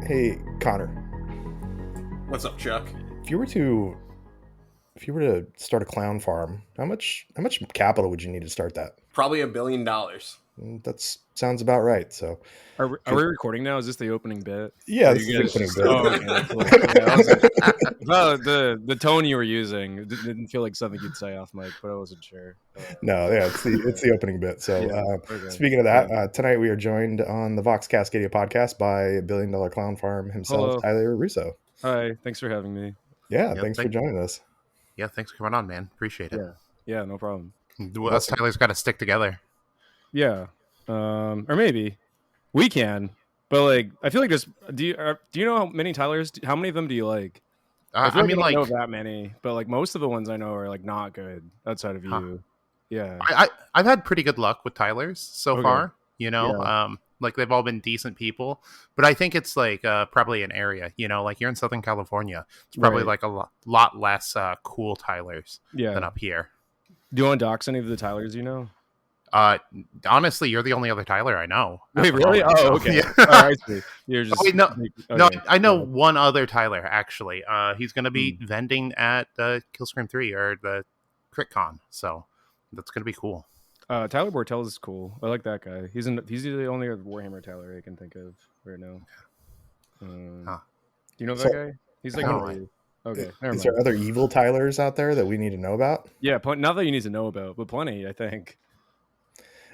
Hey, Connor, What's up, Chuck? if you were to if you were to start a clown farm, how much capital would you need to start that? Probably $1 billion. That sounds about right. So, Are we recording now? Is this the opening bit? yeah, Or this is you the guys opening just? bit. Oh, okay, cool. Yeah, I was like, well, the tone you were using didn't feel like something you'd say off mic, but I wasn't sure. No, yeah, it's the opening bit. So, Yeah. Okay. speaking of Yeah. that, tonight we are joined on the Vox Cascadia podcast by $1 billion clown farm himself, Hello. Tyler Russo. Hi. Thanks for having me. Yeah, Yeah, thanks for joining us. thanks for coming on, man. Appreciate it. Yeah. Yeah. No problem. Us Tyler's got to stick together. Yeah. Or maybe we can, but like I feel like just do you know how many Tylers? How many of them do you like? I feel I like mean, I don't like, know that many, but like most of the ones I know are like not good outside of huh. you. Yeah. I've had pretty good luck with Tyler's so Okay. far. You know, Yeah. like they've all been decent people, but I think it's like probably an area. You know, like you're in Southern California, it's probably Right. like a lot less cool Tylers Yeah. than up here. Do you want to dox any of the Tylers you know? Honestly, you're the only other Tyler I know. at Wait, the really? moment, Oh, so, okay. yeah. All right, I see. You're just wait, no, No, okay. I know Yeah. one other Tyler actually. He's going to be Hmm. vending at Killscream 3 or the CritCon, so that's going to be cool. Tyler Bortell is cool. I like that guy. He's the only Warhammer Tyler I can think of right now. Huh. Do you know that So, guy? He's like how No, really okay. Never is there mind. other evil Tylers out there that we need to know about? Yeah, not that you need to know about, but plenty. I think.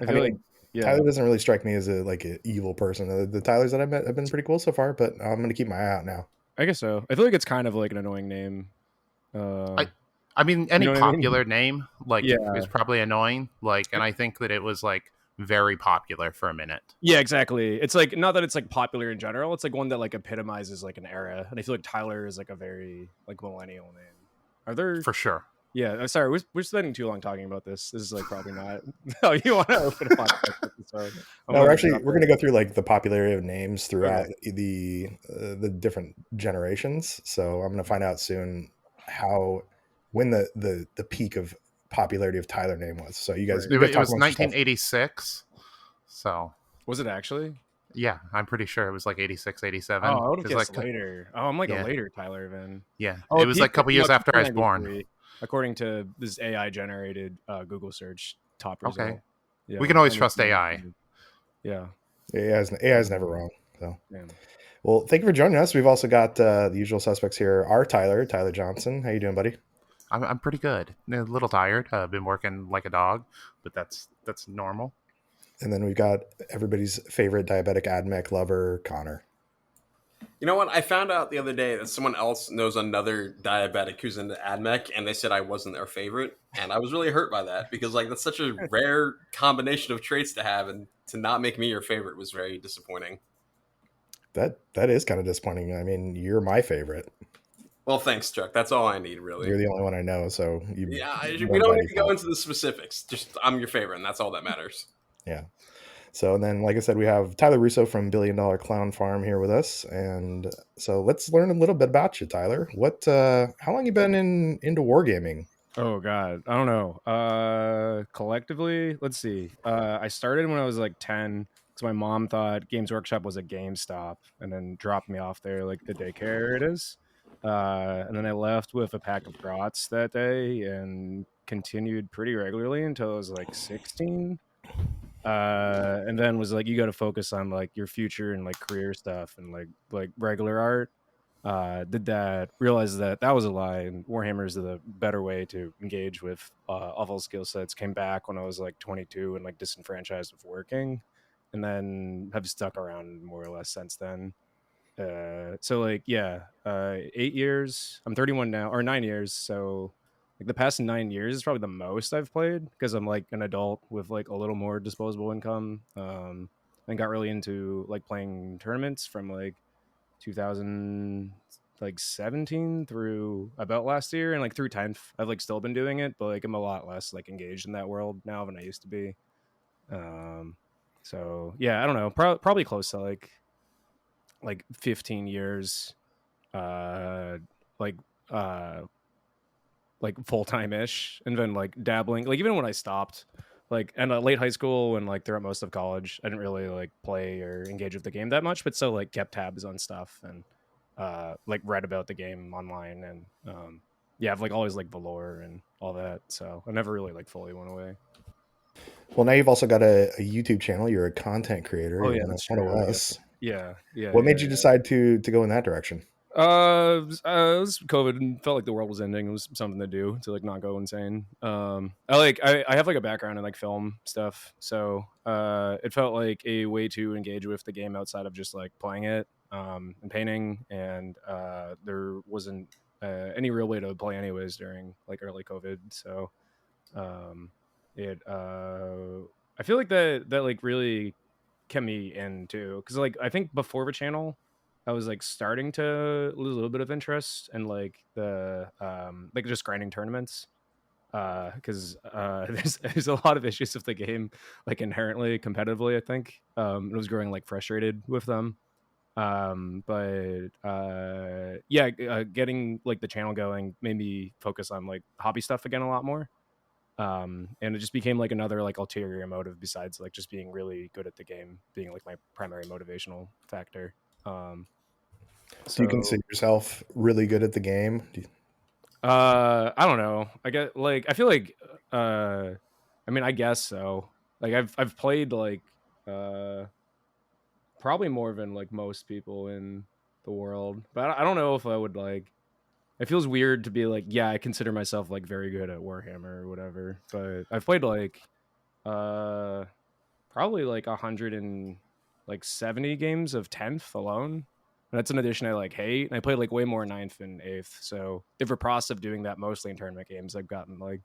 I I feel like mean, yeah. Tyler doesn't really strike me as an evil person. The Tylers that I've met have been pretty cool so far, but I'm going to keep my eye out now. I guess so. I feel like it's kind of like an annoying name. I mean, any know what I mean? popular name like Yeah. is probably annoying. Like, and I think that it was like very popular for a minute. Yeah, exactly. It's like not that it's like popular in general. It's like one that like epitomizes like an era, and I feel like Tyler is like a very like millennial name. Are there? For sure. Yeah, sorry, we're spending too long talking about this. This is like probably not. No, you want to open a podcast episode? No, we're going to go through like the popularity of names throughout the different generations. So I'm going to find out soon when the peak of popularity of Tyler name was. So you guys, Right. you guys It talk was amongst yourself. 1986. So Was it actually? yeah, I'm pretty sure it was like 86, 87. Oh, I would have 'Cause, guessed like, later. Oh, I'm like yeah. a later Tyler then. Yeah, Oh, it was like a couple years after I was born. 93, according to this AI generated Google search top result. Okay. Yeah, We can always I'm trust looking at AI. it. Yeah. AI is never wrong. So, Yeah. well, thank you for joining us. We've also got the usual suspects here. Our Tyler Johnson. How you doing, buddy? I'm pretty good. A little tired. I've been working like a dog, but that's normal. And then we've got everybody's favorite diabetic AdMech lover, Connor. You know what? I found out the other day that someone else knows another diabetic who's into AdMech, and they said I wasn't their favorite, and I was really hurt by that because like that's such a rare combination of traits to have, and to not make me your favorite was very disappointing. That is kind of disappointing. I mean, you're my favorite. Well, thanks, Chuck. That's all I need, really. You're the only one I know, so Yeah, you we won don't by need to go default. into the specifics. Just I'm your favorite, and that's all that matters. Yeah. So and then, like I said, we have Tyler Russo from $1 Billion Clown Farm here with us, and so let's learn a little bit about you, Tyler. How long you been into wargaming? Oh God, I don't know. Collectively, let's see. I started when I was like 10 because my mom thought Games Workshop was a GameStop, and then dropped me off there like the daycare it is. And then I left with a pack of grots that day and continued pretty regularly until I was like 16. And then was like, you got to focus on like your future and like career stuff and like regular art. Did that, realized that was a lie, and Warhammer is the better way to engage with awful skill sets. Came back when I was like 22 and like disenfranchised with working, and then have stuck around more or less since then. So like 8 years. I'm 31 now, or 9 years. So like the past 9 years is probably the most I've played because I'm like an adult with like a little more disposable income. And got really into like playing tournaments from like 2017 through about last year, and like through 10th I've like still been doing it, but like I'm a lot less like engaged in that world now than I used to be. So yeah, I don't know, probably close to like 15 years like uh like full-time ish, and then like dabbling, like even when I stopped Like and late high school and like throughout most of college, I didn't really like play or engage with the game that much, but still like kept tabs on stuff and like read about the game online and yeah, I've like always liked the lore and all that, so I never really like fully went away. Well, now you've also got a YouTube channel. You're a content creator. Oh You're yeah, one of, that's one of true. Yeah, us. yeah, yeah, What made yeah. you decide to go in that direction? It was COVID and felt like the world was ending. It was something to do to like not go insane. I have like a background in like film stuff, so it felt like a way to engage with the game outside of just like playing it and painting, and there wasn't any real way to play anyways during like early COVID. So um, it I feel like that like really kept me in too, because like I think before the channel I was like starting to lose a little bit of interest in like the like just grinding tournaments, because there's a lot of issues with the game like inherently competitively, I think. I was growing like frustrated with them, but yeah, getting like the channel going made me focus on like hobby stuff again a lot more, and it just became like another like ulterior motive besides like just being really good at the game being like my primary motivational factor. um Do you so consider yourself really good at the game? I don't know, I get like I feel like uh I mean, I guess so. Like I've played like uh probably more than like most people in the world, but I don't know if I would like, it feels weird to be like, yeah, I consider myself like very good at Warhammer or whatever, but I've played like uh probably like 170 games of 10th alone. And that's an addition I like hate. And I played like way more ninth and eighth. So if a process of doing that mostly in tournament games, I've gotten like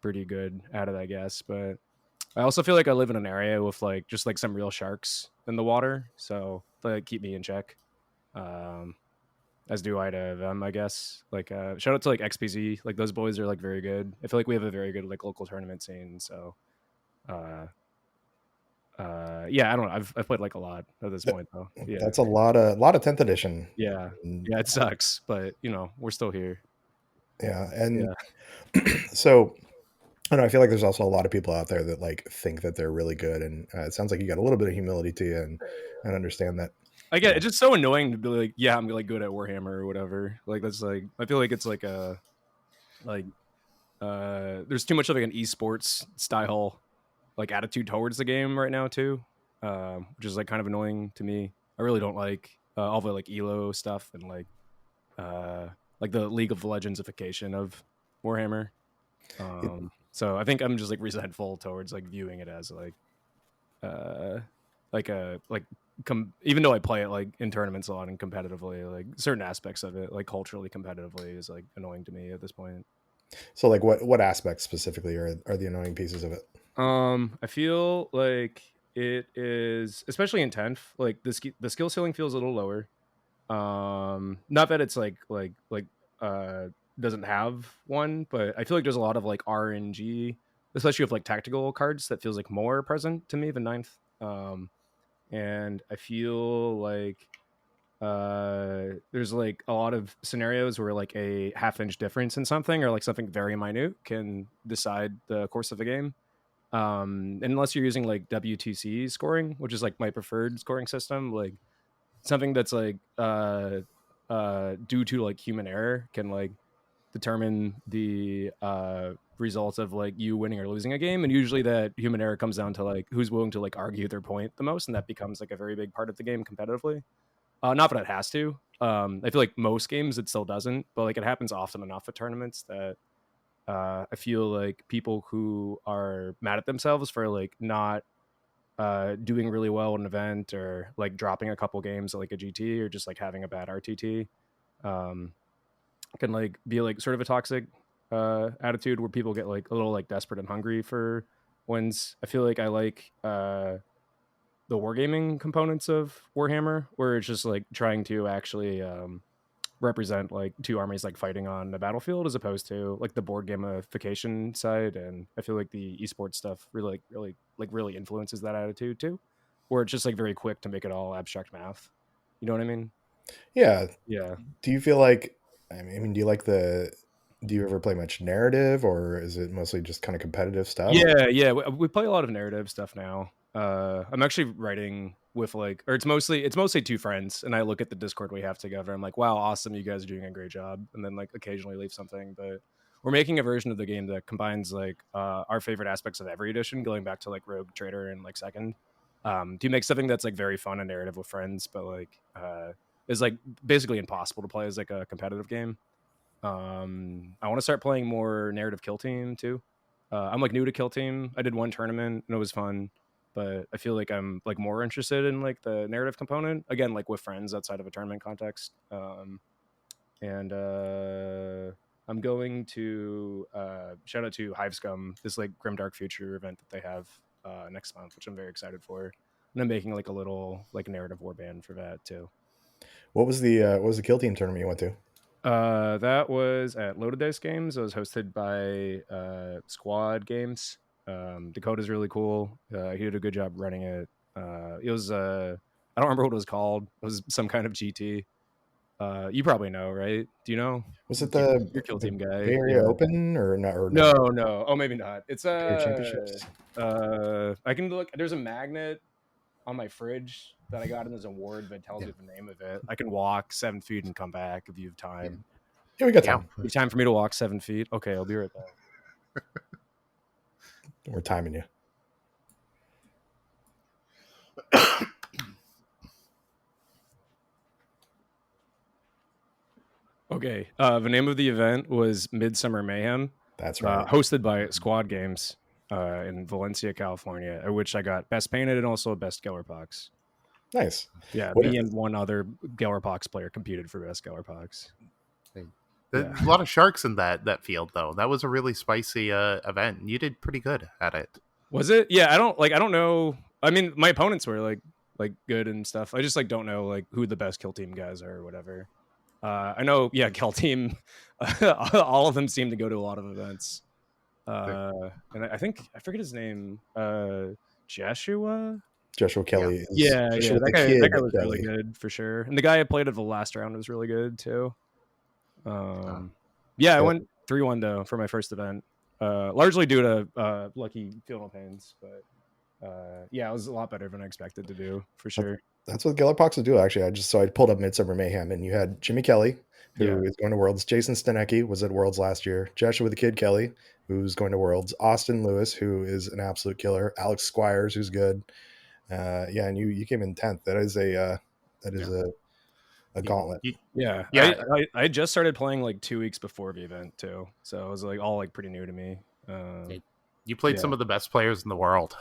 pretty good at it, I guess. But I also feel like I live in an area with like just like some real sharks in the water. So they like, keep me in check. Um, as do I to them, I guess. Like shout out to like XPZ. Like those boys are like very good. I feel like we have a very good like local tournament scene. So uh yeah, I don't know, I've played like a lot at this That, point though. Yeah, that's a lot of 10th edition. yeah, yeah, it sucks, but you know we're still here. Yeah, and Yeah, so I don't know, I feel like there's also a lot of people out there that like think that they're really good, and it sounds like you got a little bit of humility to you, and understand that. I get it's just so annoying to be like, yeah, I'm like good at Warhammer or whatever. Like that's like I feel like it's like a like there's too much of like an esports style like attitude towards the game right now too, which is like kind of annoying to me. I really don't like all the like elo stuff and like the League of Legendsification of Warhammer. It, So I think I'm just like resentful towards like viewing it as uh like a like even though I play it like in tournaments a lot and competitively, like certain aspects of it like culturally competitively is like annoying to me at this point. so like what aspects specifically are the annoying pieces of it? I feel like it is especially in 10th, like the skill ceiling feels a little lower. Not that it's like uh doesn't have one, but I feel like there's a lot of like RNG, especially with like tactical cards, that feels like more present to me than ninth. And I feel like there's like a lot of scenarios where like a half-inch difference in something or like something very minute can decide the course of the game. And unless you're using like WTC scoring, which is like my preferred scoring system, like something that's like due to like human error can like determine the results of like you winning or losing a game, and usually that human error comes down to like who's willing to like argue their point the most, and that becomes like a very big part of the game competitively. Not that it has to. I feel like most games it still doesn't, but like it happens often enough at tournaments that I feel like people who are mad at themselves for like not doing really well in an event or like dropping a couple games at like a GT or just like having a bad RTT, um, can like be like sort of a toxic attitude where people get like a little like desperate and hungry for wins. I feel like I like the wargaming components of Warhammer, where it's just like trying to actually represent like two armies like fighting on the battlefield as opposed to like the board gamification side. And I feel like the esports stuff really influences that attitude too, where it's just like very quick to make it all abstract math. You know what I mean? Yeah. Yeah. Do you feel like, I mean, do you like Do you ever play much narrative, or is it mostly just kind of competitive stuff? Yeah. We play a lot of narrative stuff now. I'm actually writing with like, or it's mostly two friends, and I look at the Discord we have together. I'm like, wow, awesome, you guys are doing a great job, and then like occasionally leave something. But we're making a version of the game that combines like our favorite aspects of every edition, going back to like Rogue Trader and like Second. To make something that's like very fun and narrative with friends, but like is like basically impossible to play as like a competitive game. I want to start playing more narrative kill team too. I'm like new to kill team. I did one tournament and it was fun, but I feel like I'm like more interested in like the narrative component again, like with friends outside of a tournament context. And I'm going to shout out to Hivescum, this like Grimdark Future event that they have next month, which I'm very excited for. And I'm making like a little like narrative warband for that too. What was the kill team tournament you went to? That was at Loaded Dice Games. It was hosted by Squad Games. Dakota's really cool. He did a good job running it. It was I don't remember what it was called. It was some kind of GT. You probably know, right? Do you know? Was it Your kill the team guy? Bay Area Yeah. Open or not? Or No. Oh, maybe not. It's Pair Championships? I can look. There's a magnet on my fridge that I got in this award that tells you the name of it. I can walk 7 feet and come back if you have time. Yeah, we got Yeah. time. You have time for me to walk 7 feet? Okay, I'll be right back. We're timing you. Okay. The name of the event was Midsummer Mayhem. That's right. Hosted by Squad Games in Valencia, California, at which I got Best Painted and also Best Gellerpox. Nice. Yeah, What me is- and one other Gellerpox player competed for Best Gellerpox. There's a lot of sharks in that field, though. That was a really spicy event. You did pretty good at it. Was it? Yeah, I don't know. I mean, my opponents were like good and stuff. I just like don't know like who the best kill team guys are or whatever. I know, yeah, kill team. All of them seem to go to a lot of events. And I think I forget his name. Joshua. Joshua Kelly. Is Yeah. Joshua That the guy Kid was really Kelly. good for sure. And the guy I played at the last round was really good too. Yeah, I went 3-1 though for my first event. Largely due to lucky field of pains, but yeah, it was a lot better than I expected to do for sure. That's what Gellerpox will do, actually. I pulled up Midsummer Mayhem, and you had Jimmy Kelly, who is going to Worlds. Jason Stanecki was at Worlds last year. Joshua the Kid Kelly, who's going to Worlds. Austin Lewis, who is an absolute killer. Alex Squires, who's good. Yeah, and you came in 10th. That is a gauntlet. Yeah. I just started playing like 2 weeks before the event too, so it was like all like pretty new to me. You played some of the best players in the world,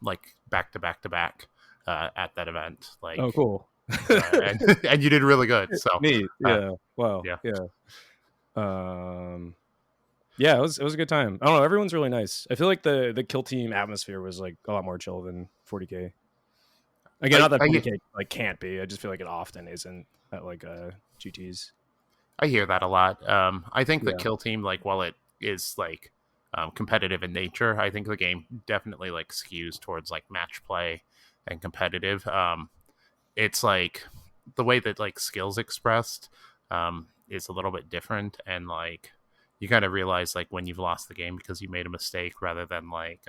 like back to back to back at that event. Like, oh, cool. And you did really good. So neat. Yeah. Wow. Yeah. Yeah. Yeah, it was a good time. I don't know. Everyone's really nice. I feel like the kill team atmosphere was like a lot more chill than 40K. Again, not that 40K like can't be. I just feel like it often isn't at like GTs. I hear that a lot. I think the kill team, like, while it is like competitive in nature, I think the game definitely like skews towards like match play and competitive. It's like the way that like skills expressed is a little bit different, and like you kind of realize like when you've lost the game because you made a mistake rather than like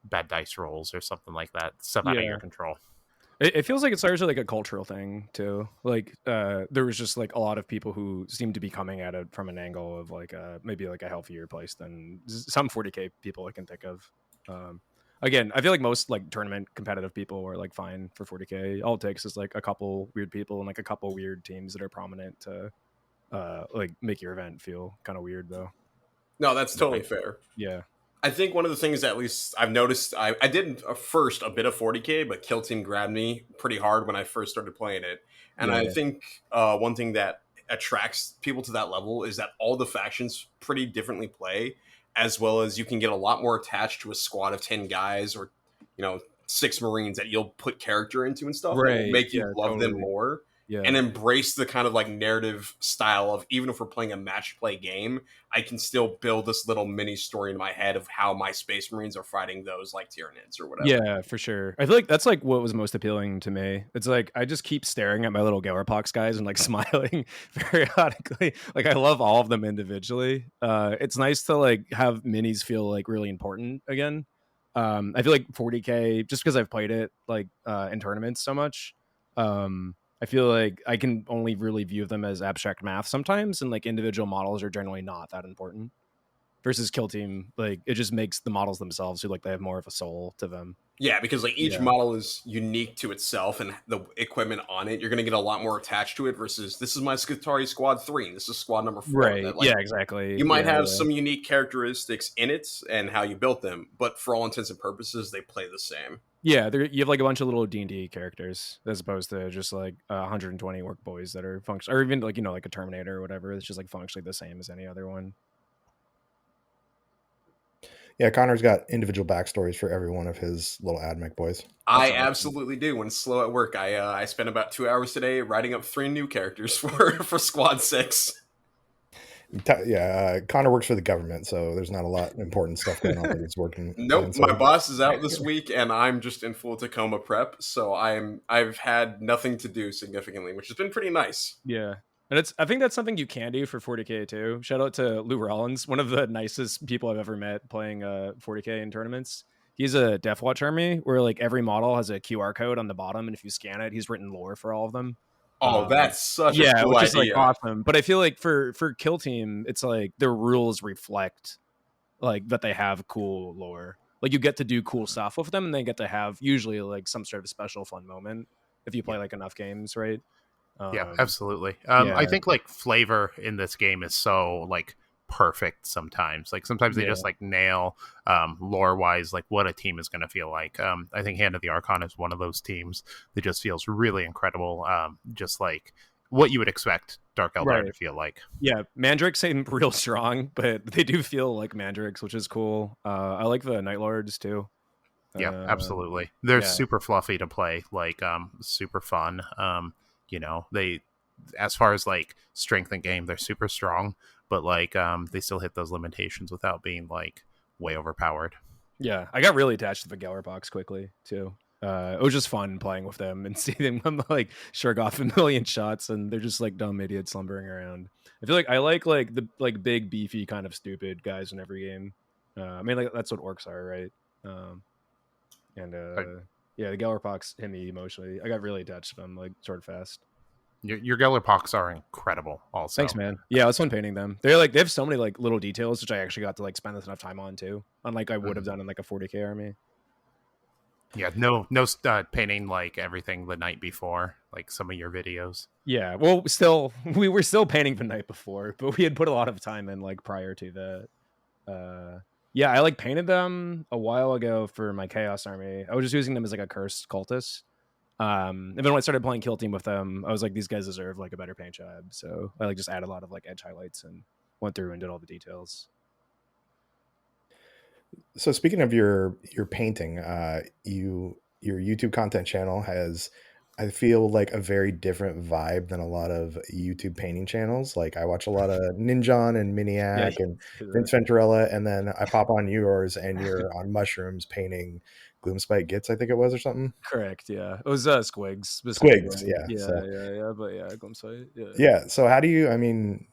bad dice rolls or something like that, stuff out of your control. It feels like it's largely like a cultural thing too. Like there was just like a lot of people who seemed to be coming at it from an angle of like maybe like a healthier place than some 40K people I can think of. Again, I feel like most like tournament competitive people are like fine for 40K. All it takes is like a couple weird people and like a couple weird teams that are prominent to like make your event feel kind of weird though. No, that's totally fair. Yeah. I think one of the things that at least I've noticed, I did first a bit of 40K, but Kill Team grabbed me pretty hard when I first started playing it. And I think one thing that attracts people to that level is that all the factions pretty differently play, as well as you can get a lot more attached to a squad of 10 guys or, 6 Marines that you'll put character into and stuff. Right. That will make you love them more. and embrace the kind of like narrative style of, even if we're playing a match play game, I can still build this little mini story in my head of how my Space Marines are fighting those like Tyranids or whatever. Yeah, for sure. I feel like that's like what was most appealing to me. It's like I just keep staring at my little Gellerpox guys and like smiling periodically. Like I love all of them individually. It's nice to like have minis feel like really important again. I feel like 40K, just because I've played it like in tournaments so much, I feel like I can only really view them as abstract math sometimes, and like individual models are generally not that important. Versus Kill Team, like it just makes the models themselves feel like they have more of a soul to them. Yeah, because like each model is unique to itself, and the equipment on it, you're going to get a lot more attached to it. Versus this is my Skitarii Squad 3, and this is Squad number 4. Right? That, like, yeah, exactly. You might have some unique characteristics in it and how you built them, but for all intents and purposes, they play the same. Yeah, you have like a bunch of little D&D characters as opposed to just like 120 orc boys that are functional, or even like like a Terminator or whatever. It's just like functionally the same as any other one. Yeah, Connor's got individual backstories for every one of his little AdMech boys. I absolutely do. When slow at work, I spent about 2 hours today writing up 3 new characters for Squad 6. Yeah, Connor works for the government, so there's not a lot of important stuff going on that he's working. Nope, my boss is out this week, and I'm just in full Tacoma prep, so I've had nothing to do significantly, which has been pretty nice. Yeah. And I think that's something you can do for 40K too. Shout out to Lou Rollins, one of the nicest people I've ever met playing 40K in tournaments. He's a Death Watch army where like every model has a QR code on the bottom, and if you scan it, he's written lore for all of them. Oh, that's such a cool which idea. is like awesome. But I feel like for Kill Team, it's like their rules reflect like that they have cool lore. Like you get to do cool stuff with them, and they get to have usually like some sort of special fun moment if you play like enough games, right? Yeah, absolutely. I think like flavor in this game is so like perfect sometimes. Like sometimes they just like nail lore wise like what a team is going to feel like. I think Hand of the Archon is one of those teams that just feels really incredible. Just like what you would expect Dark Eldar to feel like. Yeah, Mandrakes seem real strong, but they do feel like Mandrakes, which is cool. I like the Night Lords too. Yeah, absolutely. They're super fluffy to play, like super fun. They, as far as like strength in game, they're super strong, but like they still hit those limitations without being like way overpowered. Yeah, I got really attached to the Gellerpox quickly too. It was just fun playing with them and seeing them like shrug off a million shots, and they're just like dumb idiots slumbering around. I feel like I like the like big beefy kind of stupid guys in every game. I mean, like that's what orcs are, right? Yeah, the Gellerpox hit me emotionally. I got really attached to them like sort of fast. Your Gellerpox are incredible also. Thanks, man. Yeah, it was fun painting them. They have so many like little details which I actually got to like spend enough time on too, unlike I would have done in like a 40K army. Yeah, no painting like everything the night before, like some of your videos. Yeah, well, we were still painting the night before, but we had put a lot of time in like prior to that. Yeah, I like painted them a while ago for my Chaos army. I was just using them as like a cursed cultist. And then when I started playing Kill Team with them, I was like, these guys deserve like a better paint job. So I like just added a lot of like edge highlights and went through and did all the details. So speaking of your painting, your YouTube content channel has, I feel like, a very different vibe than a lot of YouTube painting channels. Like I watch a lot of Ninjon and Miniac and Vince Venturella, and then I pop on yours and you're on mushrooms painting Gloomspite Gits, I think it was, or something. Correct. Yeah, it was Squigs. Squigs. Yeah. Yeah. But yeah, Gloomspite. Yeah. Yeah. So how do you? I mean,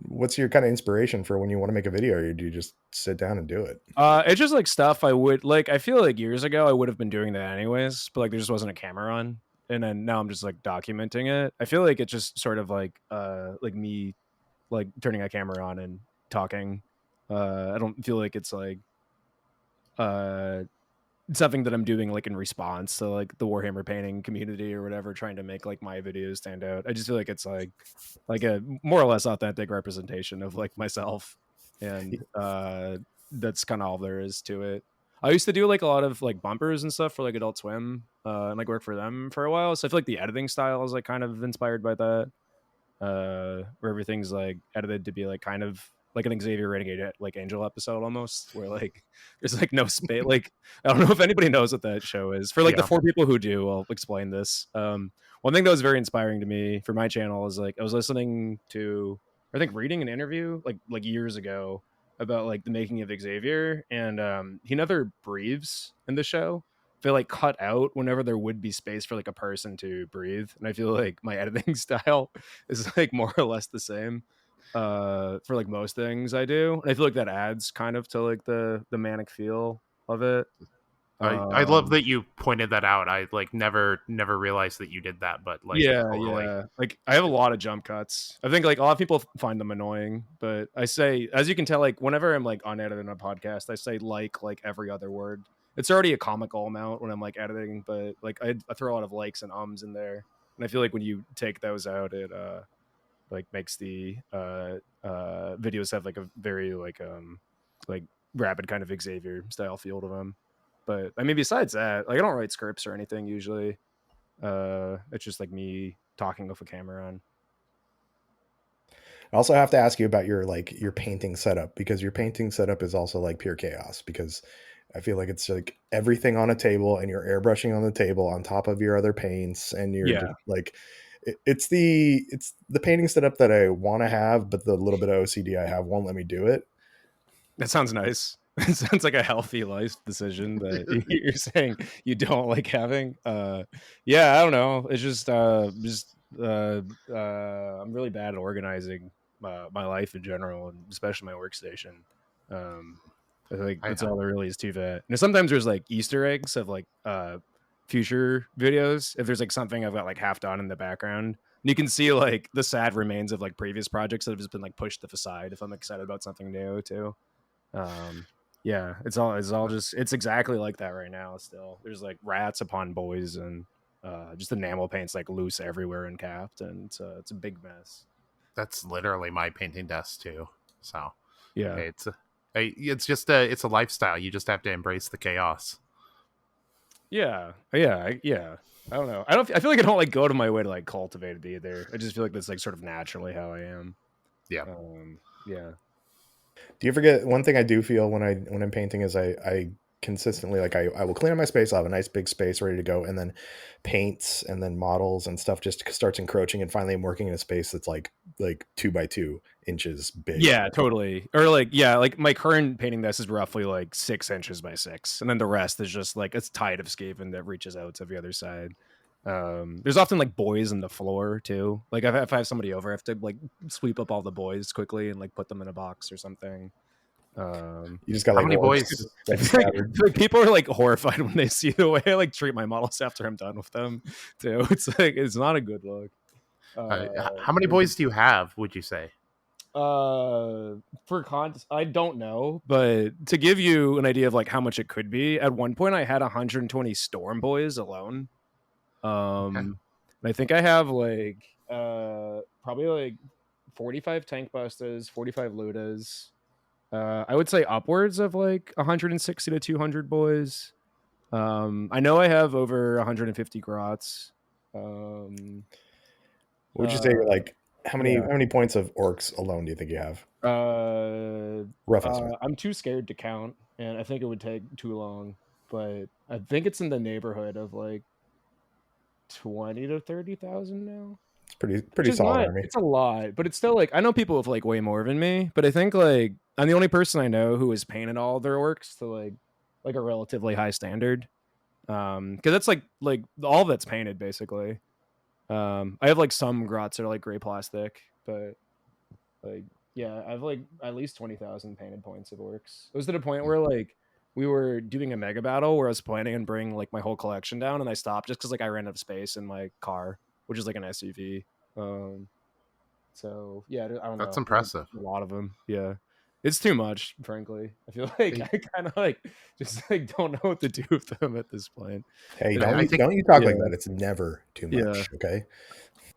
what's your kind of inspiration for when you want to make a video, or do you just sit down and do it? It's just like stuff I would like. I feel like years ago I would have been doing that anyways, but like there just wasn't a camera on, and then now I'm just like documenting it. I feel like it's just sort of like me like turning a camera on and talking. I don't feel like it's like something that I'm doing like in response to like the Warhammer painting community or whatever, trying to make like my videos stand out. I just feel like it's like a more or less authentic representation of like myself, and that's kind of all there is to it. I used to do like a lot of like bumpers and stuff for like Adult Swim and like work for them for a while, so I feel like the editing style is like kind of inspired by that, where everything's like edited to be like kind of like an Xavier Renegade like Angel episode almost, where like there's like no space. Like I don't know if anybody knows what that show is. For like the 4 people who do, I'll explain this. One thing that was very inspiring to me for my channel is like I was listening to, I think reading an interview like years ago about like the making of Xavier, and he never breathes in the show. They like cut out whenever there would be space for like a person to breathe, and I feel like my editing style is like more or less the same for like most things I do, and I feel like that adds kind of to like the manic feel of it. I love that you pointed that out. I like never realized that you did that, but like yeah, like I have a lot of jump cuts. I think like a lot of people find them annoying, but I say, as you can tell, like whenever I'm like unedited on a podcast, I say like every other word. It's already a comical amount when I'm like editing, but like I throw a lot of likes and ums in there, and I feel like when you take those out, it like makes the videos have like a very like rapid kind of Xavier style feel to them. But I mean, besides that, like I don't write scripts or anything usually. It's just like me talking with a camera on. I also have to ask you about your painting setup, because your painting setup is also like pure chaos, because I feel like it's like everything on a table and you're airbrushing on the table on top of your other paints, and you're just like it's the painting setup that I want to have, but the little bit of OCD I have won't let me do it. That sounds nice. It sounds like a healthy life decision that you're saying you don't like having. Yeah, I don't know. It's just I'm really bad at organizing my life in general, and especially my workstation. I think that's all there really is to that. And sometimes there's like Easter eggs of like future videos. If there's like something I've got like half done in the background, and you can see like the sad remains of like previous projects that have just been like pushed to the side if I'm excited about something new too. Yeah, it's all just, it's exactly like that right now. Still, there's like rats upon boys, and just enamel paint's like loose everywhere and capped, and it's a big mess. That's literally my painting desk too. So yeah, it's just it's a lifestyle. You just have to embrace the chaos. Yeah. I don't know. I feel like I don't like go to my way to like cultivate it either. I just feel like that's like sort of naturally how I am. Yeah. Yeah. Do you forget one thing I do feel when I'm painting is I consistently, like I will clean up my space. I'll have a nice big space ready to go, and then paints and then models and stuff just starts encroaching, and finally I'm working in a space that's like 2 by 2 inches big. Yeah, totally. Or like my current painting desk is roughly like 6 inches by 6, and then the rest is just like it's tide of scaping that reaches out to the other side. There's often like boys in the floor too. Like if I have somebody over, I have to like sweep up all the boys quickly and like put them in a box or something. You just got like how many boys? Like people are like horrified when they see the way I like treat my models after I'm done with them too. It's like it's not a good look. How many boys do you have, would you say? For I don't know, but to give you an idea of like how much it could be, at one point I had 120 storm boys alone. And I think I have like probably like 45 tank bustas, 45 ludas. I would say upwards of like 160 to 200 boys. I know I have over 150 grots. Would you say you're like how many points of orcs alone do you think you have? Rough estimate. I'm too scared to count, and I think it would take too long. But I think it's in the neighborhood of like 20 to 30,000 now. It's pretty solid army. It's a lot, but it's still like I know people with like way more than me, but I think like I'm the only person I know who has painted all their orcs to like a relatively high standard. Because that's like all that's painted basically. I have like some grots that are like gray plastic, but like yeah, I have like at least 20,000 painted points of orcs. It was to the point where like we were doing a mega battle where I was planning on bringing like my whole collection down, and I stopped just because like I ran out of space in my car, which is like an SUV. So yeah, I don't know. That's impressive. A lot of them. Yeah, it's too much, frankly. I feel like I kind of like just like don't know what to do with them at this point. Hey, don't you talk like that? It's never too much. Okay.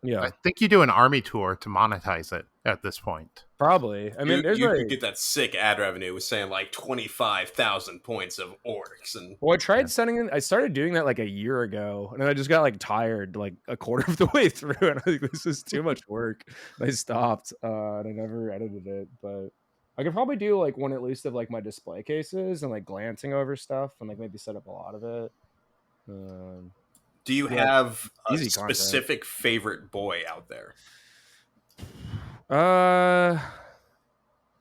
Yeah, I think you do an army tour to monetize it at this point. Probably. I mean, you could get that sick ad revenue with saying like 25,000 points of orcs. And well, I tried sending in. I started doing that like a year ago, and then I just got like tired like a quarter of the way through, and I was like, this is too much work. And I stopped, and I never edited it. But I could probably do like one at least of like my display cases and like glancing over stuff and like maybe set up a lot of it. Do you Yeah, have a easy content. specific favorite boy out there?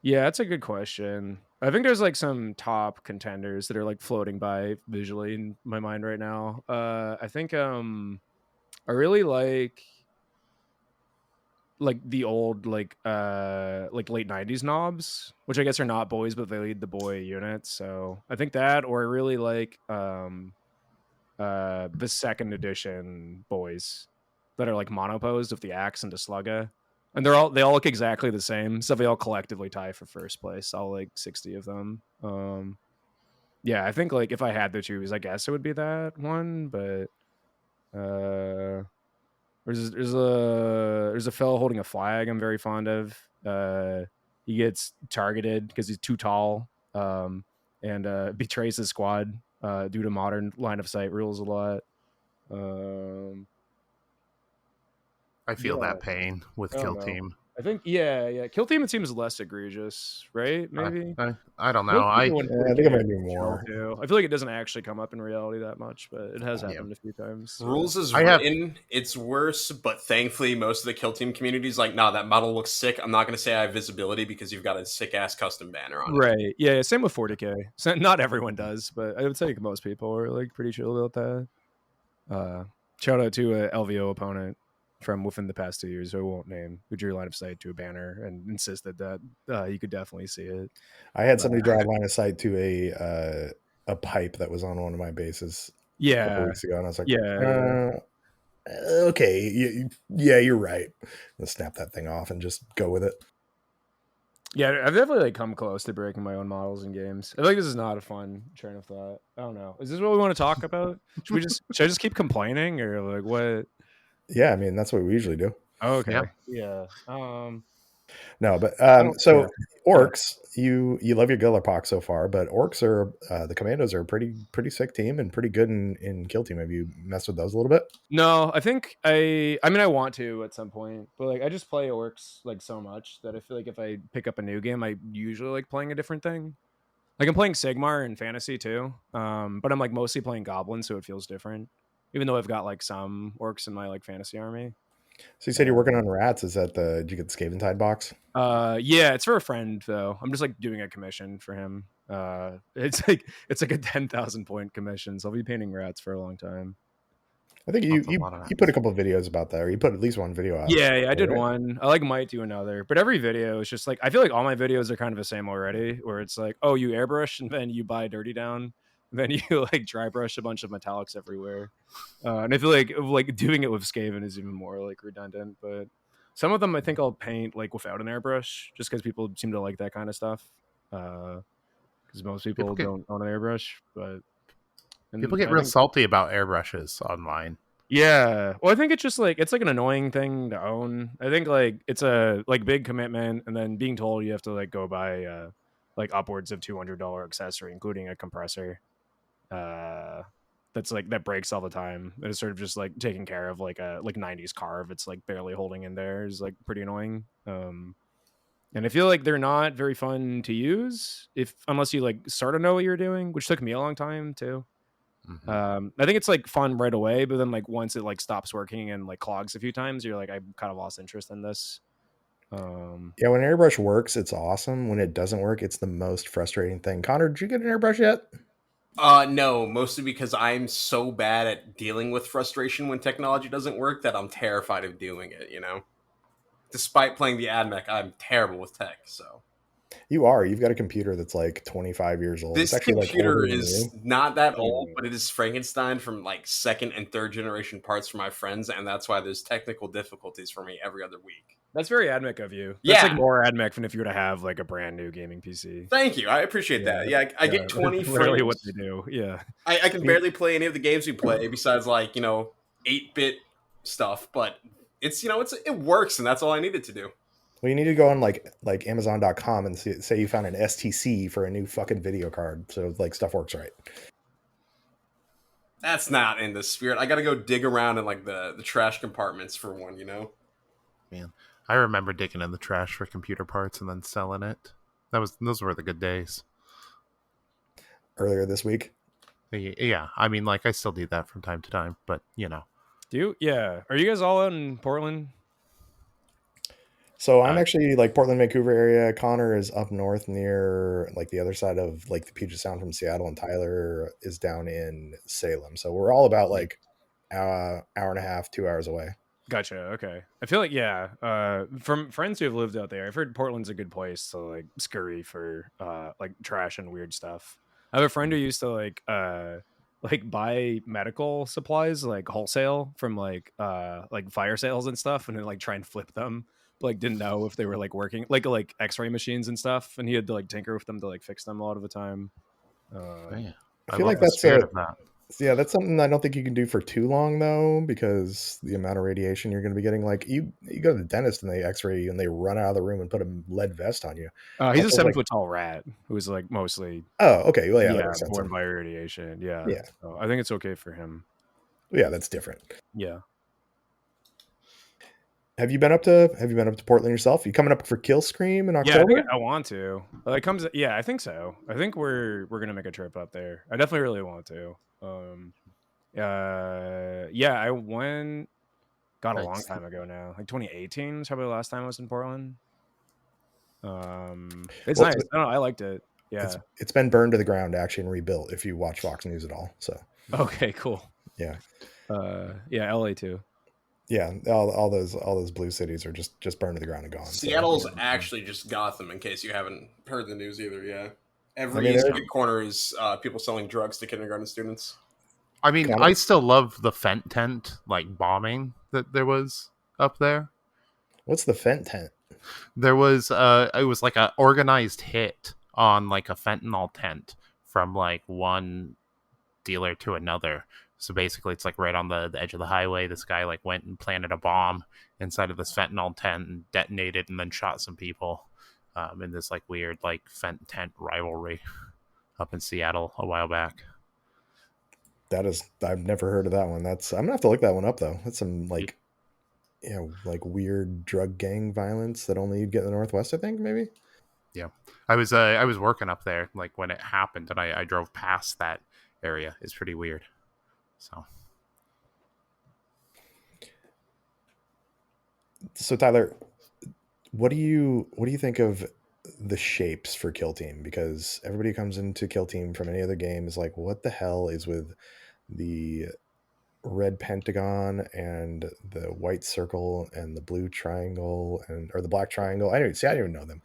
Yeah, that's a good question. I think there's like some top contenders that are like floating by visually in my mind right now. I think I really like the old like late 90s knobs, which I guess are not boys, but they lead the boy units. So I think that, or I really like the second edition boys that are like monoposed with the axe and the slugga. And they all look exactly the same. So they all collectively tie for first place. All like 60 of them. Yeah, I think like if I had to choose, I guess it would be that one, but there's a fellow holding a flag I'm very fond of. He gets targeted because he's too tall, and betrays his squad due to modern line of sight rules a lot. I feel that pain with Kill Team. I think Kill Team it seems less egregious, right? Maybe I don't know. I think it might be more. I feel like it doesn't actually come up in reality that much, but it has happened a few times. So. Rules is written, it's worse, but thankfully most of the Kill Team community is like, nah, that model looks sick. I'm not going to say I have visibility because you've got a sick ass custom banner on it. Right? Yeah. Same with 40k. So not everyone does, but I would say most people are like pretty chill about that. Shout out to a LVO opponent from within the past 2 years, who I won't name, who drew line of sight to a banner and insisted that you could definitely see it. I had somebody draw line of sight to a pipe that was on one of my bases a couple weeks ago, and I was like, okay, you're right. Let's snap that thing off and just go with it. Yeah, I've definitely like come close to breaking my own models in games. I feel like this is not a fun train of thought. I don't know. Is this what we want to talk about? Should I just keep complaining, or like what? Yeah, I mean that's what we usually do. Oh, okay. Yeah. No, but so orcs, you love your Gillerpox so far, but orcs are the commandos are a pretty sick team and pretty good in Kill Team. Have you messed with those a little bit? No, I think I mean I want to at some point, but like I just play orcs like so much that I feel like if I pick up a new game, I usually like playing a different thing. Like I'm playing Sigmar in fantasy too, but I'm like mostly playing goblins, so it feels different. Even though I've got like some orcs in my like fantasy army. So you said you're working on rats. Is that did you get the Skaventide box? Yeah, it's for a friend though. I'm just like doing a commission for him. It's like a 10,000 point commission, so I'll be painting rats for a long time. I think you put a couple of videos about that, or you put at least one video out. Yeah, I did one. I like might do another, but every video is just like I feel like all my videos are kind of the same already. Where it's like, oh, you airbrush and then you buy Dirty Down, and then you like dry brush a bunch of metallics everywhere. And I feel like doing it with Skaven is even more like redundant. But some of them I think I'll paint like without an airbrush, just because people seem to like that kind of stuff. Because most people don't own an airbrush, but. And people get real salty about airbrushes online. Yeah. Well, I think it's just like it's like an annoying thing to own. I think like it's a like big commitment, and then being told you have to like go buy like upwards of $200 accessory, including a compressor. That's like that breaks all the time. It's sort of just like taking care of like a 90s carve. It's like barely holding in there is like pretty annoying. And I feel like they're not very fun to use unless you like sort of know what you're doing, which took me a long time too. Mm-hmm. I think it's like fun right away, but then like once it like stops working and like clogs a few times, you're like, I kind of lost interest in this. Yeah, when airbrush works, it's awesome. When it doesn't work, it's the most frustrating thing. Connor, did you get an airbrush yet? No, mostly because I'm so bad at dealing with frustration when technology doesn't work that I'm terrified of doing it, you know? Despite playing the AdMech, I'm terrible with tech, so. You've got a computer that's like 25 years old. This computer is not that old, but it is Frankenstein from like second and third generation parts from my friends, and that's why there's technical difficulties for me every other week. That's very AdMech of you. That's like more AdMech than if you were to have like a brand new gaming PC. Thank you. I appreciate that. Yeah, I get 20 frames. Literally what they do. Yeah. I can barely play any of the games we play besides like, 8-bit stuff, but it's, it works, and that's all I needed to do. Well, you need to go on like Amazon.com and say you found an STC for a new fucking video card, so like stuff works right. That's not in the spirit. I got to go dig around in like the trash compartments for one, Man, I remember digging in the trash for computer parts and then selling it. those were the good days. Earlier this week. Yeah, I mean, like I still do that from time to time, but Do you? Yeah. Are you guys all out in Portland? So I'm actually like Portland, Vancouver area. Connor is up north near like the other side of like the Puget Sound from Seattle, and Tyler is down in Salem. So we're all about like hour and a half, 2 hours away. Gotcha. Okay. I feel like from friends who have lived out there, I've heard Portland's a good place to like scurry for like trash and weird stuff. I have a friend who used to like buy medical supplies like wholesale from like fire sales and stuff, and then like try and flip them. But, like didn't know if they were like working like X-ray machines and stuff, and he had to like tinker with them to like fix them a lot of the time. yeah, I feel love like the that's spirit of that. Yeah, that's something I don't think you can do for too long though, because the amount of radiation you're going to be getting. Like you go to the dentist and they X-ray you and they run out of the room and put a lead vest on you. He's a Also, 7 foot tall rat who's like mostly oh, okay, well, yeah, that makes sense. born by radiation. Yeah. Yeah. So I think it's okay for him. Yeah, that's different. Yeah. Have you been up to Portland yourself? You coming up for Kill Scream in October? Yeah, I think I want to. It comes. Yeah, I think so. I think we're gonna make a trip up there. I definitely really want to. Yeah, I went. God, a long time ago now. Like 2018 is probably the last time I was in Portland. It's nice. I don't know. I liked it. Yeah, it's been burned to the ground actually and rebuilt. If you watch Fox News at all, so okay, cool. Yeah. Yeah, LA too. Yeah, all those blue cities are just burned to the ground and gone. Seattle's actually just Gotham, in case you haven't heard the news either. Yeah, every street corner is people selling drugs to kindergarten students. I mean, I still love the Fent tent like bombing that there was up there. What's the Fent tent? There was it was like an organized hit on like a fentanyl tent from like one dealer to another. So basically, it's like right on the edge of the highway. This guy like went and planted a bomb inside of this fentanyl tent and detonated, and then shot some people in this like weird like fent tent rivalry up in Seattle a while back. I've never heard of that one. I'm gonna have to look that one up though. That's some like like weird drug gang violence that only you'd get in the Northwest, I think, maybe. Yeah, I was working up there like when it happened, and I drove past that area. It's pretty weird. So Tyler, what do you think of the shapes for Kill Team? Because everybody comes into Kill Team from any other game is like, what the hell is with the red pentagon and the white circle and the blue triangle or the black triangle? I don't even know them.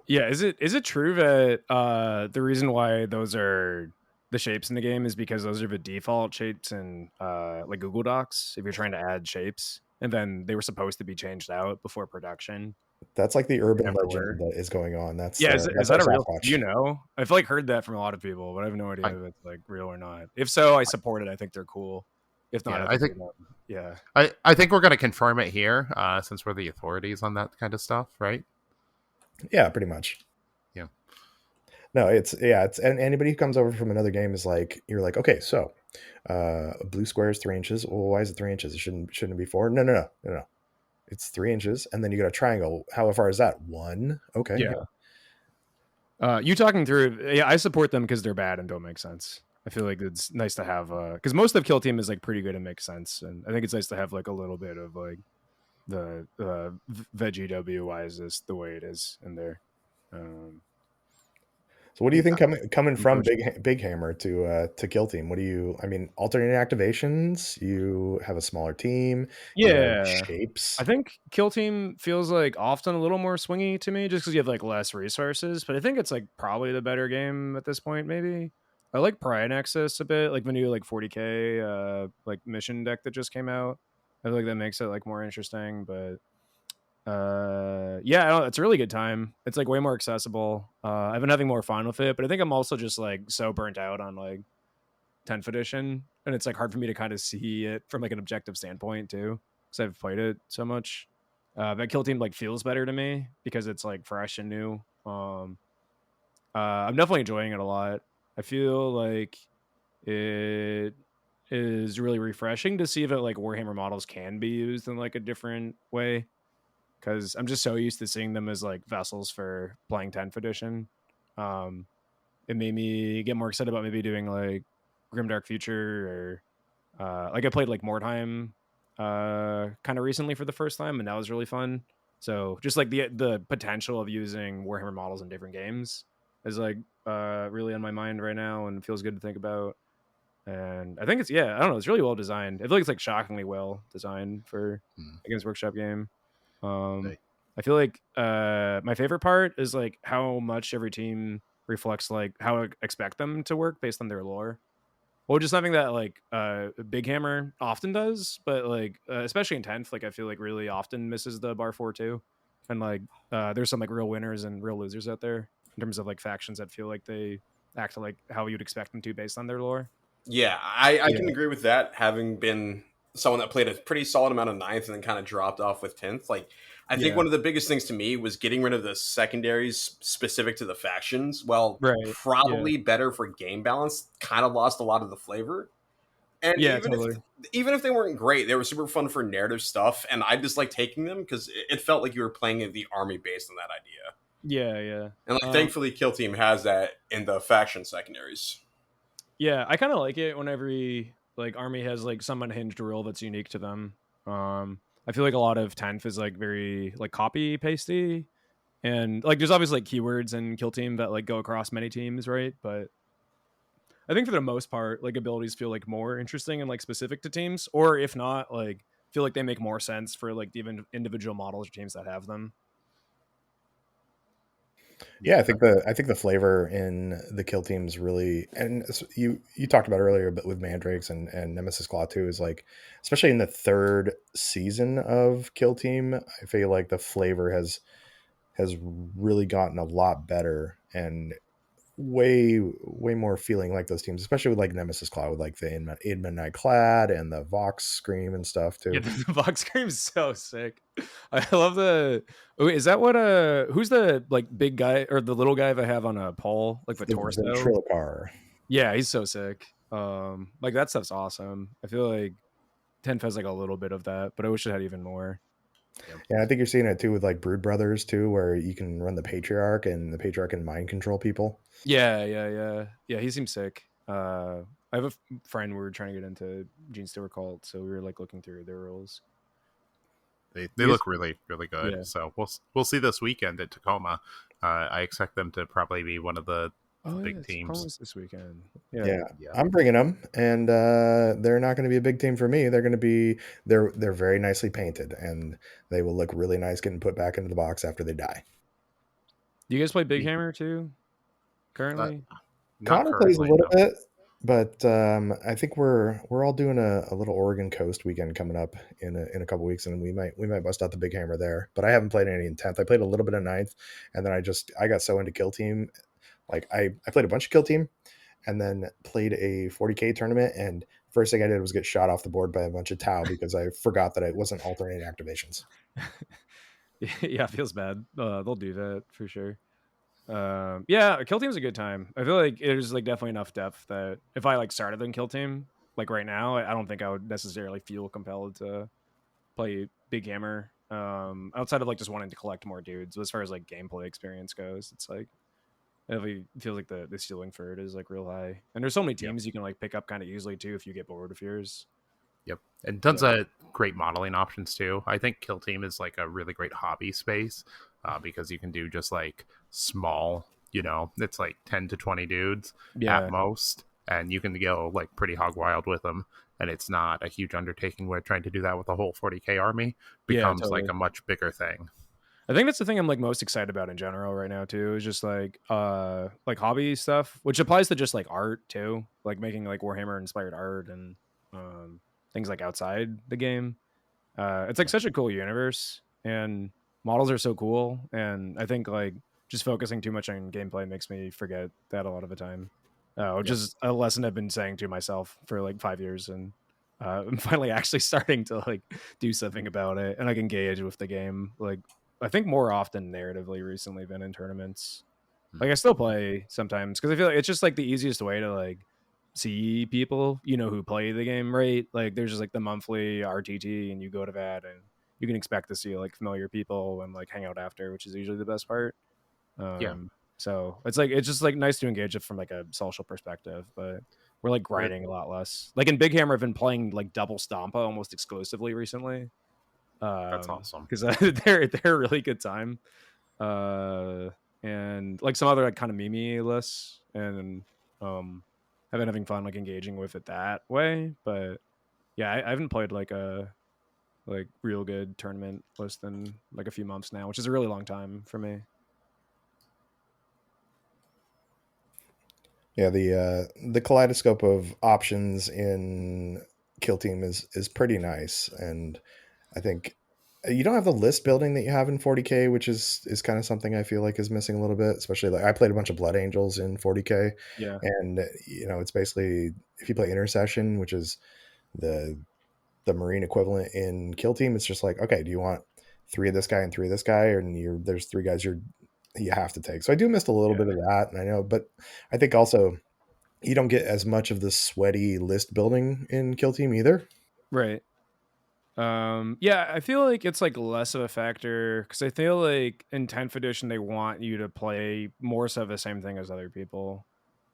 Yeah, is it true that the reason why those are the shapes in the game is because those are the default shapes in like Google Docs if you're trying to add shapes, and then they were supposed to be changed out before production? That's like the urban legend that is going on. That's is that a real? I've like heard that from a lot of people, but I have no idea if it's like real or not. If so, I support it. I think they're cool. If not, I think we're gonna confirm it here since we're the authorities on that kind of stuff, right? Yeah, pretty much. Yeah. No, it's and anybody who comes over from another game is like, you're like, okay, so blue square is 3 inches. Well, why is it 3 inches? It shouldn't it be 4? No. It's 3 inches, and then you got a triangle. How far is that? 1. Okay. Yeah. You talking through? Yeah, I support them because they're bad and don't make sense. I feel like it's nice to have because most of Kill Team is like pretty good and makes sense, and I think it's nice to have like a little bit of like the VegGW. Why is this the way it is in there? So what do you think coming from Bighammer to Kill Team? What do you? I mean, alternating activations. You have a smaller team. Yeah, shapes. I think Kill Team feels like often a little more swingy to me, just because you have like less resources. But I think it's like probably the better game at this point. Maybe I like Pariah Nexus a bit, like the new like 40k like mission deck that just came out. I feel like that makes it like more interesting, but yeah, I don't know, it's a really good time. It's like way more accessible. I've been having more fun with it, but I think I'm also just like so burnt out on like 10th edition, and it's like hard for me to kind of see it from like an objective standpoint too, because I've played it so much. That Kill Team like feels better to me because it's like fresh and new. I'm definitely enjoying it a lot. I feel like it is really refreshing to see that like Warhammer models can be used in like a different way. because I'm just so used to seeing them as like vessels for playing 10th edition. It made me get more excited about maybe doing like Grimdark Future, or like I played like Mordheim kind of recently for the first time, and that was really fun. So just like the potential of using Warhammer models in different games is like really on my mind right now, and feels good to think about. And I think it's, yeah, I don't know, it's really well designed. I feel like it's like shockingly well designed for a Games Workshop game. Right. I feel like my favorite part is like how much every team reflects like how I expect them to work based on their lore. Well, just something that like Bighammer often does, but like especially in 10th, like I feel like really often misses the bar 4 too. And like there's some like real winners and real losers out there in terms of like factions that feel like they act like how you'd expect them to based on their lore. Yeah, I can agree with that. Having been someone that played a pretty solid amount of ninth and then kind of dropped off with 10th, like I think one of the biggest things to me was getting rid of the secondaries specific to the factions. Well, Right. probably better for game balance. Kind of lost a lot of the flavor. And Yeah, even totally. even if they weren't great, they were super fun for narrative stuff, and I just like taking them because it felt like you were playing the army based on that idea. Yeah. And like, thankfully, Kill Team has that in the faction secondaries. Yeah, I kind of like it when every like army has like some unhinged rule that's unique to them. I feel like a lot of 10th is like very like copy pasty, and like there's obviously like keywords in Kill Team that like go across many teams, right? But I think for the most part, like abilities feel like more interesting and like specific to teams, or if not, like feel like they make more sense for like the individual models or teams that have them. Yeah, I think the flavor in the Kill Teams really, and you talked about earlier, but with Mandrakes and Nemesis Claw too, is like, especially in the third season of Kill Team, I feel like the flavor has really gotten a lot better and way more feeling like those teams, especially with like Nemesis Claw, with like the in Midnight Clad and the Vox Scream and stuff too. Yeah, the Vox Scream's so sick. I love the. Wait, is that what who's the like big guy or the little guy that I have on a pole, like the torso? Ventriloquar. Yeah, he's so sick. Like that stuff's awesome. I feel like 10th has like a little bit of that, but I wish it had even more. Yeah, I think you're seeing it too with like Brood Brothers too, where you can run the Patriarch and the Patriarch can mind control people. Yeah. He seems sick. I have a friend we were trying to get into Gene Stewart Cult, so we were like looking through their rules. They look really good. Yeah. So we'll see this weekend at Tacoma. I expect them to probably be one of the big teams this weekend. Yeah, I'm bringing them, and they're not going to be a big team for me. They're going to be they're very nicely painted, and they will look really nice getting put back into the box after they die. Do you guys play Bighammer too? Currently, Connor plays a little bit, but I think we're all doing a little Oregon Coast weekend coming up in a couple weeks, and we might bust out the Bighammer there. But I haven't played any in 10th. I played a little bit of 9th, and then I got so into Kill Team. Like I played a bunch of Kill Team, and then played a 40K tournament, and first thing I did was get shot off the board by a bunch of Tau because I forgot that it wasn't alternating activations. Yeah, it feels bad. They'll do that for sure. Yeah, Kill Team's a good time. I feel like there's like definitely enough depth that if I like started in Kill Team like right now, I don't think I would necessarily feel compelled to play Bighammer. Outside of like just wanting to collect more dudes, as far as like gameplay experience goes, it's like it feels like the ceiling for it is like real high, and there's so many teams you can like pick up kind of easily too if you get bored of yours. Yep, and tons of great modeling options too. I think Kill Team is like a really great hobby space because you can do just like small, it's like 10 to 20 dudes at most, and you can go like pretty hog wild with them, and it's not a huge undertaking where trying to do that with a whole 40k army becomes like a much bigger thing. I think that's the thing I'm like most excited about in general right now too, is just like hobby stuff, which applies to just like art too, like making like Warhammer inspired art and things like outside the game. It's like such a cool universe, and models are so cool, and I think like just focusing too much on gameplay makes me forget that a lot of the time, which is a lesson I've been saying to myself for like 5 years, and I'm finally actually starting to like do something about it, and I can engage with the game like I think more often narratively recently than in tournaments. Like I still play sometimes because I feel like it's just like the easiest way to like see people, who play the game, right? Like there's just like the monthly RTT, and you go to that and you can expect to see like familiar people and like hang out after, which is usually the best part. Yeah. So it's just like nice to engage it from like a social perspective, but we're like grinding a lot less. Like in Bighammer, I've been playing like double Stompa almost exclusively recently. That's awesome. Because they're a really good time. And like some other like kind of meme lists, and I've been having fun like engaging with it that way. But yeah, I haven't played like a like real good tournament list in like a few months now, which is a really long time for me. Yeah, the kaleidoscope of options in Kill Team is pretty nice, and I think you don't have the list building that you have in 40K, which is kind of something I feel like is missing a little bit. Especially like I played a bunch of Blood Angels in 40K, Yeah, and it's basically if you play Intercession, which is the Marine equivalent in Kill Team, it's just like, okay, do you want 3 of this guy and 3 of this guy, and there's 3 guys you have to take. So I do miss a little bit of that, and I know, but I think also you don't get as much of the sweaty list building in Kill Team either. right. Yeah, I feel like it's like less of a factor because I feel like in 10th edition they want you to play more so the same thing as other people.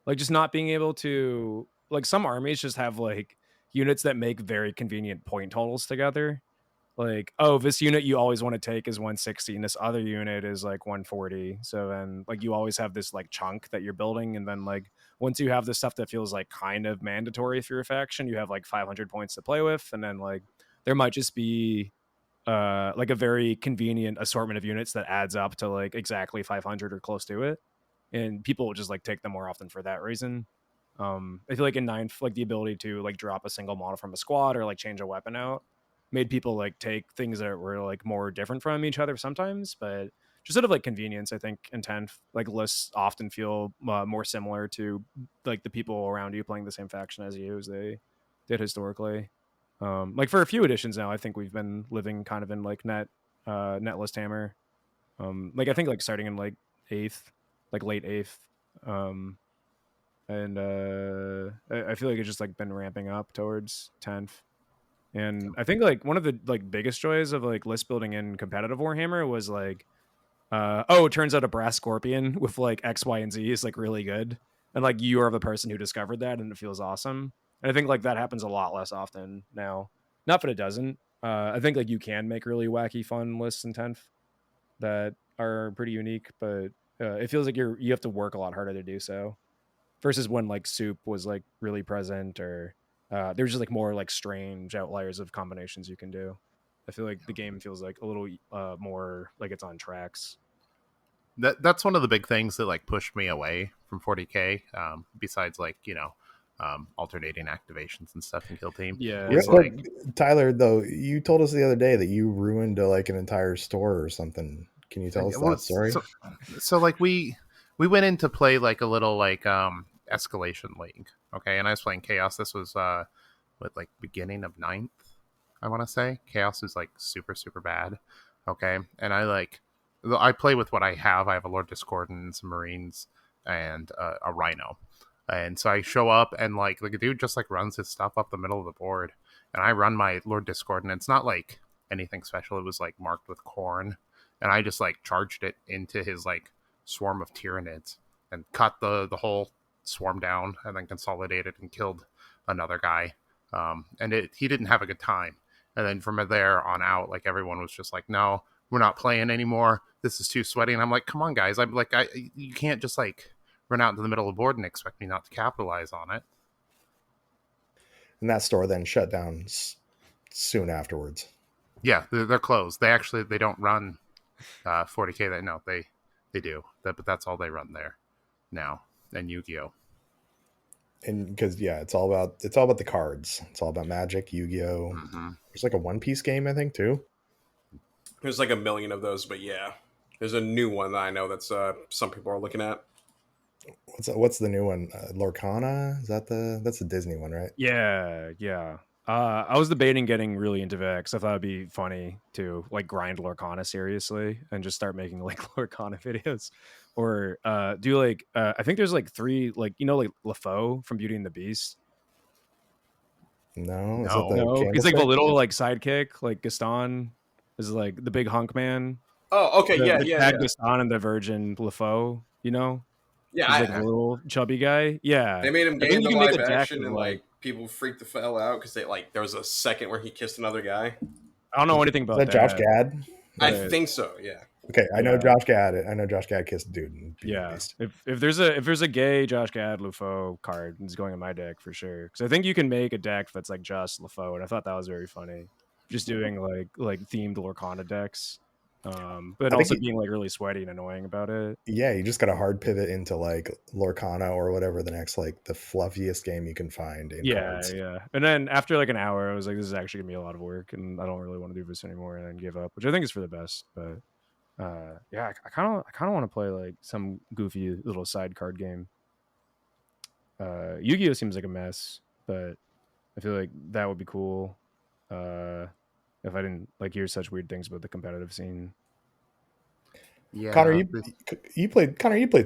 Like just not being able to like some armies just have like units that make very convenient point totals together. Like, oh, this unit you always want to take is 160 and this other unit is like 140. So then like you always have this like chunk that you're building, and then like once you have this stuff that feels like kind of mandatory for your faction, you have like 500 points to play with, and then like there might just be like a very convenient assortment of units that adds up to like exactly 500 or close to it, and people will just like take them more often for that reason. I feel like in ninth, like the ability to like drop a single model from a squad or like change a weapon out made people like take things that were like more different from each other sometimes, but just sort of like convenience. I think in 10th, like lists often feel more similar to like the people around you playing the same faction as you as they did historically. Like for a few editions now, I think we've been living kind of in like net list hammer. Like I think like starting in like eighth, like late eighth. And I feel like it's just like been ramping up towards 10th. And I think like one of the like biggest joys of like list building in competitive Warhammer was like, oh, it turns out a brass scorpion with like X, Y, and Z is like really good. And like you are the person who discovered that, and it feels awesome. And I think like that happens a lot less often now. Not that it doesn't. I think like you can make really wacky fun lists in 10th that are pretty unique, but it feels like you have to work a lot harder to do so versus when like soup was like really present, or there's just like more like strange outliers of combinations you can do. I feel like the game feels like a little more like it's on tracks. That's one of the big things that like pushed me away from 40K. Besides like alternating activations and stuff in Kill Team. Yeah, Is like Tyler, though, you told us the other day that you ruined like an entire store or something. Can you tell us that story? So like we went in to play like a little like escalation league, okay, and I was playing Chaos. This was with like beginning of 9th, I want to say. Chaos is like super bad, okay, and I play with what I have. I have a Lord Discordant, some Marines, and a Rhino. And so I show up, and like a dude just like runs his stuff up the middle of the board, and I run my Lord Discordant. It's not like anything special. It was like marked with corn, and I just like charged it into his like swarm of Tyranids and cut the whole swarm down, and then consolidated and killed another guy. And he didn't have a good time. And then from there on out, like everyone was just like, no, we're not playing anymore. This is too sweaty. And I'm like, come on, guys. I'm like, you can't just like run out into the middle of the board and expect me not to capitalize on it. And that store then shut down soon afterwards. Yeah, they're closed. They don't run 40K. No, they do. But that's all they run there now. And Yu-Gi-Oh. And because it's all about the cards. It's all about Magic, Yu-Gi-Oh. Mm-hmm. There's like a One Piece game, I think, too. There's like a million of those, but yeah, there's a new one that I know that's some people are looking at. What's the new one? Lorcana? Is that's the Disney one, right? Yeah. I was debating getting really into that because I thought it'd be funny to like grind Lorcana seriously and just start making like Lorcana videos, or do like I think there's like 3 like like LaFoe from Beauty and the Beast. No, is No. that the No, he's like the little like sidekick, like Gaston. is like the big hunk man. Oh, okay, The, yeah, the yeah, Chad yeah, Gaston and the Virgin LaFoe, you know? yeah. He's like the little chubby guy. Yeah. They made him I gay think in you the can make live a deck action, of and like, like people freaked the hell out because they like there was a second where he kissed another guy. I don't know anything Is about that Josh that, Gad? I but think so. Yeah. Okay, I know yeah. Josh Gad. I know Josh Gad kissed a dude in Beauty and the Yeah. Beast. If there's a gay Josh Gad LaFoe card, it's going in my deck for sure. Because I think you can make a deck that's like just LaFoe, and I thought that was very funny. Just doing like themed Lorcana decks. But I think also being like really sweaty and annoying about it. yeah, you just got a hard pivot into like Lorcana or whatever the next like the fluffiest game you can find in cards. Yeah. And then after like an hour, I was like, this is actually gonna be a lot of work, and I don't really want to do this anymore, and then give up, which I think is for the best. But yeah, I kind of want to play like some goofy little side card game. Yu-Gi-Oh seems like a mess, but I feel like that would be cool. If I didn't like hear such weird things about the competitive scene. Connor, Yeah, you played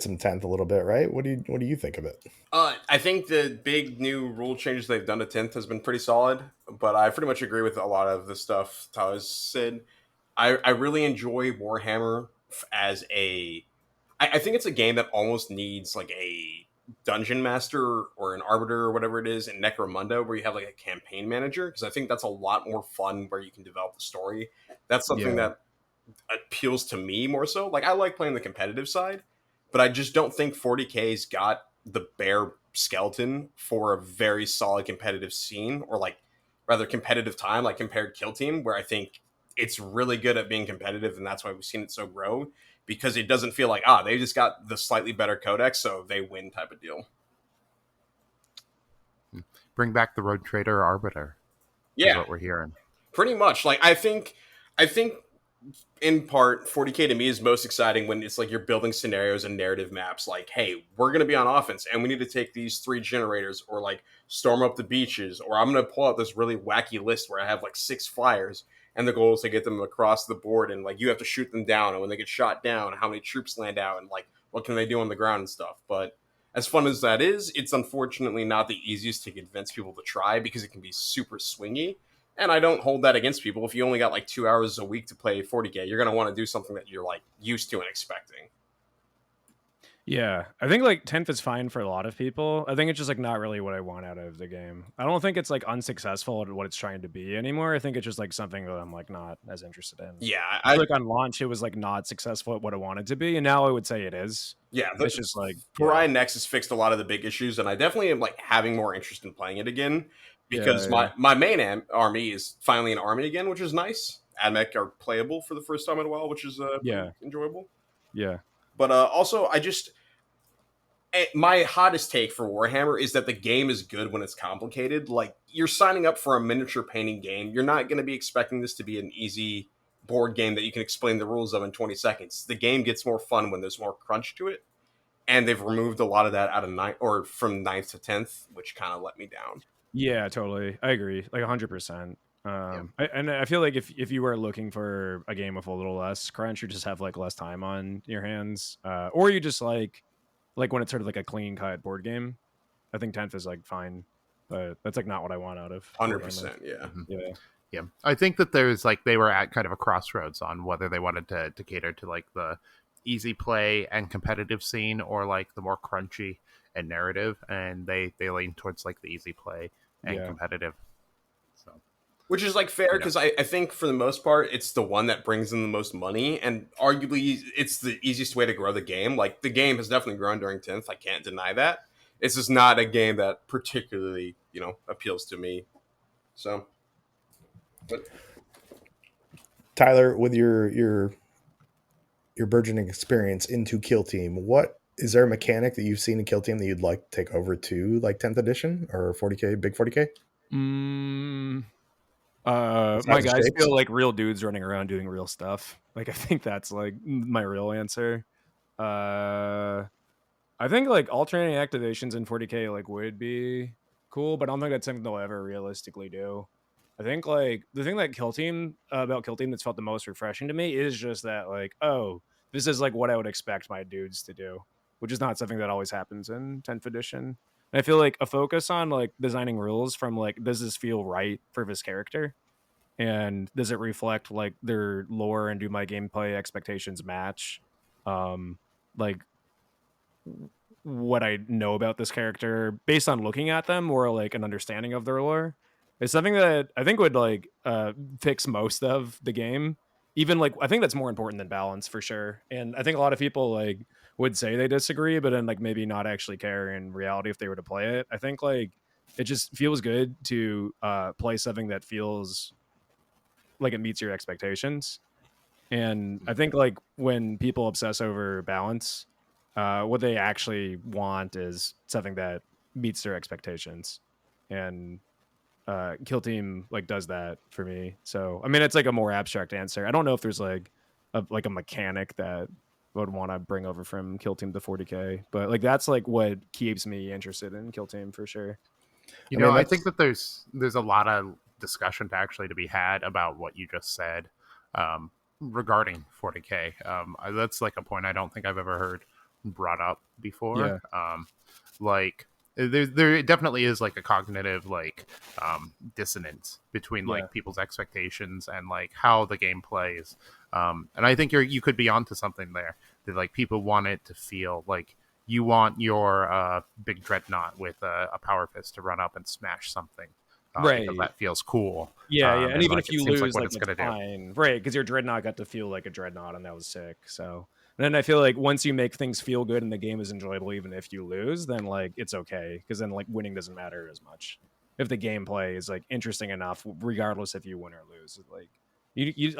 some 10th a little bit, right? What do you think of it? I think the big new rule changes they've done to 10th has been pretty solid, but I pretty much agree with a lot of the stuff Tyler said. I really enjoy Warhammer as a. I think it's a game that almost needs like a dungeon master or an arbiter or whatever it is in Necromunda, where you have like a campaign manager, because I think that's a lot more fun where you can develop the story. That's something Yeah. that appeals to me more so. Like I like playing the competitive side, but I just don't think 40K's got the bare skeleton for a very solid competitive scene, or like rather competitive time, like compared Kill Team, where I think it's really good at being competitive, and that's why we've seen it so grow, because it doesn't feel like they just got the slightly better codex, so they win type of deal. bring back the Road Trader Arbiter is Yeah, what we're hearing. pretty much. Like I think in part 40K to me is most exciting when it's like you're building scenarios and narrative maps, like, hey, we're going to be on offense and we need to take these 3 generators, or like storm up the beaches, or I'm going to pull out this really wacky list where I have like 6 flyers, and the goal is to get them across the board, and like you have to shoot them down, and when they get shot down, how many troops land out, and like what can they do on the ground and stuff. But as fun as that is, it's unfortunately not the easiest to convince people to try, because it can be super swingy. And I don't hold that against people. If you only got like 2 hours a week to play 40K, you're going to want to do something that you're like used to and expecting. Yeah, I think like 10th is fine for a lot of people. I think it's just like not really what I want out of the game. I don't think it's like unsuccessful at what it's trying to be anymore. I think it's just like something that I'm like not as interested in. Yeah, I feel like on launch it was like not successful at what I wanted to be, and now I would say it is. yeah. It's just like Pariah Nexus fixed a lot of the big issues, and I definitely am like having more interest in playing it again, because my main army is finally an army again, which is nice. AdMech are playable for the first time in a while, which is pretty enjoyable. Yeah. But also, my hottest take for Warhammer is that the game is good when it's complicated. Like, you're signing up for a miniature painting game. You're not going to be expecting this to be an easy board game that you can explain the rules of in 20 seconds. The game gets more fun when there's more crunch to it. And they've removed a lot of that out of from 9th to 10th, which kind of let me down. Yeah, totally. I agree. Like 100%. And I feel like if you were looking for a game with a little less crunch, you just have like less time on your hands, or you just like when it's sort of like a clean cut board game. I think 10th is like fine, but that's like not what I want out of 100%. Yeah. Yeah, I think that there's like they were at kind of a crossroads on whether they wanted to cater to like the easy play and competitive scene, or like the more crunchy and narrative, and they lean towards like the easy play and competitive. So, which is like fair, because I think for the most part it's the one that brings in the most money, and arguably it's the easiest way to grow the game. Like, the game has definitely grown during 10th, I can't deny that. It's just not a game that particularly appeals to me. So, but Tyler, with your burgeoning experience into Kill Team, what is there a mechanic that you've seen in Kill Team that you'd like to take over to like 10th edition or 40K, big 40K? My guys feel like real dudes running around doing real stuff. Like, I think that's like my real answer. I think like alternating activations in 40K like would be cool, but I don't think that's something they'll ever realistically do. I think like the thing that about Kill Team that's felt the most refreshing to me is just that like, oh, this is like what I would expect my dudes to do, which is not something that always happens in 10th edition. And I feel like a focus on like designing rules from like, does this feel right for this character, and does it reflect like their lore, and do my gameplay expectations match like what I know about this character based on looking at them, or like an understanding of their lore? It's something that I think would like fix most of the game. Even like I think that's more important than balance for sure. And I think a lot of people like would say they disagree, but then like maybe not actually care in reality if they were to play it. I think like it just feels good to play something that feels like it meets your expectations. And I think like when people obsess over balance, what they actually want is something that meets their expectations. And Kill Team like does that for me. So I mean, it's like a more abstract answer. I don't know if there's like a mechanic that I would want to bring over from Kill Team to 40K, but like that's like what keeps me interested in Kill Team for sure. You know, I think that there's a lot of discussion to be had about what you just said regarding 40K. That's like a point I don't think I've ever heard brought up before. Yeah. Like there definitely is like a cognitive like dissonance between like people's expectations and like how the game plays. And I think you could be onto something there, that like people want it to feel like you want your big dreadnought with a power fist to run up and smash something. Right. Because that feels cool. Yeah. And even like, if you lose, like it's it's gonna fine. Right. Because your dreadnought got to feel like a dreadnought, and that was sick. So and then I feel like once you make things feel good and the game is enjoyable, even if you lose, then like it's okay. Because then like winning doesn't matter as much. If the gameplay is like interesting enough, regardless if you win or lose. Like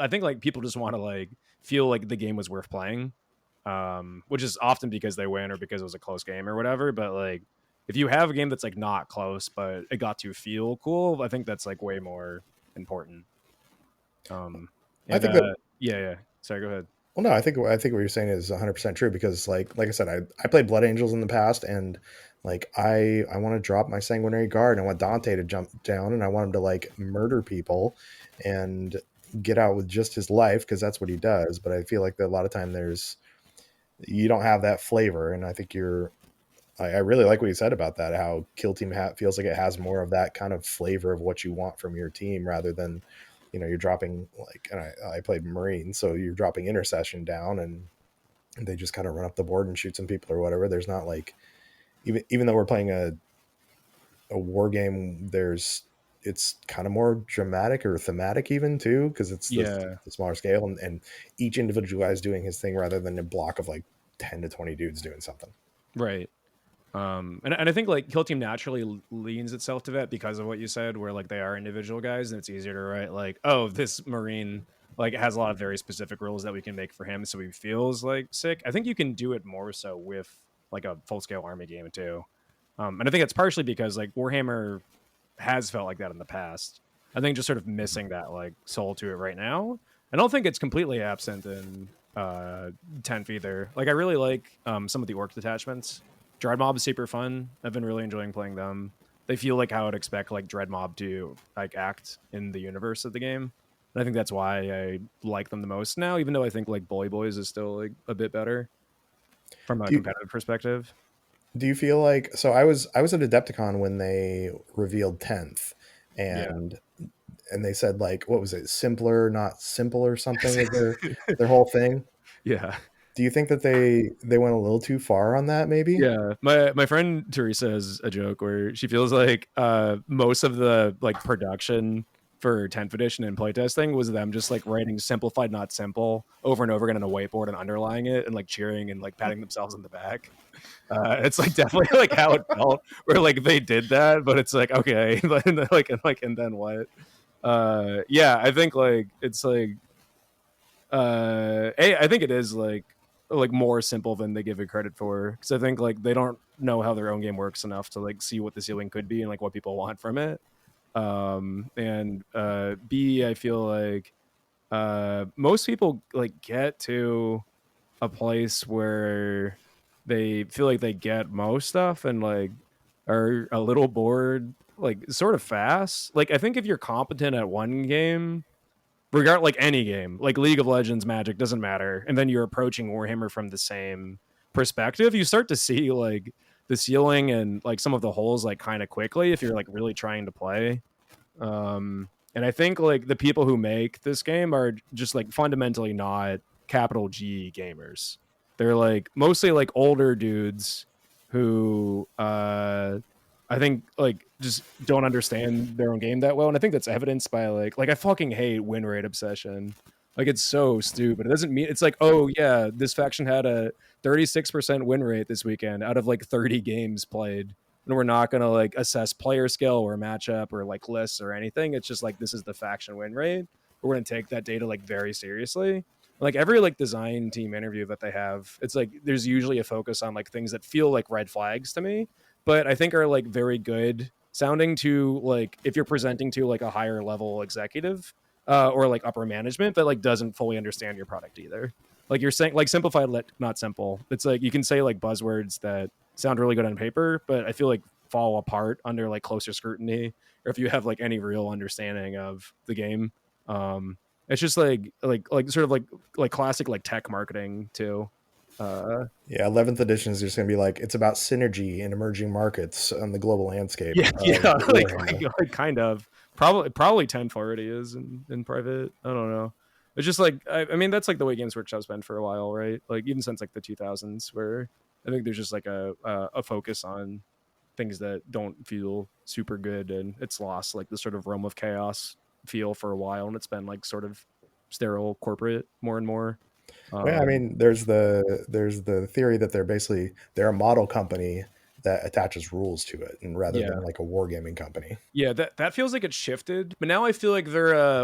I think like people just want to like feel like the game was worth playing. Which is often because they win or because it was a close game or whatever. But like if you have a game that's like not close, but it got to feel cool, I think that's like way more important. I think that yeah. Sorry, go ahead. Well, no, I think what you're saying is 100% true, because like I said, I played Blood Angels in the past, and like I want to drop my Sanguinary Guard, and I want Dante to jump down, and I want him to like murder people and get out with just his life, because that's what he does. But I feel like that a lot of time you don't have that flavor, and I think I really like what you said about that, how Kill Team feels like it has more of that kind of flavor of what you want from your team, rather than, you're dropping like, and I played Marine, so you're dropping Intercession down and they just kind of run up the board and shoot some people or whatever. There's not like, even though we're playing a war game, it's kind of more dramatic or thematic even too, because it's the smaller scale, and each individual guy is doing his thing rather than a block of like 10 to 20 dudes doing something. Right. And I think like Kill Team naturally leans itself to that because of what you said, where like they are individual guys and it's easier to write like, oh, this Marine like has a lot of very specific rules that we can make for him, so he feels like sick. I think you can do it more so with like a full scale army game too. And I think it's partially because like Warhammer has felt like that in the past. I think just sort of missing that like soul to it right now. I don't think it's completely absent in 10th either. Like I really like some of the orc detachments. Dread Mob is super fun. I've been really enjoying playing them. They feel like how I'd expect like Dread Mob to like act in the universe of the game. And I think that's why I like them the most now, even though I think like Bully Boys is still like a bit better from a competitive perspective. Do you feel like, so I was at Adepticon when they revealed 10th, and they said like, what was it, simpler not simple or something with their whole thing? Yeah. Do you think that they went a little too far on that, maybe? Yeah. My friend Teresa has a joke where she feels like most of the like production for 10th edition and playtesting was them just like writing simplified not simple over and over again on a whiteboard and underlying it and like cheering and like patting themselves on the back. It's like definitely like how it felt, where like they did that, but it's like okay, and then what? Yeah, I think like it's like I think it is like more simple than they give it credit for, because I think like they don't know how their own game works enough to like see what the ceiling could be and like what people want from it. And B, I feel like most people like get to a place where they feel like they get most stuff and like are a little bored like sort of fast. Like I think if you're competent at one game, like any game, like League of Legends, Magic, doesn't matter, and then you're approaching Warhammer from the same perspective, you start to see like the ceiling and like some of the holes like kind of quickly if you're like really trying to play. And I think like the people who make this game are just like fundamentally not capital G gamers. They're like mostly like older dudes who I think like just don't understand their own game that well. And I think that's evidenced by like I fucking hate win rate obsession. Like it's so stupid. It doesn't mean it's like, oh yeah, this faction had a 36% win rate this weekend out of like 30 games played. And we're not going to like assess player skill or matchup or like lists or anything. It's just like this is the faction win rate. We're going to take that data like very seriously. Like every like design team interview that they have, it's like there's usually a focus on like things that feel like red flags to me, but I think are like very good sounding to like if you're presenting to like a higher level executive or like upper management that like doesn't fully understand your product either. Like you're saying like simplified, not simple. It's like you can say like buzzwords that sound really good on paper, but I feel like fall apart under like closer scrutiny, or if you have like any real understanding of the game. It's just like sort of like classic like tech marketing too. Yeah, 11th edition is just going to be like it's about synergy in emerging markets on the global landscape. Yeah, like kind of probably 10th already is in private. I don't know. It's just like I mean that's like the way Games Workshop's been for a while, right? Like even since like the 2000s, where I think there's just like a focus on things that don't feel super good, and it's lost like the sort of realm of chaos feel for a while, and it's been like sort of sterile corporate more and more. Yeah, I mean, there's the theory that they're a model company that attaches rules to it, and rather than like a wargaming company. Yeah, that feels like it's shifted, but now I feel like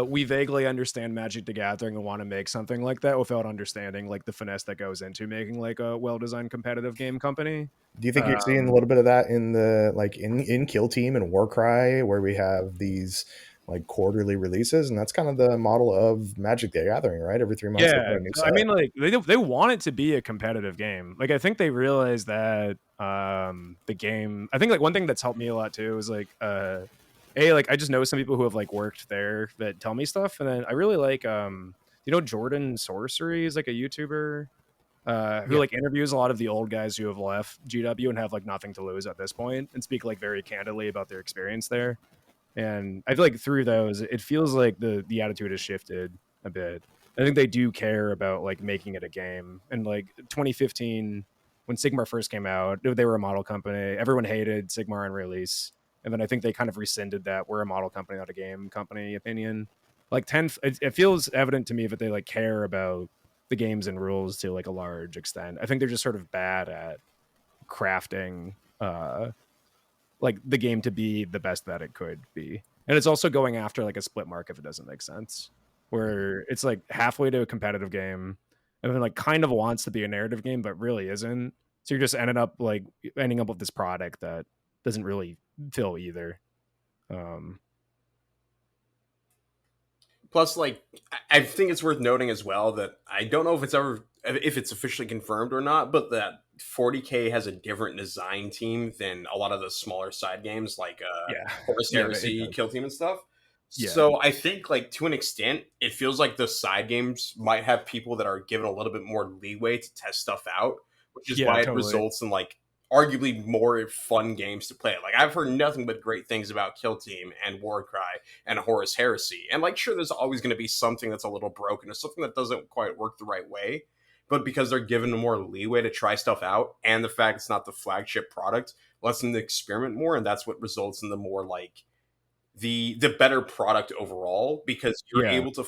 we vaguely understand Magic the Gathering and want to make something like that without understanding like the finesse that goes into making like a well-designed competitive game company. Do you think you're seeing a little bit of that in the like in Kill Team and Warcry, where we have these like quarterly releases, and that's kind of the model of Magic the Gathering, right? Every 3 months. Yeah, I mean, like they want it to be a competitive game. Like I think they realize that the game. I think like one thing that's helped me a lot too is like like I just know some people who have like worked there that tell me stuff, and then I really like Jordan Sorcery is like a YouTuber who like interviews a lot of the old guys who have left GW and have like nothing to lose at this point and speak like very candidly about their experience there. And I feel like through those, it feels like the attitude has shifted a bit. I think they do care about like making it a game. And like 2015, when Sigmar first came out, they were a model company. Everyone hated Sigmar on release, and then I think they kind of rescinded that we're a model company, not a game company opinion. Like it feels evident to me that they like care about the games and rules to like a large extent. I think they're just sort of bad at crafting like the game to be the best that it could be. And it's also going after like a split mark if it doesn't make sense, where it's like halfway to a competitive game and then like kind of wants to be a narrative game but really isn't. So you're just ending up with this product that doesn't really fill either. Plus, like, I think it's worth noting as well that I don't know if it's officially confirmed or not, but that 40K has a different design team than a lot of the smaller side games like Horus Heresy, Kill Team, and stuff. Yeah. So I think, like, to an extent, it feels like the side games might have people that are given a little bit more leeway to test stuff out, which is why it results in like arguably more fun games to play. Like I've heard nothing but great things about Kill Team and Warcry and Horus Heresy. And like, sure, there's always going to be something that's a little broken or something that doesn't quite work the right way. But because they're given more leeway to try stuff out, and the fact it's not the flagship product lets them experiment more, and that's what results in the more like the better product overall, because you're able to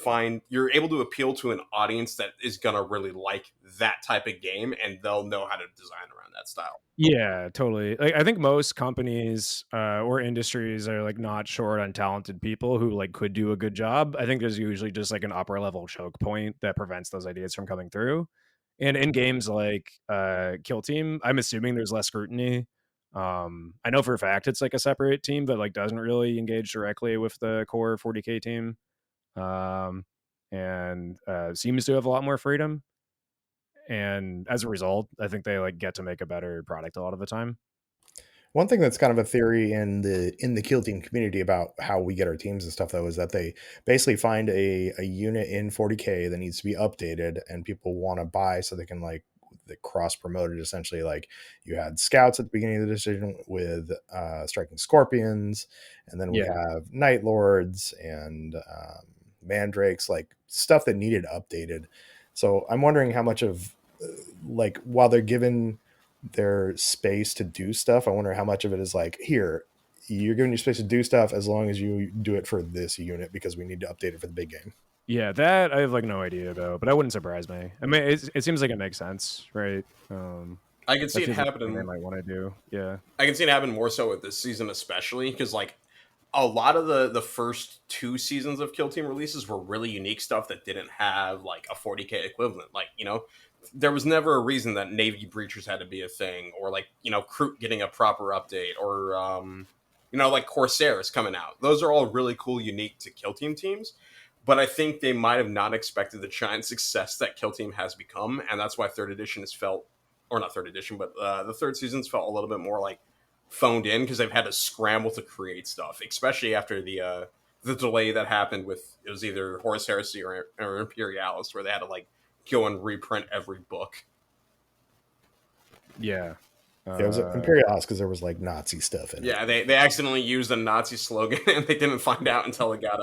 appeal to an audience that is gonna really like that type of game, and they'll know how to design around that style. Yeah, totally. Like I think most companies or industries are like not short on talented people who like could do a good job. I think there's usually just like an upper level choke point that prevents those ideas from coming through. And in games like Kill Team, I'm assuming there's less scrutiny. I know for a fact it's like a separate team that like doesn't really engage directly with the core 40K team, and seems to have a lot more freedom. And as a result, I think they like get to make a better product a lot of the time. One thing that's kind of a theory in the Kill Team community about how we get our teams and stuff, though, is that they basically find a unit in 40K that needs to be updated, and people want to buy so they can like that cross promoted essentially. Like you had scouts at the beginning of the decision with striking scorpions, and then we have night lords and mandrakes, like stuff that needed updated. So I'm wondering how much of like, while they're given their space to do stuff, I wonder how much of it is like, here, you're giving your space to do stuff as long as you do it for this unit because we need to update it for the big game. Yeah, that I have like no idea about, but that wouldn't surprise me. I mean, it seems like it makes sense, right? I can see it happening. They might want to do, yeah. I can see it happen more so with this season, especially because like a lot of the first 2 seasons of Kill Team releases were really unique stuff that didn't have like a 40k equivalent. Like, you know, there was never a reason that Navy Breachers had to be a thing, or like, you know, Kroot getting a proper update, or you know, like Corsairs coming out. Those are all really cool, unique to Kill Team teams. But I think they might have not expected the giant success that Kill Team has become, and that's why third edition has felt, or not third edition, but the third season's felt a little bit more like phoned in because they've had to scramble to create stuff, especially after the delay that happened with, it was either Horus Heresy or Imperialis, where they had to like go and reprint every book. Yeah. It was Imperialis because there was like Nazi stuff in it. Yeah, they accidentally used a Nazi slogan and they didn't find out until it got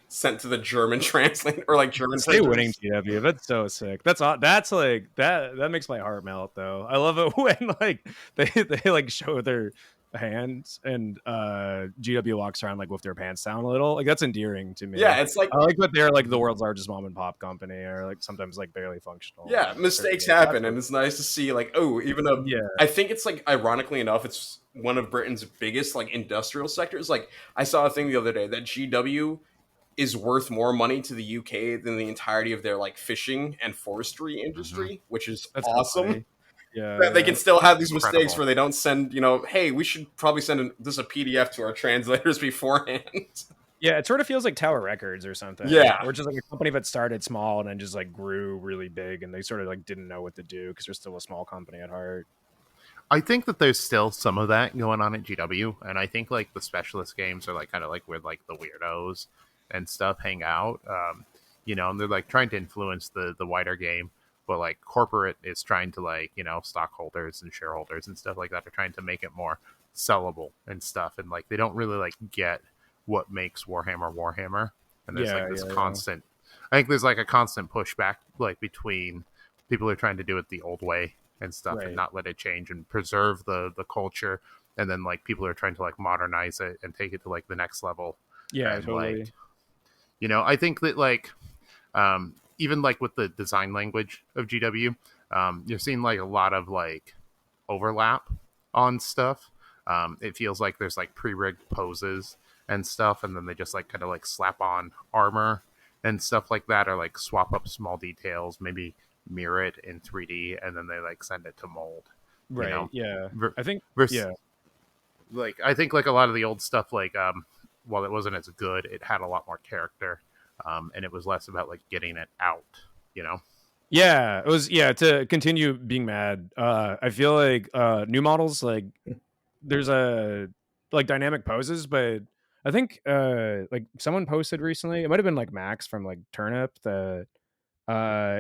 sent to the German translator, or like German. Stay winning, GW. That's so sick. That's like that makes my heart melt though. I love it when like they like show their hands and GW walks around like with their pants down a little. Like that's endearing to me. Yeah, it's like I like that they're like the world's largest mom and pop company, or like sometimes like barely functional. Yeah, mistakes happen, and it's nice to see like, oh, even though I think it's like, ironically enough, it's one of Britain's biggest like industrial sectors. Like I saw a thing the other day that GW is worth more money to the UK than the entirety of their like fishing and forestry industry, which is awesome. Yeah, they can still have these mistakes where they don't send, you know, hey, we should probably send this a PDF to our translators beforehand. Yeah, it sort of feels like Tower Records or something. Yeah, or just like a company that started small and then just like grew really big, and they sort of like didn't know what to do because they're still a small company at heart. I think that there's still some of that going on at GW, and I think like the specialist games are like kind of like where like the weirdos and stuff hang out. You know, and they're like trying to influence the wider game. But like corporate is trying to like, you know, stockholders and shareholders and stuff like that are trying to make it more sellable and stuff. And like, they don't really like get what makes Warhammer. And there's like this constant, I think there's like a constant pushback like between people who are trying to do it the old way and stuff and not let it change and preserve the culture. And then like people are trying to like modernize it and take it to like the next level. Yeah, and, totally. Like, you know, I think that like, even like with the design language of GW, you're seeing like a lot of like overlap on stuff. It feels like there's like pre-rigged poses and stuff, and then they just like kind of like slap on armor and stuff like that, or like swap up small details, maybe mirror it in 3D, and then they like send it to mold. Right. You know? Yeah. I think. Like I think like a lot of the old stuff, like while it wasn't as good, it had a lot more character. And it was less about like getting it out, you know? Yeah, it was. Yeah, to continue being mad. I feel like new models, like there's a like dynamic poses, but I think like someone posted recently, it might have been like Max from like Turnip, that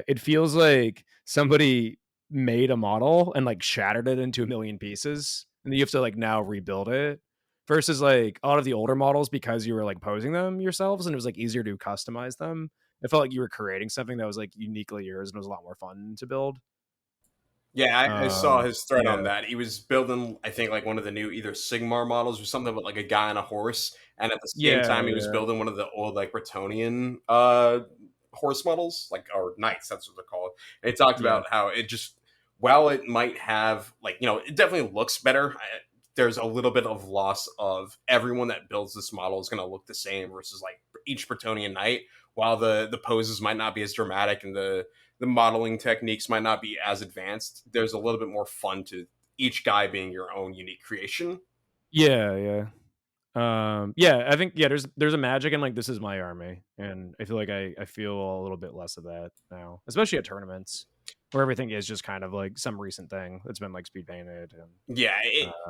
it feels like somebody made a model and like shattered it into a million pieces, and then you have to like now rebuild it. Versus like a lot of the older models, because you were like posing them yourselves and it was like easier to customize them. It felt like you were creating something that was like uniquely yours and it was a lot more fun to build. Yeah, I saw his thread on that. He was building, I think, like one of the new either Sigmar models or something, but like a guy on a horse. And at the same time, he was building one of the old like Bretonnian horse models, like, or knights, that's what they're called. And he talked about how it just, while it might have like, you know, it definitely looks better. There's a little bit of loss of everyone that builds this model is going to look the same versus like each Bretonnian knight, while the poses might not be as dramatic and the modeling techniques might not be as advanced. There's a little bit more fun to each guy being your own unique creation. Yeah. I think there's a magic in like, this is my army, and I feel like I feel a little bit less of that now, especially at tournaments where everything is just kind of like some recent thing that's been like speed painted and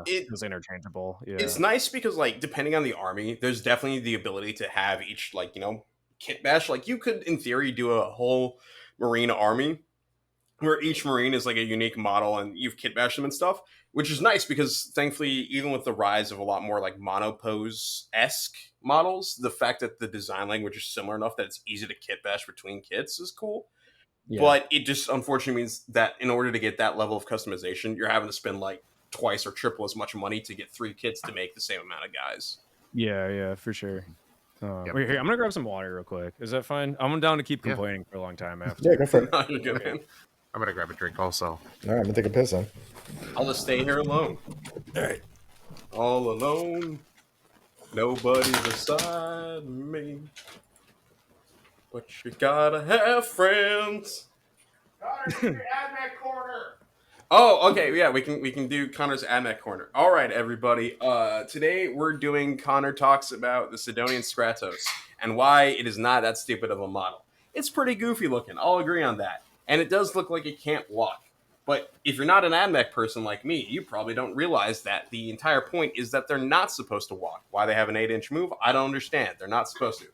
it was interchangeable. It's nice because like depending on the army, there's definitely the ability to have each like, you know, kit bash. Like you could in theory do a whole Marine army where each Marine is like a unique model and you've kit bashed them and stuff, which is nice because thankfully, even with the rise of a lot more like monopose-esque models, the fact that the design language is similar enough that it's easy to kit bash between kits is cool. Yeah. But it just unfortunately means that in order to get that level of customization, you're having to spend like twice or triple as much money to get 3 kits to make the same amount of guys. Yeah, for sure. Wait, here, I'm gonna grab some water real quick. Is that fine? I'm down to keep complaining for a long time after. Yeah, go for it. No, you're good, man. I'm gonna grab a drink also. All right, I'm gonna take a piss then. I'll just stay here alone. All right. All alone. Nobody's beside me. But you gotta have friends. Oh, okay, yeah, we can do Connor's AdMech corner. All right, everybody. Today we're doing Connor talks about the Sidonian Stratos and why it is not that stupid of a model. It's pretty goofy looking. I'll agree on that, and it does look like it can't walk. But if you're not an AdMech person like me, you probably don't realize that the entire point is that they're not supposed to walk. Why they have an 8-inch move, I don't understand. They're not supposed to.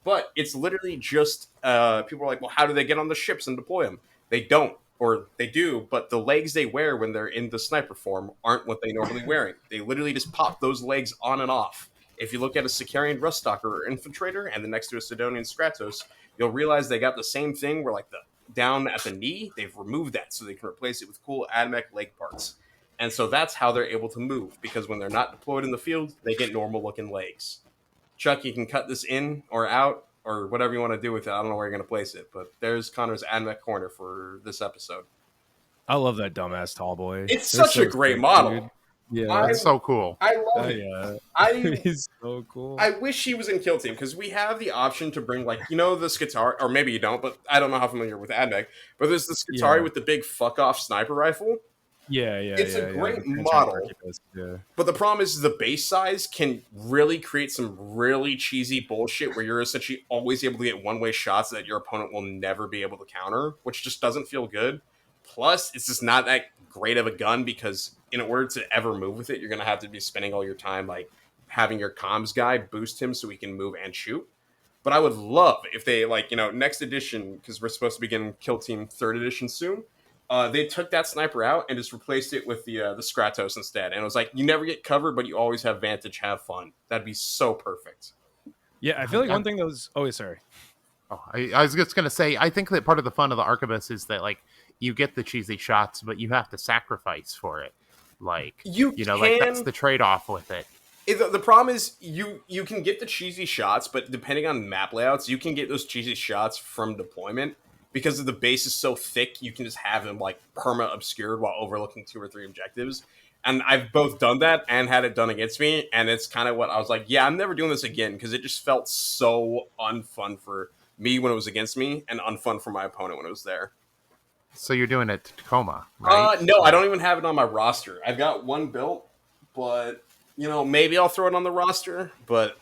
But it's literally just people are like, well, how do they get on the ships and deploy them? They don't. Or they do, but the legs they wear when they're in the sniper form aren't what they normally wearing. They literally just pop those legs on and off. If you look at a Sicarian Ruststalker or Infiltrator and then next to a Sidonian Stratos, you'll realize they got the same thing where like the down at the knee, they've removed that so they can replace it with cool AdMech leg parts. And so that's how they're able to move, because when they're not deployed in the field, they get normal looking legs. Chuck, you can cut this in or out, or whatever you want to do with it. I don't know where you're going to place it, but there's Connor's AdMech corner for this episode. I love that dumbass tall boy. It's such a great model. Dude. Yeah, that's so cool. I love it. Yeah, he's so cool. I wish he was in Kill Team, because we have the option to bring, like, you know, the Skitarii, or maybe you don't, but I don't know how familiar with AdMech, but there's the Skitarii with the big fuck-off sniper rifle. Yeah. It's a great model. Yeah. But the problem is the base size can really create some really cheesy bullshit where you're essentially always able to get one-way shots that your opponent will never be able to counter, which just doesn't feel good. Plus, it's just not that great of a gun, because in order to ever move with it, you're going to have to be spending all your time like having your comms guy boost him so he can move and shoot. But I would love if they, like, you know, next edition, because we're supposed to begin Kill Team 3rd edition soon, they took that sniper out and just replaced it with the Stratos instead. And it was like, you never get covered, but you always have vantage, have fun. That'd be so perfect. Yeah, I feel like one thing that was... Oh, sorry. Oh, I was just going to say, I think that part of the fun of the Arquebus is that, like, you get the cheesy shots, but you have to sacrifice for it. Like, you know, like, that's the trade-off with it. The problem is you can get the cheesy shots, but depending on map layouts, you can get those cheesy shots from deployment. Because the base is so thick, you can just have them like perma-obscured while overlooking 2 or 3 objectives. And I've both done that and had it done against me, and it's kind of what I was like, yeah, I'm never doing this again, because it just felt so unfun for me when it was against me, and unfun for my opponent when it was there. So you're doing it to Tacoma, right? No, I don't even have it on my roster. I've got one built, but, you know, maybe I'll throw it on the roster, but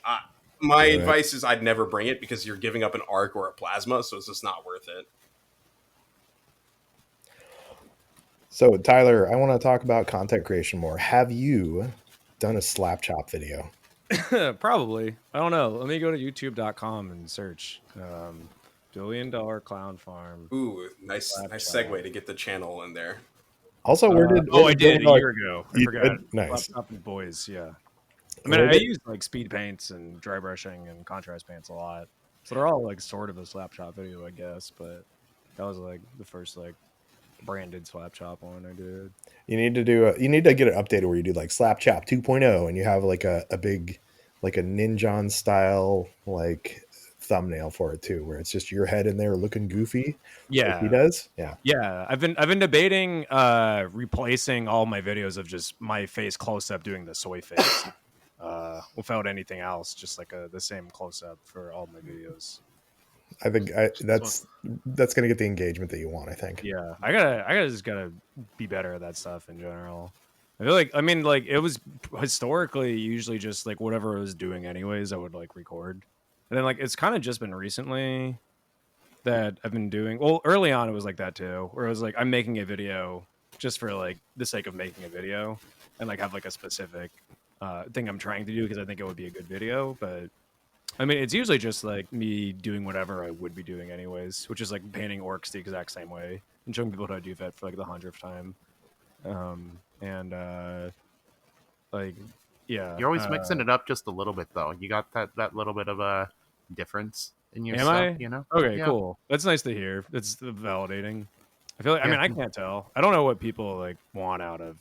my advice is I'd never bring it, because you're giving up an arc or a plasma, so it's just not worth it. So, Tyler, I want to talk about content creation more. Have you done a slap chop video? Probably. I don't know. Let me go to youtube.com and search $1 billion clown farm. Ooh, nice segue to get the channel in there. Also, where did... I did a year ago. I forgot. Nice. Laptop and boys, yeah. I mean, I use like speed paints and dry brushing and contrast paints a lot. So they're all like sort of a slap chop video, I guess. But that was like the first like branded slap chop one I did. You need to get it updated where you do like slap chop 2.0 and you have like a big, like a Ninjan style like thumbnail for it too, where it's just your head in there looking goofy. Yeah, like he does. Yeah. I've been debating replacing all my videos of just my face close up doing the soy face. Without anything else, just like the same close up for all my videos. I think that's going to get the engagement that you want, I think. Yeah, I gotta be better at that stuff in general. I feel like, I mean, like it was historically usually just like whatever I was doing anyways, I would like record. And then like it's kind of just been recently that I've been doing, well, early on it was like that too, where it was like I'm making a video just for like the sake of making a video and like have like a specific thing I'm trying to do because I think it would be a good video. But I mean, it's usually just like me doing whatever I would be doing anyways, which is like painting orcs the exact same way. and showing people how to do that for like the 100th time. Like, yeah. You're always mixing it up just a little bit, though. You got that little bit of a difference in your Am stuff, I? you know? Okay, Yeah. cool. That's nice to hear. It's validating. I feel like, I mean, I can't tell. I don't know what people like want out of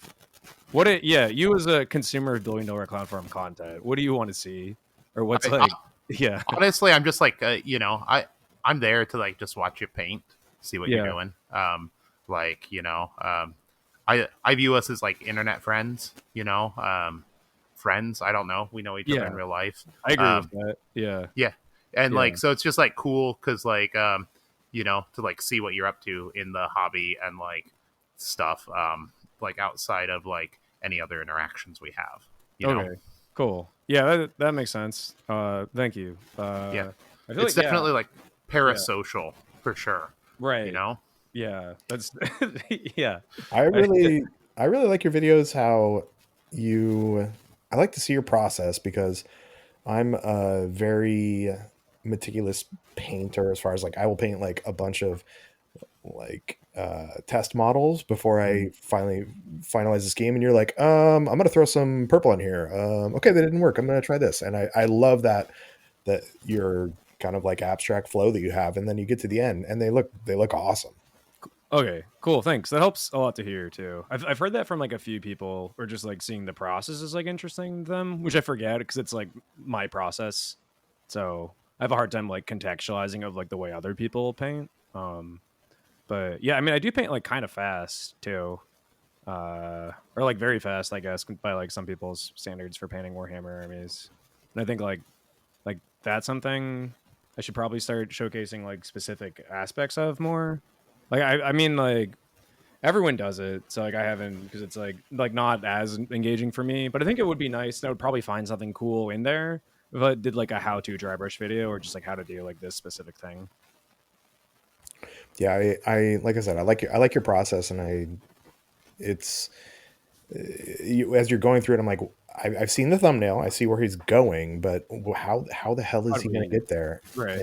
you as a consumer of $1 billion cloud farm content, what do you want to see? Or what's yeah. Honestly, I'm just like, I'm there to like just watch you paint, see what you're doing. I view us as like internet friends, friends. I don't know. We know each other in real life. I agree with that. Yeah. Yeah. And like, so it's just like cool because like, to like see what you're up to in the hobby and like stuff, like outside of like any other interactions we have. You know? Cool. Yeah, that makes sense. Thank you. Yeah. I feel it's definitely like parasocial for sure. Right. You know? Yeah. That's yeah. I really like your videos, I like to see your process because I'm a very meticulous painter as far as like I will paint like a bunch of like test models before I finally finalize this game, and you're like, I'm gonna throw some purple in here. Okay, that didn't work. I'm gonna try this. And I love that your kind of like abstract flow that you have, and then you get to the end and they look awesome. Okay, cool. Thanks. That helps a lot to hear too. I've heard that from like a few people, or just like seeing the process is like interesting to them, which I forget because it's like my process. So I have a hard time like contextualizing of like the way other people paint. But yeah, I mean, I do paint like kind of fast too, or like very fast, I guess, by like some people's standards for painting Warhammer armies. And I think like that's something I should probably start showcasing like specific aspects of more. Like I mean, like everyone does it, so like I haven't, because it's like not as engaging for me. But I think it would be nice. I would probably find something cool in there if I did like a how-to dry brush video, or just like how to do like this specific thing. Yeah, I like I said, I like your process, and as you're going through it, I'm like, I've seen the thumbnail, I see where he's going, but how the hell is he going to get there? Right.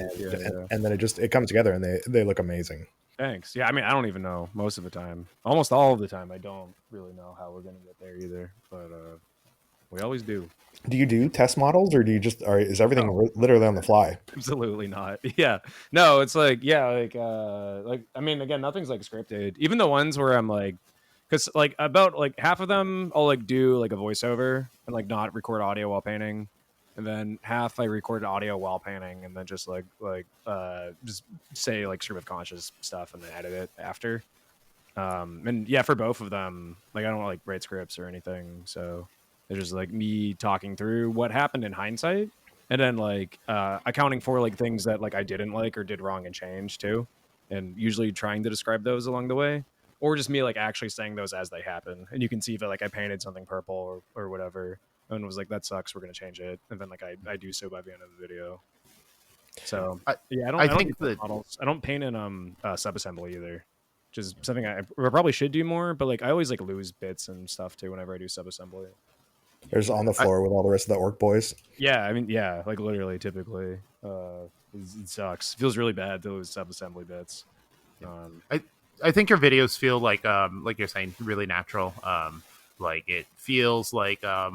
And then it comes together, and they look amazing. Thanks. Yeah, I mean, I don't even know most of the time. Almost all of the time, I don't really know how we're going to get there either. But we always do. Do you do test models, or do you is everything literally on the fly? Absolutely not. Yeah. No, it's like, like I mean, again, nothing's like scripted. Even the ones where I'm like, because like about like half of them I'll like do like a voiceover and like not record audio while painting, and then half I record audio while painting, and then just just say like stream of conscious stuff and then edit it after. And yeah, for both of them, like I don't like write scripts or anything, so it's just like me talking through what happened in hindsight, and then like accounting for like things that like I didn't like or did wrong and change too, and usually trying to describe those along the way, or just me like actually saying those as they happen. And you can see that like I painted something purple or whatever, and was like, that sucks, we're gonna change it, and then like I do so by the end of the video. So I don't paint in subassembly either, which is something I probably should do more, but like I always like lose bits and stuff too whenever I do subassembly. There's on the floor with all the rest of the orc boys. Yeah, I mean, yeah, like literally, typically, it sucks. It feels really bad to lose subassembly bits. I think your videos feel like you're saying, really natural. Like it feels like I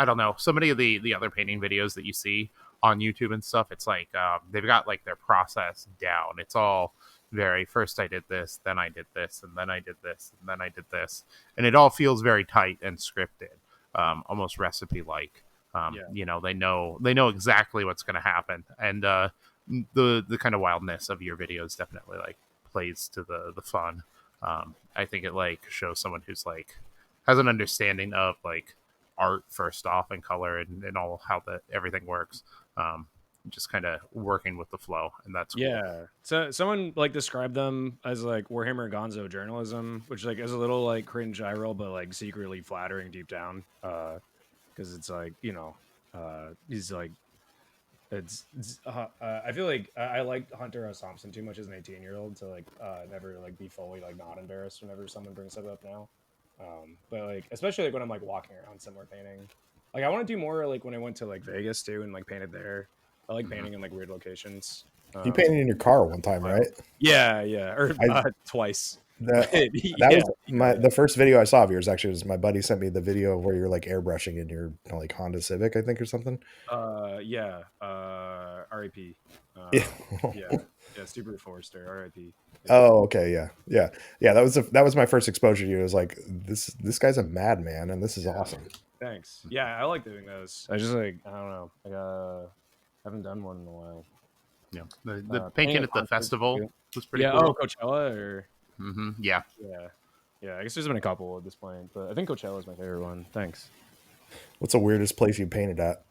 don't know, so many of the other painting videos that you see on YouTube and stuff, it's like they've got like their process down. It's all very, first I did this, then I did this, and then I did this, and then I did this, and it all feels very tight and scripted. Almost recipe like. They know exactly what's going to happen, and the kind of wildness of your videos definitely like plays to the fun. I think it like shows someone who's like has an understanding of like art first off, and color, and all how everything works. Just kind of working with the flow, and that's cool. Yeah. So someone like described them as like Warhammer Gonzo journalism, which like is a little like cringe eye roll, but like secretly flattering deep down, because it's like, he's like, I feel like I liked Hunter S. Thompson too much as an 18-year-old to like never like be fully like not embarrassed whenever someone brings it up now. But like especially like when I'm like walking around somewhere painting, like I want to do more like when I went to like Vegas too and like painted there. I like painting in like weird locations. You painted in your car one time, right? Yeah, or twice. That Yeah, was the first video I saw of yours. Actually, was my buddy sent me the video of where you're like airbrushing in your like Honda Civic, I think, or something. yeah. R.I.P. Yeah. Yeah. Subaru Forester. R.I.P. Yeah. Oh, okay, yeah. That was my first exposure to you. It was like this guy's a madman, and this is awesome. Thanks. Yeah, I like doing those. I just like I don't know. Haven't done one in a while. Yeah, the painting at the festival was pretty cool. Oh, Coachella or yeah. I guess there's been a couple at this point, but I think Coachella is my favorite one. Thanks. What's the weirdest place you painted at?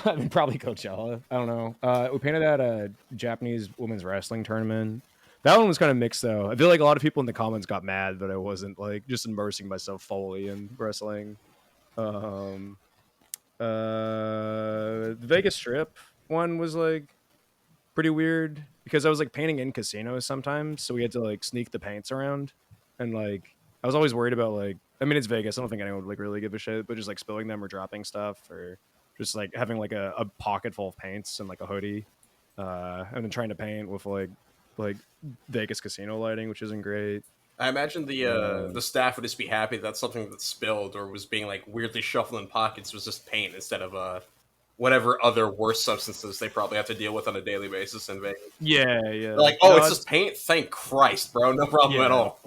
I mean, probably Coachella. I don't know. We painted at a Japanese women's wrestling tournament. That one was kind of mixed, though. I feel like a lot of people in the comments got mad that I wasn't like just immersing myself fully in wrestling. The Vegas Strip one was like pretty weird because I was like painting in casinos sometimes, so we had to like sneak the paints around, and like I was always worried about like I mean it's Vegas, I don't think anyone would like really give a shit, but just like spilling them or dropping stuff or just like having like a pocket full of paints and like a hoodie, and then trying to paint with like Vegas casino lighting, which isn't great. I imagine the staff would just be happy that something that spilled or was being like weirdly shuffled in pockets was just paint instead of whatever other worse substances they probably have to deal with on a daily basis in Vegas. Yeah. They're like, oh, it's just paint? Thank Christ, bro. No problem at all.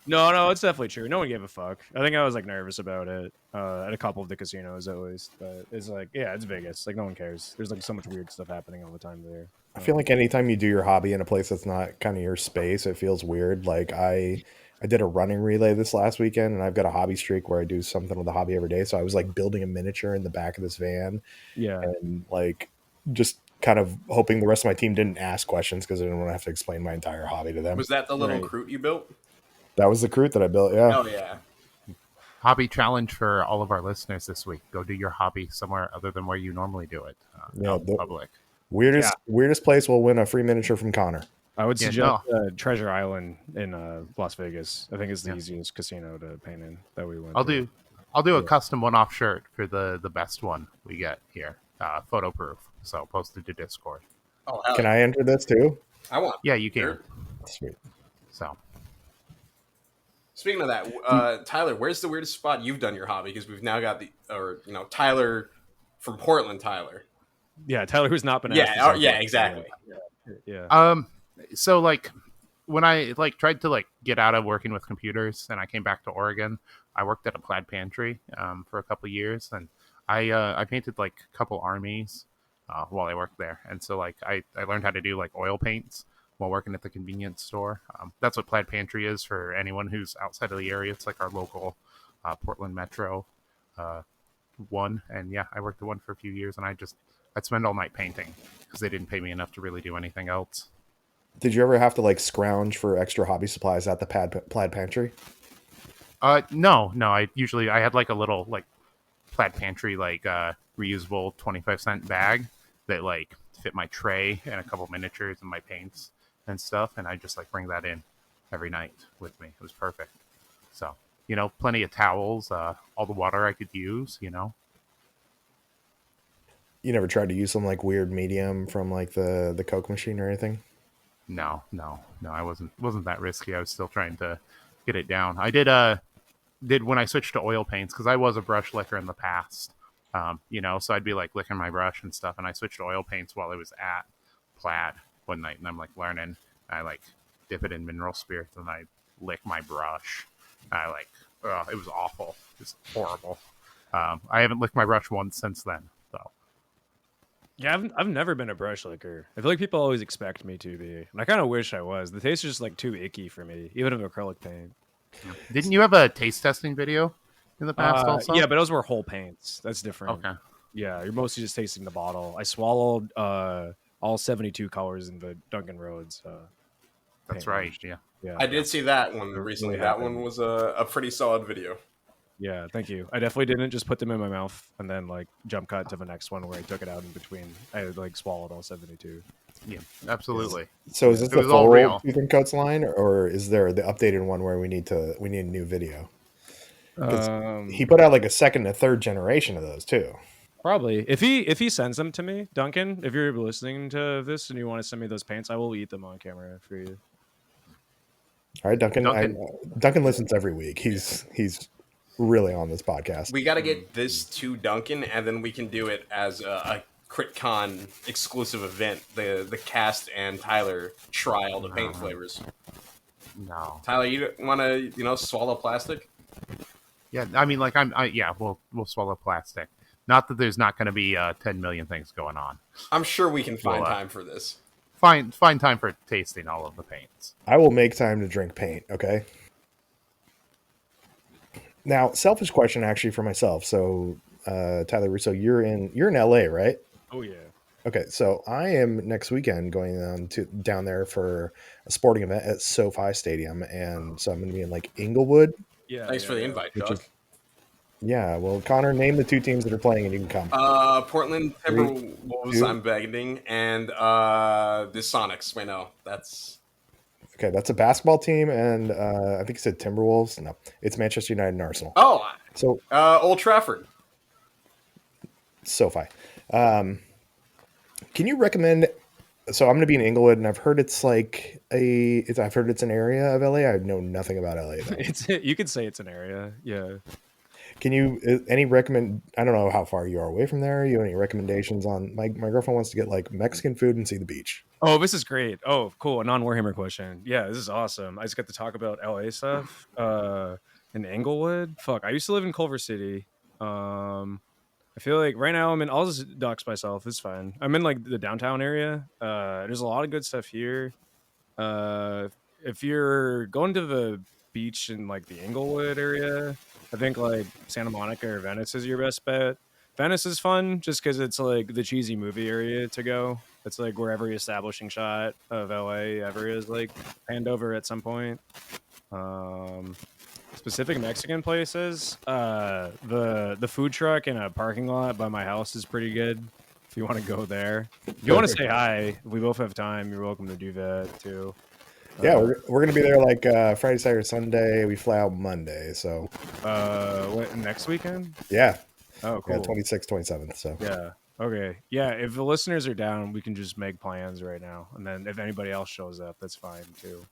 No, it's definitely true. No one gave a fuck. I think I was like nervous about it at a couple of the casinos at least. But it's like, yeah, it's Vegas. Like no one cares. There's like so much weird stuff happening all the time there. I feel like anytime you do your hobby in a place that's not kind of your space, it feels weird. Like I did a running relay this last weekend, and I've got a hobby streak where I do something with a hobby every day. So I was like building a miniature in the back of this van, and like just kind of hoping the rest of my team didn't ask questions because I didn't want to have to explain my entire hobby to them. Was that the little Crute you built? That was the Crute that I built. Yeah. Oh yeah. Hobby challenge for all of our listeners this week: go do your hobby somewhere other than where you normally do it. Out in public. Weirdest place will win a free miniature from Connor. I would suggest Treasure Island in Las Vegas. I think is the easiest casino to paint in that we went. I'll do a custom one-off shirt for the best one we get here, photo proof. So post it to Discord. Oh, can I enter this too? I want. Yeah, you can. Sure. Sweet. So. Speaking of that, Tyler, where's the weirdest spot you've done your hobby? Because we've now got Tyler from Portland, Tyler. Yeah, Tyler, who's not been. Yeah, exactly. Yeah. So like, when I like tried to like get out of working with computers and I came back to Oregon, I worked at a plaid pantry for a couple of years, and I painted like a couple armies while I worked there, and so like I learned how to do like oil paints while working at the convenience store. That's what Plaid Pantry is for anyone who's outside of the area. It's like our local Portland Metro one. And yeah, I worked at one for a few years, and I'd spend all night painting because they didn't pay me enough to really do anything else. Did you ever have to like scrounge for extra hobby supplies at the Plaid Pantry? No. I had like a little like Plaid Pantry like reusable 25-cent bag that like fit my tray and a couple miniatures and my paints and stuff, and I just like bring that in every night with me. It was perfect. So, plenty of towels, all the water I could use, You never tried to use some like weird medium from like the Coke machine or anything? No, I wasn't that risky. I was still trying to get it down. I did when I switched to oil paints, because I was a brush licker in the past, so I'd be like licking my brush and stuff, and I switched to oil paints while I was at Plaid one night, and I'm like learning. I like dip it in mineral spirits and I lick my brush. It was awful. It was horrible. I haven't licked my brush once since then, though. Yeah, I've never been a brush licker. I feel like people always expect me to be, and I kind of wish I was. The taste is just like too icky for me, even of acrylic paint. Didn't you have a taste testing video in the past also? Yeah, but those were whole paints. That's different. Okay. Yeah, you're mostly just tasting the bottle. I swallowed all 72 colors in the Duncan Rhodes. That's right. Yeah. I did see that one recently. That one was a pretty solid video. Yeah, thank you. I definitely didn't just put them in my mouth and then like jump cut to the next one where I took it out in between. I like swallowed all 72. Yeah, absolutely. So is this the full Tooth and Coats line, or is there the updated one where we need a new video? He put out like a second and third generation of those too. Probably. If he sends them to me, Duncan, if you're listening to this and you want to send me those paints, I will eat them on camera for you. All right, Duncan. Duncan. Duncan listens every week. He's really on this podcast. We got to get this to Duncan, and then we can do it as a CritCon exclusive event. The cast and Tyler try all the paint flavors. No, Tyler, you want to swallow plastic? yeah, I mean, like we'll swallow plastic. Not that there's not going to be 10 million things going on. I'm sure we can find time for this. Find time for tasting all of the paints. I will make time to drink paint. Okay. Now, selfish question actually for myself. So, Tyler Russo, you're in LA, right? Oh yeah. Okay, so I am next weekend going down there for a sporting event at SoFi Stadium, and so I'm going to be in like Inglewood. Yeah. Thanks for the invite, Chuck. Yeah, well, Connor, name the 2 teams that are playing, and you can come. Portland Timberwolves, I'm begging, and the Sonics. Wait, no, that's okay. That's a basketball team, and I think you said Timberwolves. No, it's Manchester United and Arsenal. Oh, so Old Trafford, SoFi. Can you recommend? So I'm going to be in Inglewood, and I've heard it's like I've heard it's an area of LA. I know nothing about LA. You could say it's an area. Yeah. Can you any recommend? I don't know how far you are away from there. You have any recommendations on? My girlfriend wants to get like Mexican food and see the beach. Oh, this is great. Oh, cool. A non-Warhammer question. Yeah, this is awesome. I just got to talk about LA stuff. In Inglewood. Fuck, I used to live in Culver City. I feel like right now I'll just dox myself. It's fine. I'm in like the downtown area. There's a lot of good stuff here. If you're going to the beach in like the Inglewood area, I think like Santa Monica or Venice is your best bet. Venice is fun just because it's like the cheesy movie area to go. It's like where every establishing shot of LA ever is like panned over at some point. Specific Mexican places, the food truck in a parking lot by my house is pretty good. If you want to go there, if you want to say hi, if we both have time, you're welcome to do that too. Yeah, we're gonna be there like Friday, Saturday, Sunday. We fly out Monday, so what, next weekend? Yeah. Oh, cool. Yeah, 26th, 27th. So yeah, okay, yeah. If the listeners are down, we can just make plans right now, and then if anybody else shows up, that's fine too.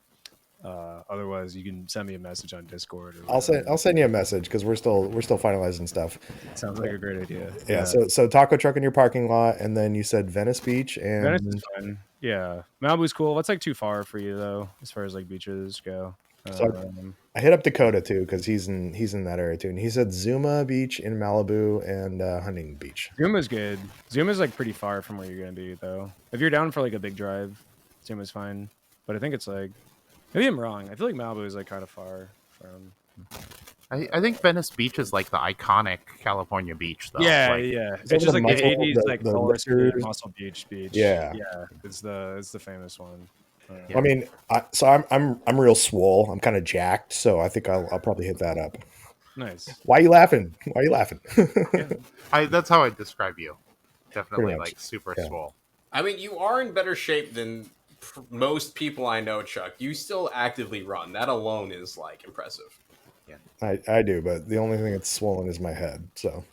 Otherwise, you can send me a message on Discord. Or I'll send you a message because we're still finalizing stuff. Sounds like a great idea. Yeah. So taco truck in your parking lot, and then you said Venice Beach and Venice is fun. Yeah, Malibu's cool. That's like too far for you though, as far as like beaches go. So I hit up Dakota too because he's in that area too, and he said Zuma Beach in Malibu and Huntington Beach. Zuma's good. Zuma's like pretty far from where you're gonna be though. If you're down for like a big drive, Zuma's fine. But I think it's like, maybe I'm wrong. I feel like Malibu is like kind of far from. I think Venice Beach is like the iconic California beach, though. Yeah, like, yeah. It's just like the 80s, like the Muscle Beach. Yeah, yeah. It's the famous one. I mean, I'm real swole. I'm kind of jacked, so I think I'll probably hit that up. Nice. Why are you laughing? Yeah. That's how I describe you. Definitely like super swole. I mean, you are in better shape than most people I know, Chuck. You still actively run. That alone is like impressive. Yeah, I do, but the only thing that's swollen is my head. So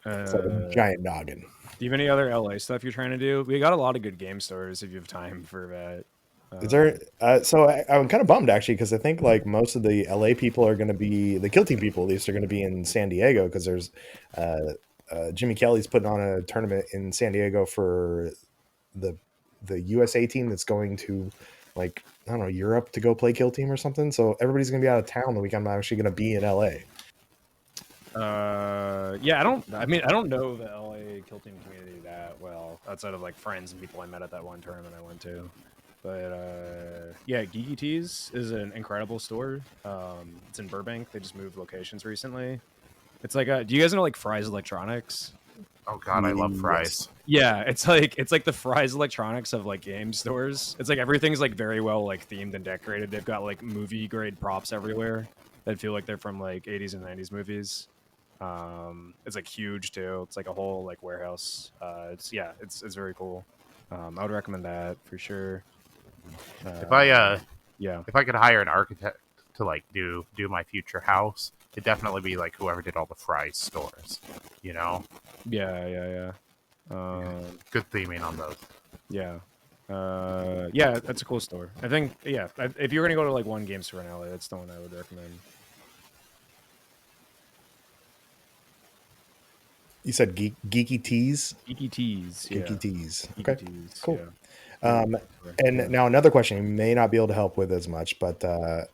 it's like a giant noggin. Do you have any other LA stuff you're trying to do? We got a lot of good game stores if you have time for that. Is there? So I'm kind of bummed actually because I think like most of the LA people are going to be the Kill Team people. At least are going to be in San Diego because there's Jimmy Kelly's putting on a tournament in San Diego for the USA team that's going to like I don't know Europe to go play Kill Team or something. So everybody's going to be out of town the week I'm actually going to be in LA. Yeah, I don't know the LA Kill Team community that well outside of like friends and people I met at that one tournament I went to. But yeah, Geeky Tees is an incredible store. It's in Burbank. They just moved locations recently. It's like do you guys know like Fry's Electronics? Oh god, I love Fry's. Yeah, it's like the Fry's Electronics of like game stores. It's like everything's like very well like themed and decorated. They've got like movie grade props everywhere that feel like they're from like 80s and 90s movies. It's like huge too. It's like a whole like warehouse. It's very cool. I would recommend that for sure. If I could hire an architect to like do my future house, it'd definitely be like whoever did all the Fry's stores, Yeah. Good theming on those. Yeah. Yeah, that's a cool store. I think, yeah, if you're gonna go to like one game store in LA, that's the one I would recommend. You said Geeky Tees? Geeky Tees, yeah. Geeky Tees. Geeky Okay, Tees, cool. yeah. And now another question you may not be able to help with as much, but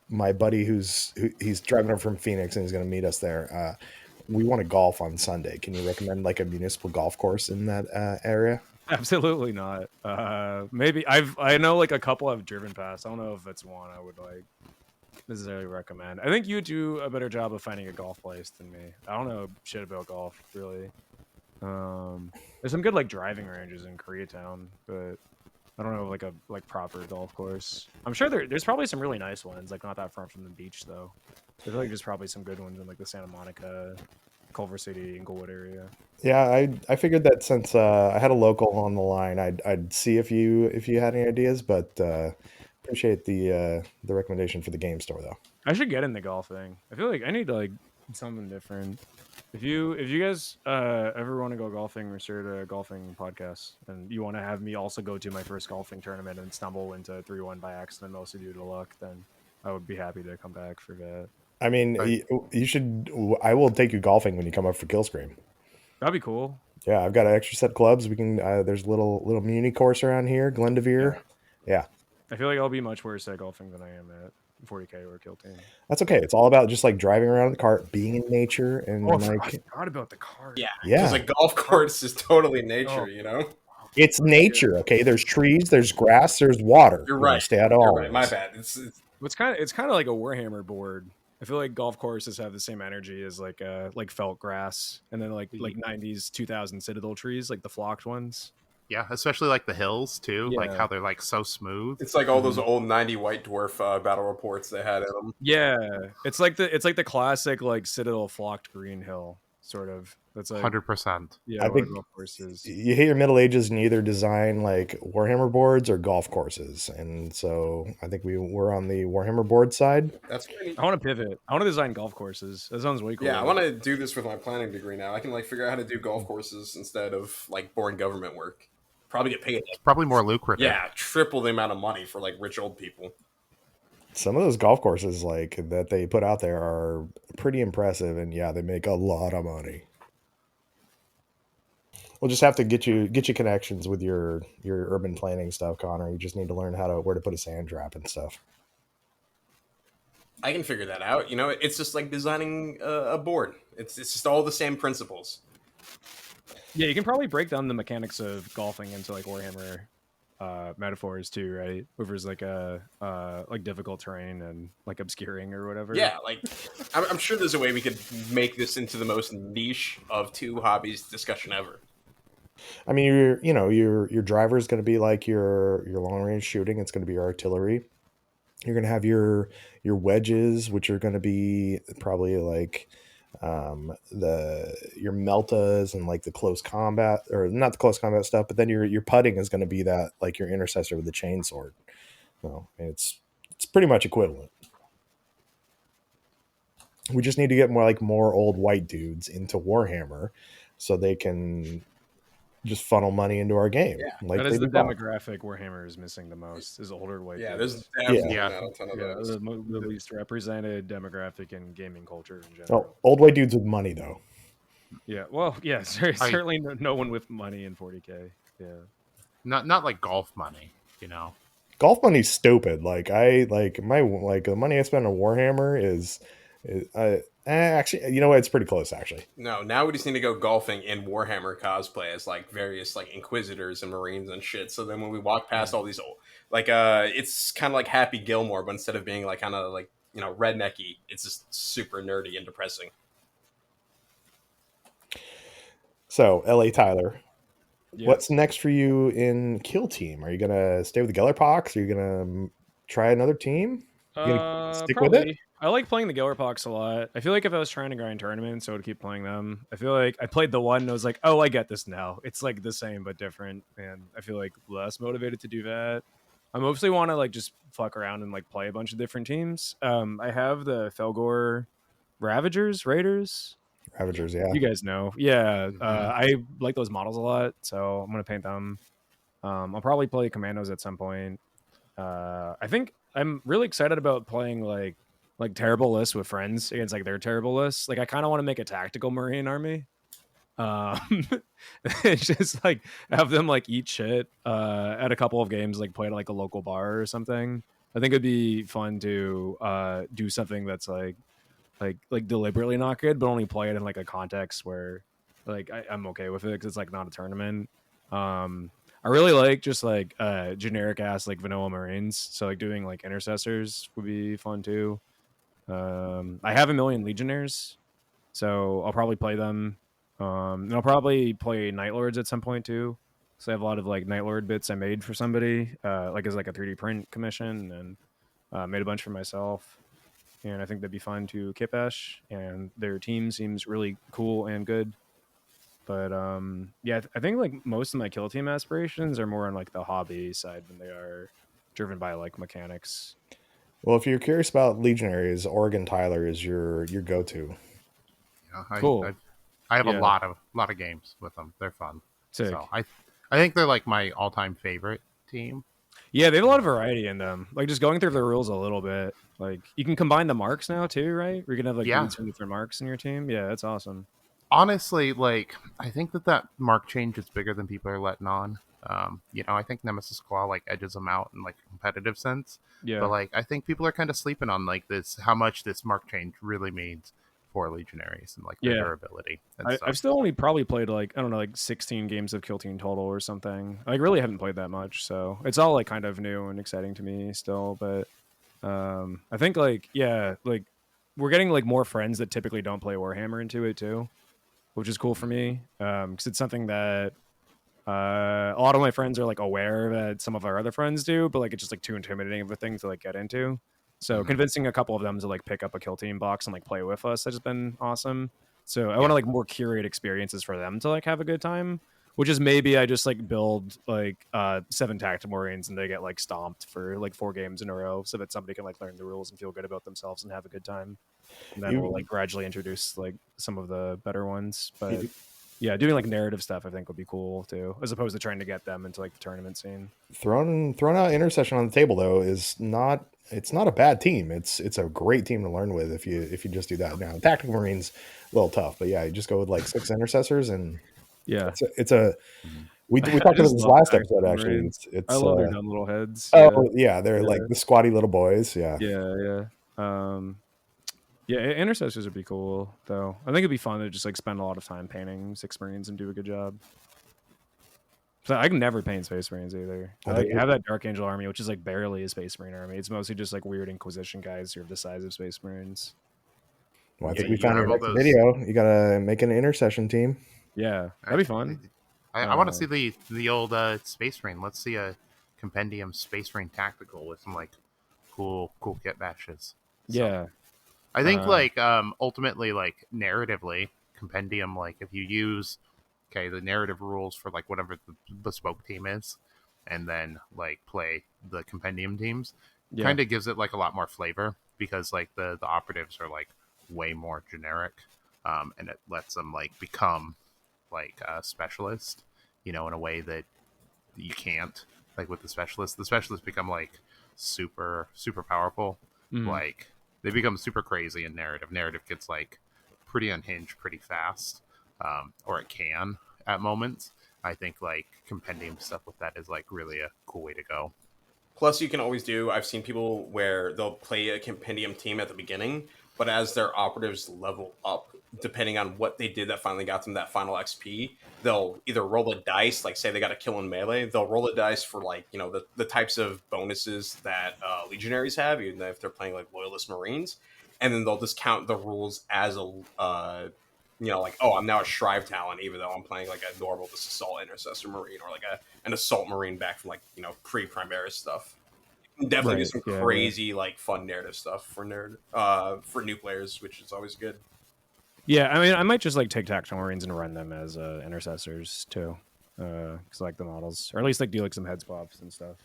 my buddy he's driving up from Phoenix and he's going to meet us there. We want to golf on Sunday. Can you recommend like a municipal golf course in that area? Absolutely not. Maybe I know like a couple I've driven past. I don't know if it's one I would like necessarily recommend. I think you do a better job of finding a golf place than me. I don't know shit about golf really. There's some good like driving ranges in Koreatown, but I don't know like a proper golf course. I'm sure there's probably some really nice ones, like not that far from the beach though. I feel like there's probably some good ones in like the Santa Monica, Culver City, Inglewood area. Yeah, I figured that since I had a local on the line, I'd see if you had any ideas, but appreciate the recommendation for the game store though. I should get into golfing. I feel like I need like something different. If you guys ever want to go golfing or start a golfing podcast, and you want to have me also go to my first golfing tournament and stumble into 3-1 by accident, mostly due to luck, then I would be happy to come back for that. I mean, you should. I will take you golfing when you come up for Killscream. That'd be cool. Yeah, I've got an extra set of clubs. We can. There's a little muni course around here, Glendevere. Yeah. I feel like I'll be much worse at golfing than I am at 40K or Kill Team. That's okay. It's all about just like driving around the cart, being in nature, and I forgot about the cart. Yeah, because a golf course is totally nature. It's nature. Okay, there's trees, there's grass, there's water. You're right. Stay out of all. Right. My bad. It's kind of like a Warhammer board. I feel like golf courses have the same energy as like felt grass, and then like 90s 2000 Citadel trees, like the flocked ones. Yeah, especially like the hills too, like how they're like so smooth. It's like all those old 90 White Dwarf battle reports they had in them. Yeah, it's like the classic like Citadel flocked green hill sort of. That's like 100%. Yeah, I think golf courses. You hit your Middle Ages and you either design like Warhammer boards or golf courses, and so I think we're on the Warhammer board side. That's pretty. I want to pivot. I want to design golf courses. That sounds way cool. Yeah, I want to do this with my planning degree now. I can like figure out how to do golf courses instead of like boring government work. Probably get paid. It's probably more lucrative. Yeah, triple the amount of money for like rich old people. Some of those golf courses like that they put out there are pretty impressive, and yeah, they make a lot of money. We'll just have to get you connections with your urban planning stuff, Connor. You just need to learn where to put a sand trap and stuff. I can figure that out. It's just like designing a board. It's just all the same principles. Yeah, you can probably break down the mechanics of golfing into like Warhammer metaphors too, right? Over like like difficult terrain and like obscuring or whatever. Yeah, like I'm sure there's a way we could make this into the most niche of two hobbies discussion ever. I mean, your driver is going to be like your long range shooting. It's going to be your artillery. You're going to have your wedges, which are going to be probably like your meltas and like the close combat, or not the close combat stuff, but then your putting is going to be that like your intercessor with the chainsword. So it's pretty much equivalent. We just need to get more old white dudes into Warhammer so they can just funnel money into our game. Yeah, like that is the demographic Warhammer is missing the most, is older white dudes. There's definitely a ton of those. The least represented demographic in gaming culture in general. Oh, old white dudes with money though. Yeah, well, yeah, certainly no one with money in 40K. Yeah, not like golf money, Golf money's stupid. Like the money I spend on Warhammer is actually, you know what? It's pretty close, actually. No, now we just need to go golfing in Warhammer cosplay as like various like Inquisitors and Marines and shit. So then when we walk past all these old, like it's kind of like Happy Gilmore, but instead of being like kind of like rednecky, it's just super nerdy and depressing. So, LA Tyler, what's next for you in Kill Team? Are you gonna stay with the Gellerpox? Are you gonna try another team? You gonna stick probably. with it? I like playing the Gellerpox a lot. I feel like if I was trying to grind tournaments, I would keep playing them. I feel like I played the one and I was like, oh, I get this now. It's like the same but different, and I feel like less motivated to do that. I mostly want to like just fuck around and like play a bunch of different teams. I have the Felgor Raiders. Yeah. You guys know. Yeah. I like those models a lot, so I'm gonna paint them. I'll probably play Commandos at some point. I think I'm really excited about playing like terrible lists with friends against like their terrible lists. Like I kind of want to make a tactical Marine army. Um, it's just like have them like eat shit at a couple of games, like play at like a local bar or something. I think it'd be fun to do something that's like deliberately not good, but only play it in like a context where like I'm okay with it because it's like not a tournament. I really like just like generic ass like vanilla Marines. So like doing like intercessors would be fun too. I have a million Legionnaires, so I'll probably play them. And I'll probably play Night Lords at some point too. So I have a lot of like Night Lord bits I made for somebody, like as like a 3D print commission, and made a bunch for myself. And I think that'd be fun to Kipesh, and their team seems really cool and good. But yeah, I think like most of my kill team aspirations are more on like the hobby side than they are driven by like mechanics. Well, if you're curious about Legionaries, Oregon Tyler is your go-to. Yeah, Cool. I have Yeah. a lot of games with them. They're fun. Sick. So I think they're like my all-time favorite team. Yeah, they have a lot of variety in them. Like just going through the rules a little bit. Like you can combine the marks now too, right? Where you can have like Yeah. dudes from different marks in your team. Yeah, that's awesome. Honestly, like I think that mark change is bigger than people are letting on. I think Nemesis Claw like edges them out in like a competitive sense. Yeah. But like I think people are kind of sleeping on like this how much this mark change really means for Legionaries and like their durability. And I've still only probably played like I don't know like 16 games of Kill Team total or something. I really haven't played that much, so it's all like kind of new and exciting to me still. But I think like like we're getting like more friends that typically don't play Warhammer into it too, which is cool for me because it's something that a lot of my friends are like aware that some of our other friends do, but like it's just like too intimidating of a thing to like get into. So convincing a couple of them to like pick up a Kill Team box and like play with us has been awesome. So I want to like more curate experiences for them to like have a good time, which is maybe I just like build like 7 tactical Marines and they get like stomped for like 4 games in a row so that somebody can like learn the rules and feel good about themselves and have a good time. And then we'll like gradually introduce like some of the better ones. But yeah, doing like narrative stuff I think would be cool too, as opposed to trying to get them into like the tournament scene. Throwing out Intercession on the table though is not a bad team. It's a great team to learn with if you just do that. Now Tactical Marines a little tough, but yeah, you just go with like 6 intercessors and yeah, we talked about this last episode actually. It's I love their dumb little heads. Oh yeah, they're like the squatty little boys. Yeah. Yeah, intercessors would be cool though. I think it'd be fun to just like spend a lot of time painting 6 Marines and do a good job. So I can never paint Space Marines either. I have that Dark Angel army, which is like barely a Space Marine army. It's mostly just like weird Inquisition guys who are the size of Space Marines. Well, I think we found your next video. You gotta make an intercession team. Yeah, that'd be fun. I want to see the old Space Marine. Let's see a Compendium Space Marine tactical with some like cool kit bashes. So, yeah, I think like ultimately like narratively Compendium, like if you use the narrative rules for like whatever the bespoke team is, and then like play the Compendium teams, kind of gives it like a lot more flavor because like the operatives are like way more generic, and it lets them like become like a specialist, in a way that you can't like with the specialists. The specialists become like super powerful, like they become super crazy in narrative. Narrative gets like pretty unhinged pretty fast, or it can at moments. I think like Compendium stuff with that is like really a cool way to go. Plus, you can always do, I've seen people where they'll play a Compendium team at the beginning, but as their operatives level up, depending on what they did that finally got them that final XP, they'll either roll a dice, like say they got a kill in melee, they'll roll a dice for like, the types of bonuses that Legionaries have, even if they're playing like Loyalist Marines, and then they'll just count the rules as a, like, oh, I'm now a Shrive Talon, even though I'm playing like a normal just Assault Intercessor Marine or like an Assault Marine back from like, pre-Primaris stuff. Definitely do some crazy, like, fun narrative stuff for new players, which is always good. Yeah, I mean, I might just like take Tactical Marines and run them as intercessors too, because I like the models, or at least like do like some head swaps and stuff.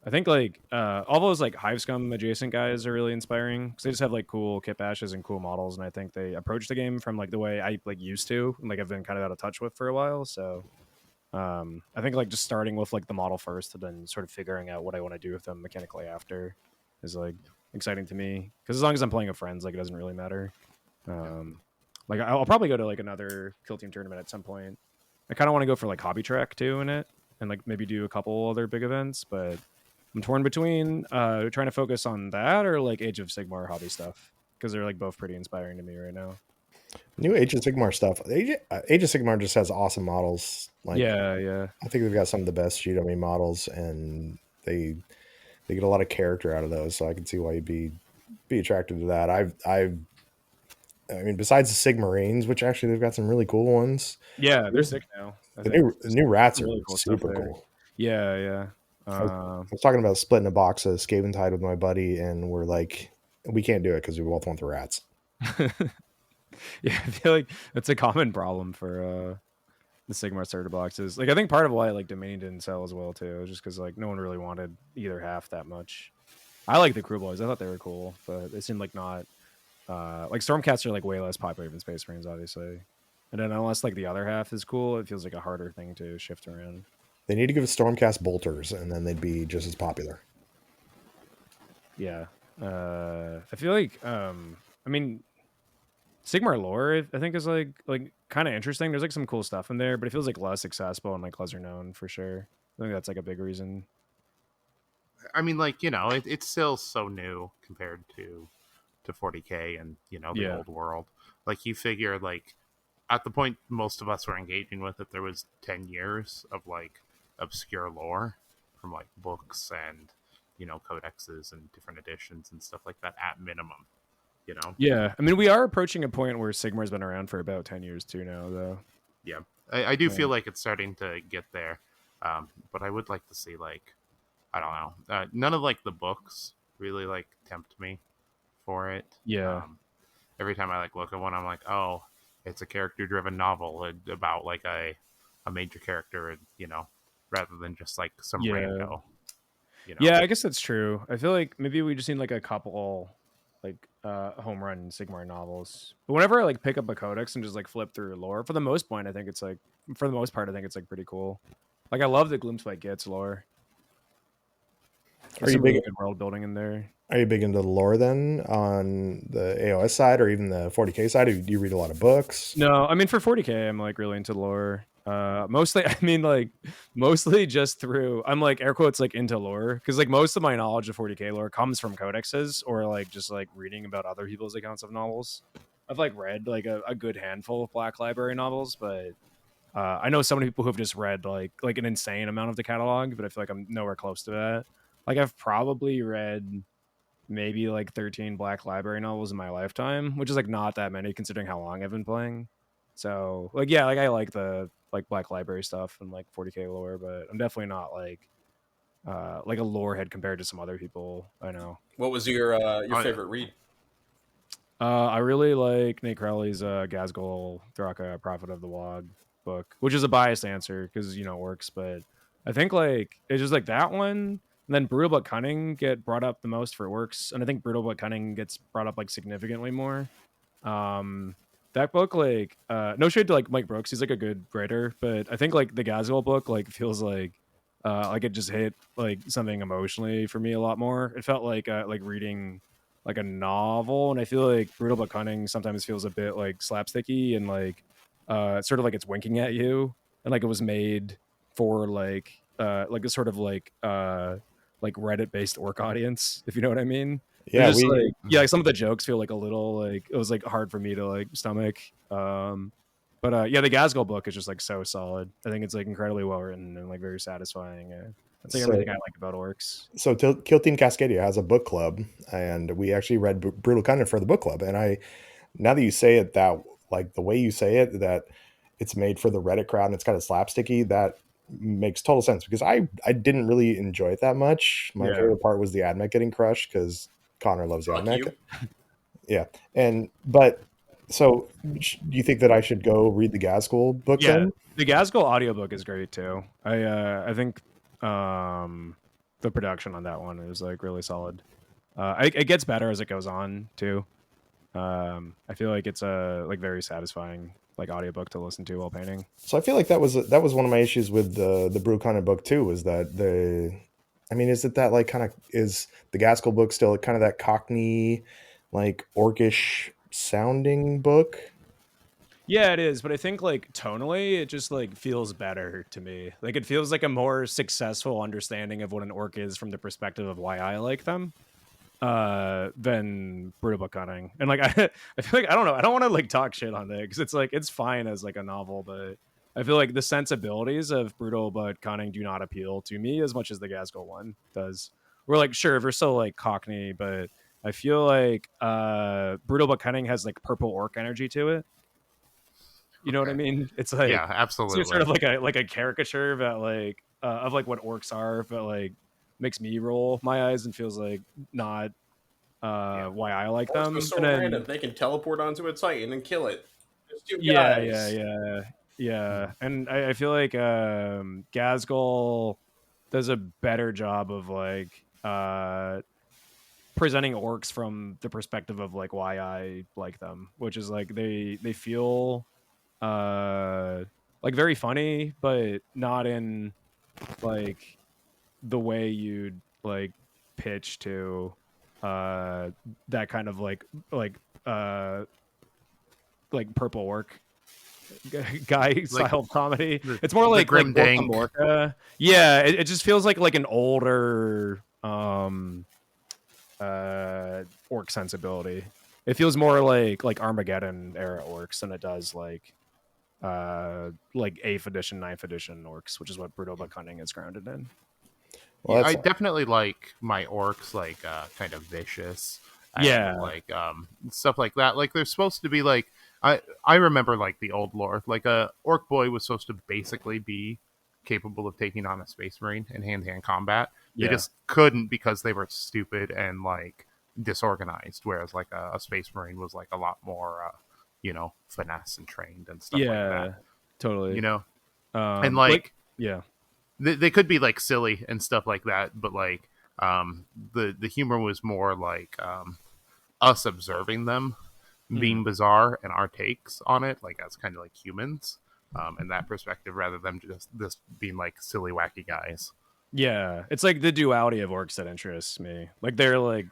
I think like all those like Hive Scum adjacent guys are really inspiring because they just have like cool kit bashes and cool models, and I think they approach the game from like the way I like used to, and like I've been kind of out of touch with for a while. So I think like just starting with like the model first and then sort of figuring out what I want to do with them mechanically after is like exciting to me, because as long as I'm playing with friends, like it doesn't really matter. Like I'll probably go to like another Kill Team tournament at some point. I kind of want to go for like hobby track too in it, and like maybe do a couple other big events, but I'm torn between trying to focus on that or like Age of Sigmar hobby stuff, because they're like both pretty inspiring to me right now. New Age of Sigmar stuff. Age of Sigmar just has awesome models. Like, yeah. I think they've got some of the best GW models, and they get a lot of character out of those. So I can see why you'd be attracted to that. I mean, besides the Sigmarines, which actually they've got some really cool ones. Yeah, they're sick now. The new rats are really cool super cool. Yeah. I was talking about splitting a box of Scaventide with my buddy, and we're like, we can't do it because we both want the rats. Yeah, I feel like that's a common problem for the Sigmar starter boxes. Like I think part of why like Dominion didn't sell as well too, just because like no one really wanted either half that much. I like the Crew Boys. I thought they were cool, but they seemed like not like Stormcats are like way less popular than Space Marines, obviously. And then unless like the other half is cool, it feels like a harder thing to shift around. They need to give Stormcast bolters, and then they'd be just as popular. Yeah. I feel like I mean Sigmar lore I think is like kind of interesting. There's like some cool stuff in there, but it feels like less accessible and like lesser known for sure. I think that's like a big reason. I mean, like, you know, it's still so new compared to 40K and, you know, the old world. Like, you figure, like, at the point most of us were engaging with it, there was 10 years of, like, obscure lore from, like, books and, you know, codexes and different editions and stuff like that at minimum, you know? Yeah. I mean, we are approaching a point where Sigmar's been around for about 10 years too now, though. Yeah. I do feel like it's starting to get there. But I would like to see, like, I don't know. None of like the books really like tempt me for it. Yeah. Every time I like look at one, I'm like, oh, it's a character-driven novel about like a major character, you know, rather than just like some rando. You know? Yeah, I guess that's true. I feel like maybe we just need like a couple like home run Sigmar novels. But whenever I like pick up a codex and just like flip through lore, for the most part, I think it's like pretty cool. Like I love the Gloomspite Gets lore. Are you big good world building in there? Are you big into the lore then on the AOS side or even the 40K side? Do you read a lot of books? No, I mean for 40K, I'm like really into lore. Mostly, I mean like mostly just through. I'm like air quotes like into lore because like most of my knowledge of 40K lore comes from codexes or like just like reading about other people's accounts of novels. I've like read like a good handful of Black Library novels, but I know so many people who've just read like an insane amount of the catalog, but I feel like I'm nowhere close to that. Like I've probably read maybe like 13 Black Library novels in my lifetime, which is like not that many considering how long I've been playing. So like yeah, like I like the like Black Library stuff and like 40K lore, but I'm definitely not like a lore head compared to some other people I know. What was your favorite read? I really like Nate Crowley's Gazgul Thraka Prophet of the Wog book, which is a biased answer because you know it works, but I think like it's just like that one. And then Brutal but Cunning get brought up the most for works, and I think Brutal but Cunning gets brought up like significantly more. That book, like, no shade to like Mike Brooks, he's like a good writer, but I think like the Gazgul book like feels like it just hit like something emotionally for me a lot more. It felt like reading like a novel, and I feel like Brutal but Cunning sometimes feels a bit like slapsticky and like sort of like it's winking at you, and like it was made for like a sort of like Reddit based orc audience, if you know what I mean. Yeah, just, like some of the jokes feel like a little like it was like hard for me to like stomach. But yeah, the Gazgul book is just like so solid. I think it's like incredibly well written and like very satisfying. That's like everything I like about orcs. So Kill Team Cascadia has a book club, and we actually read Brutal Cunning for the book club. And now that you say it, that like the way you say it, that it's made for the Reddit crowd and it's kind of slapsticky, that makes total sense because I didn't really enjoy it that much. My favorite part was the AdMech getting crushed because Connor loves the AdMech. Yeah, but so do you think that I should go read the Gazgul book? Yeah, then? The Gazgul audiobook is great too. I think the production on that one is like really solid. It gets better as it goes on too. I feel like it's like very satisfying like audiobook to listen to while painting. So I feel like that was one of my issues with the Bruckheimer book too, was that is it that like kind of, is the Gaskell book still kind of that Cockney, like orcish sounding book? Yeah, it is, but I think like tonally, it just like feels better to me. Like it feels like a more successful understanding of what an orc is from the perspective of why I like them, than Brutal Book Hunting. And like I feel like I don't know, I don't want to like talk shit on it because it's like it's fine as like a novel, but I feel like the sensibilities of Brutal But Cunning do not appeal to me as much as the Gaskell one does. We're like, sure, we're still like Cockney, but I feel like Brutal But Cunning has like purple orc energy to it. You know what I mean? It's like, Yeah, it's absolutely. sort of like a caricature about like of like what orcs are, but like makes me roll my eyes and feels like not why I like Orcs them. are so And then random. They can teleport onto a Titan and kill it. There's two yeah, guys. yeah. And I feel like Gazgul does a better job of like presenting orcs from the perspective of like why I like them, which is like they feel like very funny, but not in like the way you'd like pitch to that kind of uh like purple orc guy style of comedy. It's more like grim Orca dank. Morca. Yeah, it just feels like an older orc sensibility. It feels more like Armageddon era orcs than it does like 8th edition, 9th edition orcs, which is what Brutal But Cunning is grounded in. Well, Yeah, that's I definitely like my orcs like kind of vicious. Yeah. And, like stuff like that. Like they're supposed to be like I remember like the old lore. Like a orc boy was supposed to basically be capable of taking on a space marine in hand-to-hand combat. They Yeah. just couldn't because they were stupid and like disorganized, whereas like a space marine was like a lot more finesse and trained and stuff like that. Totally. And like yeah. They could be like silly and stuff like that, but like the humor was more like us observing them being bizarre and our takes on it, like as kind of like humans, in that perspective, rather than just this being like silly wacky guys. Yeah, it's like the duality of orcs that interests me. Like they're like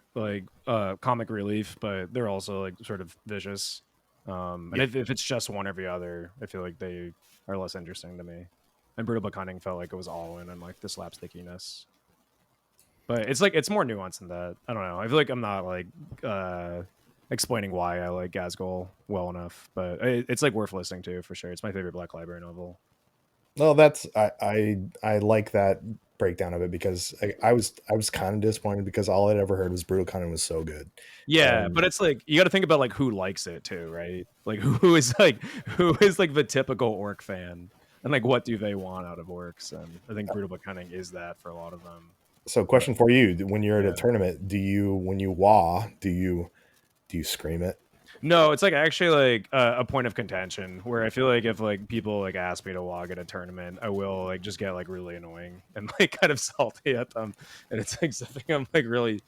comic relief, but they're also like sort of vicious. And if it's just one or the other, I feel like they are less interesting to me. And Brutal But Cunning felt like it was all in on like the slapstickiness. But it's like it's more nuanced than that. I don't know. I feel like I'm not like explaining why I like Gazgul well enough, but it's like worth listening to for sure. It's my favorite Black Library novel. Well, that's I like that breakdown of it, because I was kind of disappointed because all I'd ever heard was Brutal Cunning was so good. Yeah, but it's like you got to think about like who likes it too, right? Like who is like the typical orc fan, and like what do they want out of orcs? And I think Brutal But Cunning is that for a lot of them. So, question for you: when you're at a tournament, when you wah, do you scream it? No, it's like actually like a point of contention where I feel like if like people like ask me to log at a tournament, I will like just get like really annoying and like kind of salty at them, and it's like something I'm like really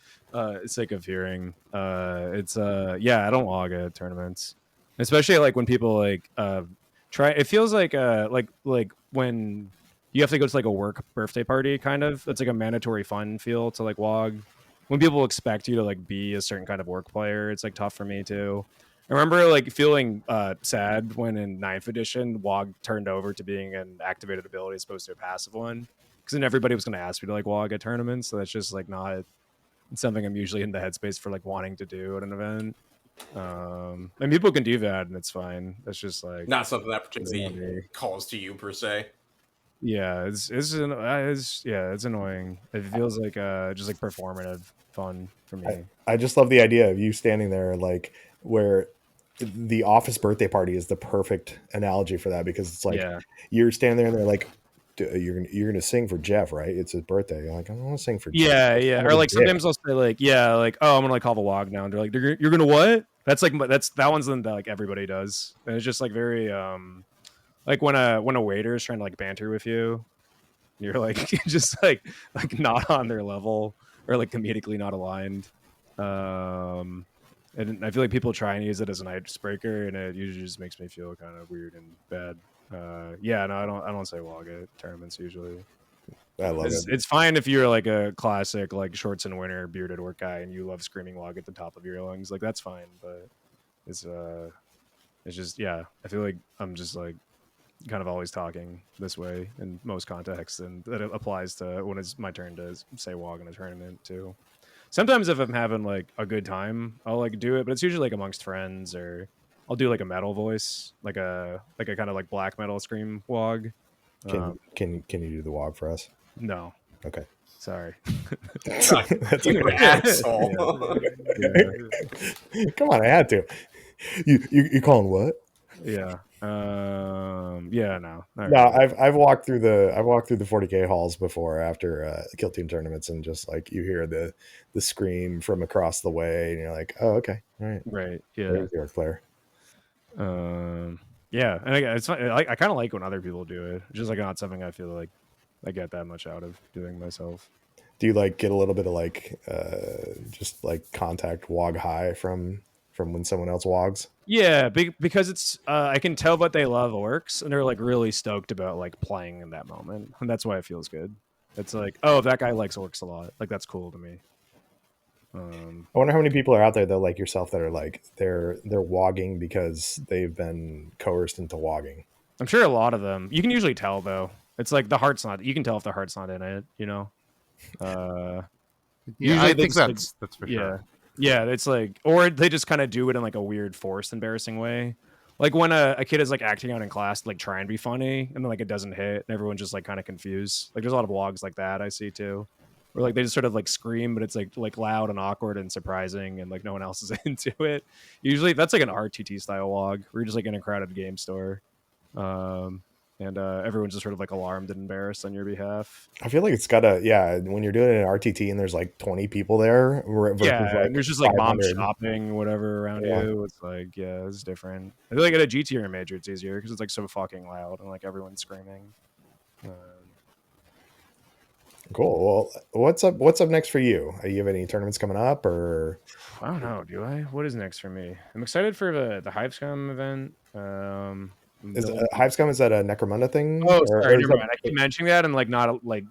sick of hearing. It's I don't log at tournaments, especially like when people like try. It feels like when you have to go to like a work birthday party, kind of. It's like a mandatory fun feel to like log. When people expect you to like be a certain kind of work player, it's like tough for me too. I remember like feeling sad when in 9th edition WOG turned over to being an activated ability as opposed to a passive one, because then everybody was going to ask me to like WOG at tournaments, so that's just like not something I'm usually in the headspace for like wanting to do at an event. And people can do that and it's fine. That's just like not something that particularly calls to you per se. Yeah, it's annoying. It feels like just like performative fun for me. I just love the idea of you standing there like where the office birthday party is the perfect analogy for that, because it's like you're standing there and they're like, you're gonna sing for Jeff, right? It's his birthday. You're like, I don't want to sing for Jeff. Yeah. Or like sometimes I'll say like, oh, I'm gonna like call the log now. And they're like, you're gonna what? That's like that one's that like everybody does, and it's just like very like when a waiter is trying to like banter with you, you're like just like not on their level or like comedically not aligned. and I feel like people try and use it as an icebreaker, and it usually just makes me feel kind of weird and bad. Yeah, no, I don't say WoG at tournaments usually. I love it. It's fine if you're like a classic like shorts and winter bearded orc guy and you love screaming WoG at the top of your lungs, like that's fine. But it's just I feel like I'm just like kind of always talking this way in most contexts, and that it applies to when it's my turn to say WoG in a tournament too. Sometimes if I'm having like a good time, I'll like do it, but it's usually like amongst friends, or I'll do like a metal voice, like a kind of like black metal scream WoG. Can you do the WoG for us? No. Okay. Sorry. That's You asshole. Yeah. Come on, I had to. You calling what? Yeah. Yeah. No. No, I've walked through the 40K halls before after kill team tournaments, and just like you hear the scream from across the way, and you're like, oh, okay, all right, right. Yeah. There's your player. Yeah, and it's fun. I kind of like when other people do it. It's just like not something I feel like I get that much out of doing myself. Do you like get a little bit of like just like contact WoG high from when someone else WoGs? Yeah, because it's I can tell that they love orcs and they're like really stoked about like playing in that moment, and that's why it feels good. It's like, oh, that guy likes orcs a lot. Like that's cool to me. I wonder how many people are out there though, like yourself, that are like they're WoGing because they've been coerced into WoGing. I'm sure a lot of them. You can usually tell though. It's like the heart's not. You can tell if the heart's not in it. You know. Yeah, I think that's for sure. Yeah, it's like, or they just kind of do it in like a weird, forced, embarrassing way. Like when a kid is like acting out in class, like trying to be funny, and then like it doesn't hit, and everyone's just like kind of confused. Like there's a lot of WoGs like that I see too, where like they just sort of like scream, but it's like loud and awkward and surprising, and like no one else is into it. Usually that's like an RTT style WoG, where you're just like in a crowded game store. And everyone's just sort of like alarmed and embarrassed on your behalf. I feel like it's gotta, when you're doing an RTT and there's like 20 people there, yeah, like and there's just like mom shopping, whatever around you. It's like, yeah, it's different. I feel like at a G tier major, it's easier because it's like so fucking loud and like everyone's screaming. Cool. Well, what's up next for you? Do you have any tournaments coming up, or? I don't know. Do I? What is next for me? I'm excited for the Hivescom event. Is Hivescom, is that a Necromunda thing? Oh, sorry, never mind. I keep mentioning that and like not like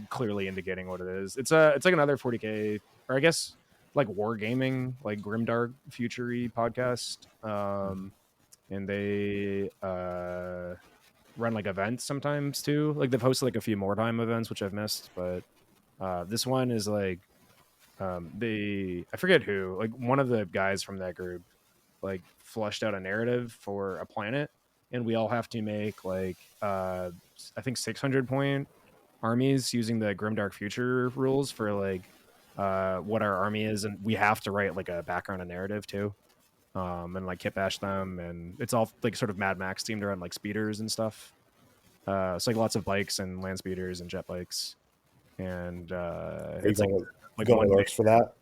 clearly indicating what it is. It's like another 40K, or I guess like wargaming, like Grimdark Future-y podcast. And they run like events sometimes too. Like they've hosted like a few more time events, which I've missed, but this one is like I forget who, like one of the guys from that group like flushed out a narrative for a planet, and we all have to make like I think 600 point armies using the Grimdark Future rules for like what our army is, and we have to write like a background and narrative too, and like kit bash them, and it's all like sort of Mad Max themed around like speeders and stuff. It's like lots of bikes and land speeders and jet bikes, and it's like going with orcs for that.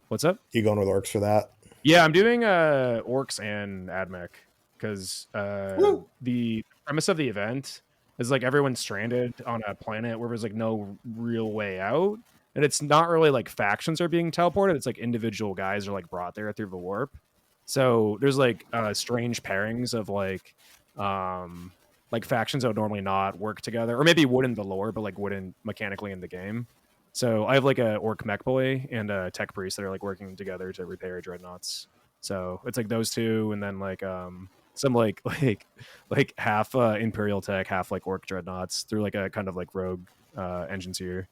What's up? You going with orcs for that? Yeah, I'm doing orcs and AdMech because the premise of the event is like everyone's stranded on a planet where there's like no real way out, and it's not really like factions are being teleported. It's like individual guys are like brought there through the warp. So there's like strange pairings of like factions that would normally not work together, or maybe would in the lore, but like wouldn't mechanically in the game. So I have like a orc mech boy and a tech priest that are like working together to repair dreadnoughts. So it's like those two, and then like some like half Imperial tech, half like orc dreadnoughts through like a kind of like rogue engineer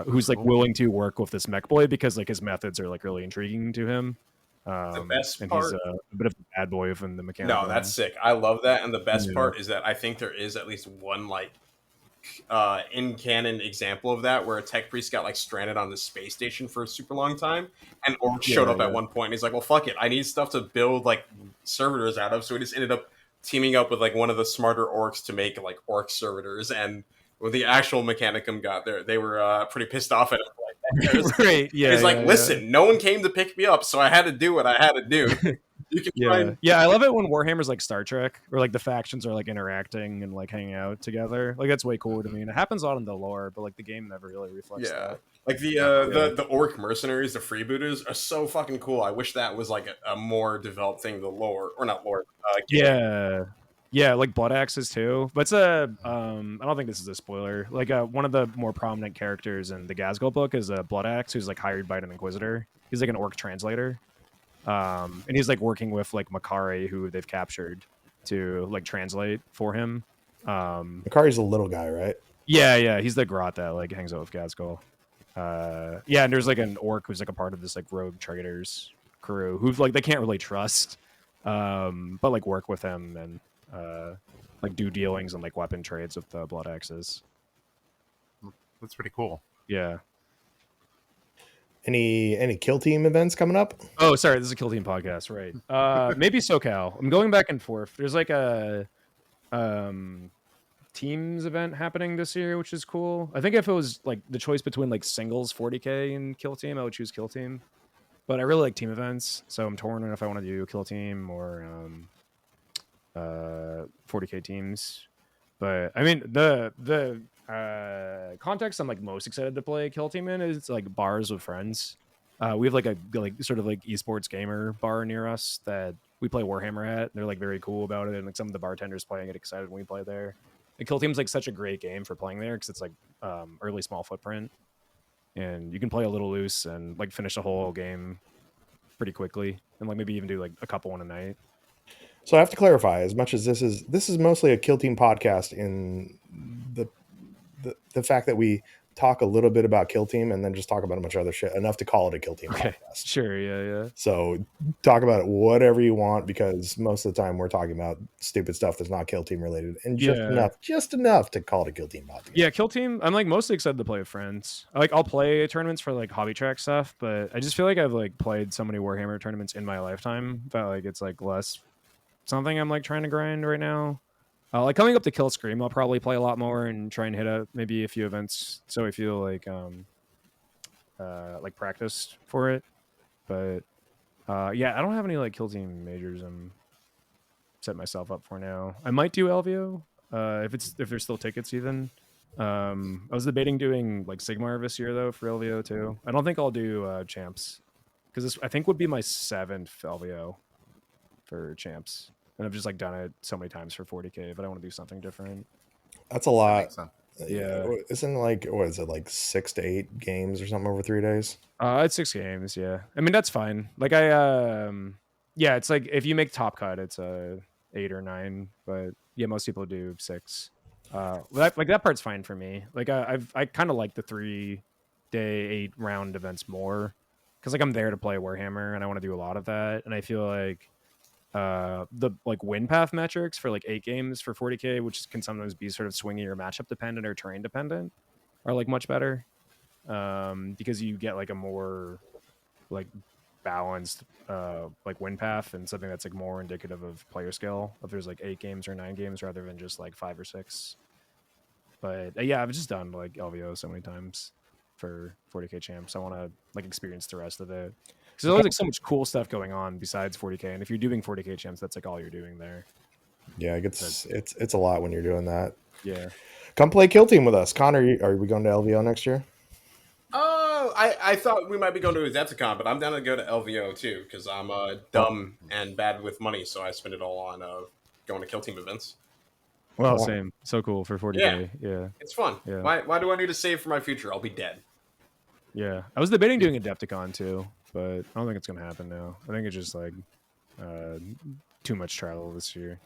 who's like willing to work with this mech boy because like his methods are like really intriguing to him. The best and part, he's a bit of a bad boy within the mechanical. No, that's sick. I love that. And the best part is that I think there is at least one like in canon example of that where a tech priest got like stranded on the space station for a super long time, and Orc showed up at one point and he's like, well, fuck it, I need stuff to build like servitors out of, so he just ended up teaming up with like one of the smarter orcs to make like orc servitors. And when the actual Mechanicum got there, they were pretty pissed off at him. Like, right, yeah. He's like, listen, no one came to pick me up, so I had to do what I had to do. You can try and Yeah, I love it when Warhammer's like Star Trek, where like the factions are like interacting and like hanging out together. Like that's way cooler to me. And it happens a lot in the lore, but like the game never really reflects that. Like the orc mercenaries, the freebooters are so fucking cool. I wish that was like a more developed thing. The lore, or not lore. Yeah, like blood axes too. But it's a I don't think this is a spoiler. Like one of the more prominent characters in the Gazgul book is a blood axe who's like hired by an inquisitor. He's like an orc translator. And he's like working with like Makari, who they've captured, to like translate for him. Makari's a little guy, right? Yeah, he's the grot that like hangs out with Gazgul. Yeah, and there's like an orc who's like a part of this like rogue traders crew who like they can't really trust, but like work with him and like do dealings and like weapon trades with the blood axes. That's pretty cool. Yeah. Any kill team events coming up? Oh, sorry, this is a kill team podcast, right? Maybe SoCal. I'm going back and forth. There's like a teams event happening this year, which is cool. I think if it was like the choice between like singles 40k and kill team, I would choose kill team. But I really like team events, so I'm torn on if I want to do kill team or 40k teams. But I mean the context I'm like most excited to play kill team in is like bars with friends. We have like a sort of like esports gamer bar near us that we play Warhammer at. They're like very cool about it, and like some of the bartenders playing get excited when we play there. And kill team's like such a great game for playing there because it's like early small footprint, and you can play a little loose and like finish a whole game pretty quickly, and like maybe even do like a couple in a night. So I have to clarify, as much as this is mostly a kill team podcast in the fact that we talk a little bit about kill team and then just talk about a bunch of other shit, enough to call it a kill team podcast. Sure, yeah. So talk about it whatever you want, because most of the time we're talking about stupid stuff that's not kill team related, and just enough to call it a kill team podcast. Yeah, kill team. I'm like mostly excited to play with friends. I'll play tournaments for like hobby track stuff, but I just feel like I've like played so many Warhammer tournaments in my lifetime that like it's like less something I'm like trying to grind right now. Like coming up to Kill Scream, I'll probably play a lot more and try and hit up maybe a few events so I feel like practiced for it. But yeah, I don't have any like Kill Team majors I'm setting myself up for now. I might do LVO if there's still tickets even. I was debating doing like Sigmar this year though for LVO too. I don't think I'll do champs because this I think would be my 7th LVO for champs. And I've just like done it so many times for 40k, but I want to do something different. That's a lot. Yeah. Isn't like, what is it, like 6 to 8 games or something over 3 days? It's 6 games, yeah. I mean, that's fine. Like yeah, it's like if you make top cut, it's 8 or 9, but yeah, most people do 6. That part's fine for me. Like I kind of like the 3-day 8 round events more because like I'm there to play Warhammer and I want to do a lot of that, and I feel like the like win path metrics for like 8 games for 40k, which can sometimes be sort of swingy or matchup dependent or terrain dependent, are like much better because you get like a more like balanced like win path and something that's like more indicative of player skill if there's like 8 games or 9 games rather than just like 5 or 6. But yeah, I've just done like LVO so many times for 40k champs. I want to like experience the rest of it. Because there's always like so much cool stuff going on besides 40k, and if you're doing 40k champs, that's like all you're doing there. Yeah, it's a lot when you're doing that. Yeah, come play Kill Team with us, Connor. Are we going to LVO next year? Oh, I thought we might be going to Adepticon, but I'm down to go to LVO too because I'm dumb and bad with money, so I spend it all on going to Kill Team events. Well, same. So cool for 40k. Yeah, it's fun. Yeah. Why do I need to save for my future? I'll be dead. Yeah, I was debating doing Adepticon too, but I don't think it's gonna happen now. I think it's just like too much travel this year.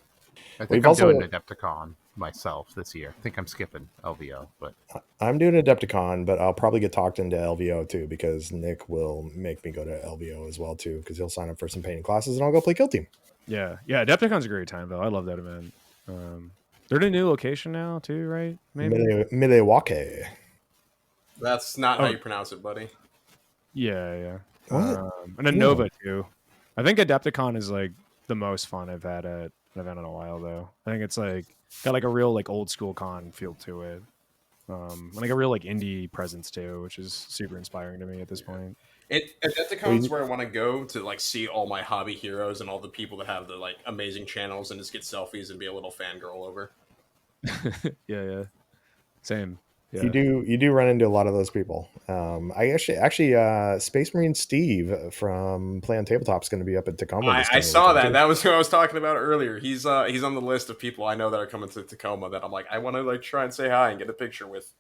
I think I'm doing Adepticon myself this year. I think I'm skipping LVO, but I'm doing Adepticon, but I'll probably get talked into LVO too because Nick will make me go to LVO as well too because he'll sign up for some painting classes and I'll go play Kill Team. Yeah, Adepticon's a great time though. I love that event. They're in a new location now too, right? Maybe Milwaukee. That's not how you pronounce it, buddy. Yeah. And then Nova too. I think Adepticon is like the most fun I've had at an event in a while though. I think it's like got like a real like old school con feel to it. And like a real like indie presence too, which is super inspiring to me at this point. Adepticon's where I want to go to like see all my hobby heroes and all the people that have the like amazing channels and just get selfies and be a little fangirl over. Yeah. Same. Yeah. You do run into a lot of those people. I actually Space Marine Steve from Play on Tabletop is going to be up at Tacoma. I saw that. That was who I was talking about earlier. He's on the list of people I know that are coming to Tacoma that I'm like, I want to like try and say hi and get a picture with.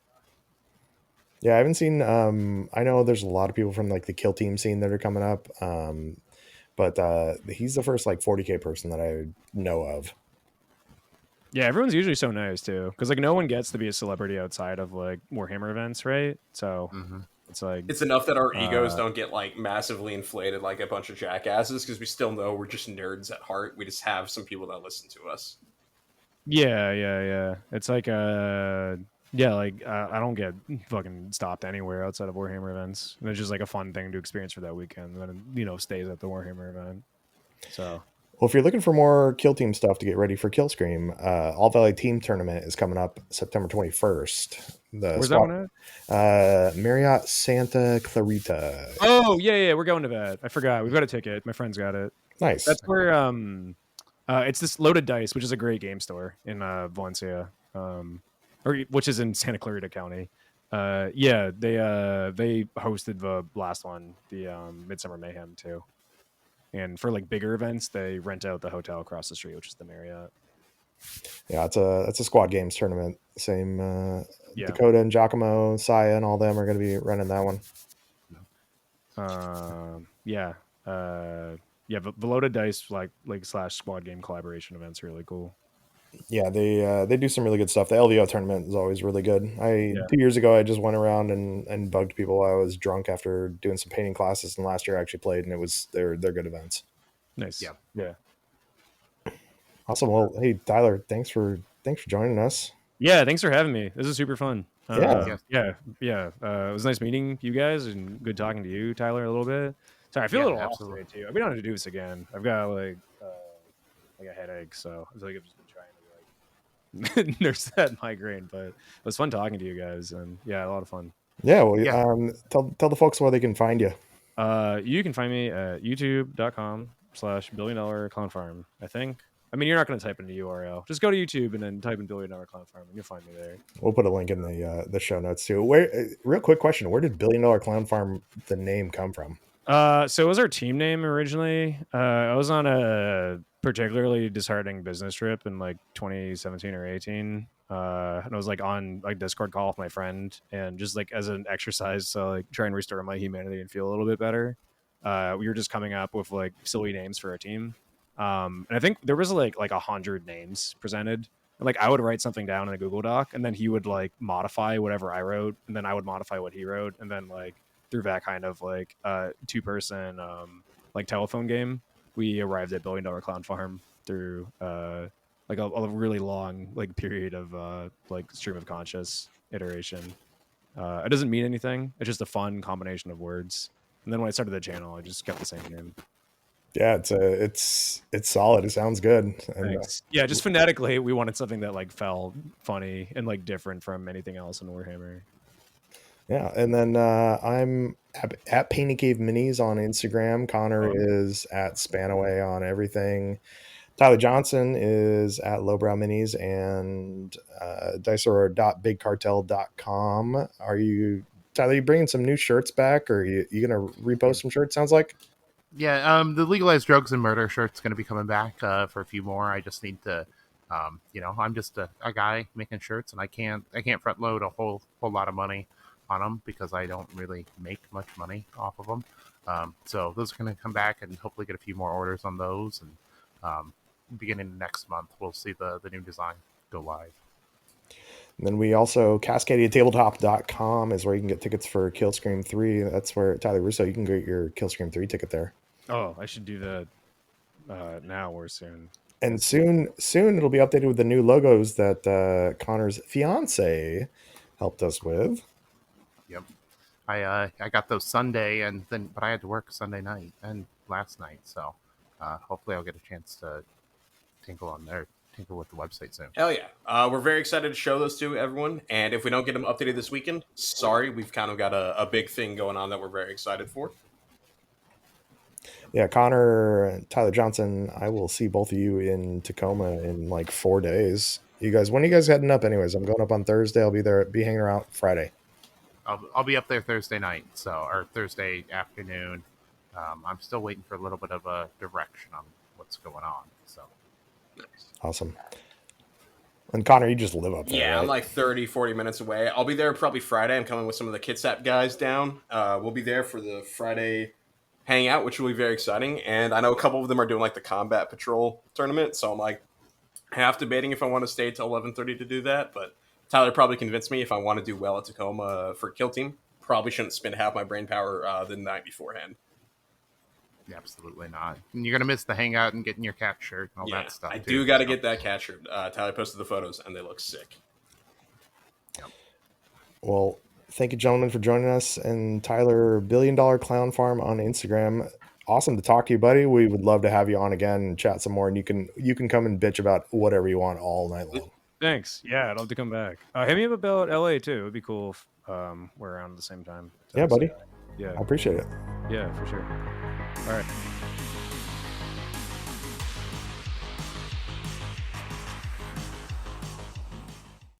Yeah, I haven't seen. I know there's a lot of people from like the Kill Team scene that are coming up, but he's the first like 40K person that I know of. Yeah, everyone's usually so nice too, because like no one gets to be a celebrity outside of like Warhammer events, right? So it's like it's enough that our egos don't get like massively inflated like a bunch of jackasses, because we still know we're just nerds at heart. We just have some people that listen to us. Yeah. It's like I don't get fucking stopped anywhere outside of Warhammer events. And it's just like a fun thing to experience for that weekend. And then stays at the Warhammer event. So. Well, if you're looking for more Kill Team stuff to get ready for Killscream, All Valley Team Tournament is coming up September 21st. Where's that one at? Marriott Santa Clarita. Oh, yeah, we're going to that. I forgot. We've got a ticket. My friend's got it. Nice. That's where it's this Loaded Dice, which is a great game store in Valencia, which is in Santa Clarita County. Yeah, they hosted the last one, the Midsummer Mayhem too. And for like bigger events, they rent out the hotel across the street, which is the Marriott. Yeah, it's a squad games tournament. Same Dakota and Giacomo, Saya, and all them are going to be running that one. The Loaded Dice like / squad game collaboration events are really cool. Yeah, they do some really good stuff. The LVO tournament is always really good. 2 years ago I just went around and bugged people while I was drunk after doing some painting classes, and last year I actually played, and they're good events. Nice. Yeah. Awesome. Well, hey Tyler, thanks for joining us. Yeah, thanks for having me. This is super fun. Yeah. It was nice meeting you guys and good talking to you, Tyler, a little bit. Sorry, I feel a little off today too. We don't have to do this again. I've got like a headache, so I feel like I've just been trying to like nurse that migraine. But it was fun talking to you guys, and a lot of fun. Yeah. Well, tell the folks where they can find you. You can find me at youtube.com/billion-dollar-clown-farm. I mean, you're not going to type in the URL. Just go to YouTube and then type in billion-dollar-clown-farm, and you'll find me there. We'll put a link in the show notes too. Real quick question: where did billion-dollar-clown-farm the name come from? So it was our team name originally. I was on a particularly disheartening business trip in like 2017 or 18. And I was like on like Discord call with my friend, and just like as an exercise to like try and restore my humanity and feel a little bit better. We were just coming up with like silly names for our team. And I think there was like 100 names presented. And like I would write something down in a Google Doc, and then he would like modify whatever I wrote, and then I would modify what he wrote, and then like through that kind of like 2-person like telephone game, we arrived at billion-dollar-clown-farm through like a really long like period of like stream of conscious iteration. It doesn't mean anything. It's just a fun combination of words. And then when I started the channel, I just kept the same name. Yeah, it's solid. It sounds good. And, yeah, just phonetically, we wanted something that like felt funny and like different from anything else in Warhammer. Yeah, and then I'm at Painting Cave Minis on Instagram. Connor is at Spanaway on everything. Tyler Johnson is at Lowbrow Minis, and diceaurora.bigcartel.com. Are you, Tyler, you bringing some new shirts back, or are you going to repost some shirts, sounds like? Yeah, the Legalized Drugs and Murder shirt's going to be coming back for a few more. I just need to, I'm just a guy making shirts, and I can't front load a whole lot of money on them because I don't really make much money off of them. So those are going to come back and hopefully get a few more orders on those. And beginning next month, we'll see the new design go live. And then we also, cascadiatabletop.com is where you can get tickets for Killscream 3. That's where, Tyler Russo, you can get your Killscream 3 ticket there. Oh, I should do that now or soon. And soon it'll be updated with the new logos that Connor's fiance helped us with. Yep. I got those Sunday, but I had to work Sunday night and last night, so hopefully I'll get a chance to tinkle with the website soon. Hell yeah. We're very excited to show those to everyone, and if we don't get them updated this weekend, sorry, we've kind of got a big thing going on that we're very excited for. Yeah, Connor and Tyler Johnson, I will see both of you in Tacoma in like 4 days. You guys, when are you guys heading up anyways? I'm going up on Thursday. I'll be there, be hanging around Friday. I'll be up there Thursday night, or Thursday afternoon. I'm still waiting for a little bit of a direction on what's going on. So awesome. And Connor, you just live up there, Yeah, right? I'm like 30, 40 minutes away. I'll be there probably Friday. I'm coming with some of the Kitsap guys down. We'll be there for the Friday hangout, which will be very exciting. And I know a couple of them are doing like the combat patrol tournament, so I'm like half debating if I want to stay till 11:30 to do that. But Tyler probably convinced me if I want to do well at Tacoma for Kill Team, probably shouldn't spend half my brain power the night beforehand. absolutely not. And you're gonna miss the hangout and getting your cat shirt and all that stuff. I do got to get that cat shirt. Tyler posted the photos, and they look sick. Yep. Well, thank you, gentlemen, for joining us. And Tyler, $1 Billion Clown Farm on Instagram. Awesome to talk to you, buddy. We would love to have you on again and chat some more. And you can come and bitch about whatever you want all night long. Thanks. Yeah, I'd love to come back. Hit me up about LA too. It'd be cool if we're around at the same time. Yeah, buddy. Yeah, I appreciate it. Yeah, for sure. All right.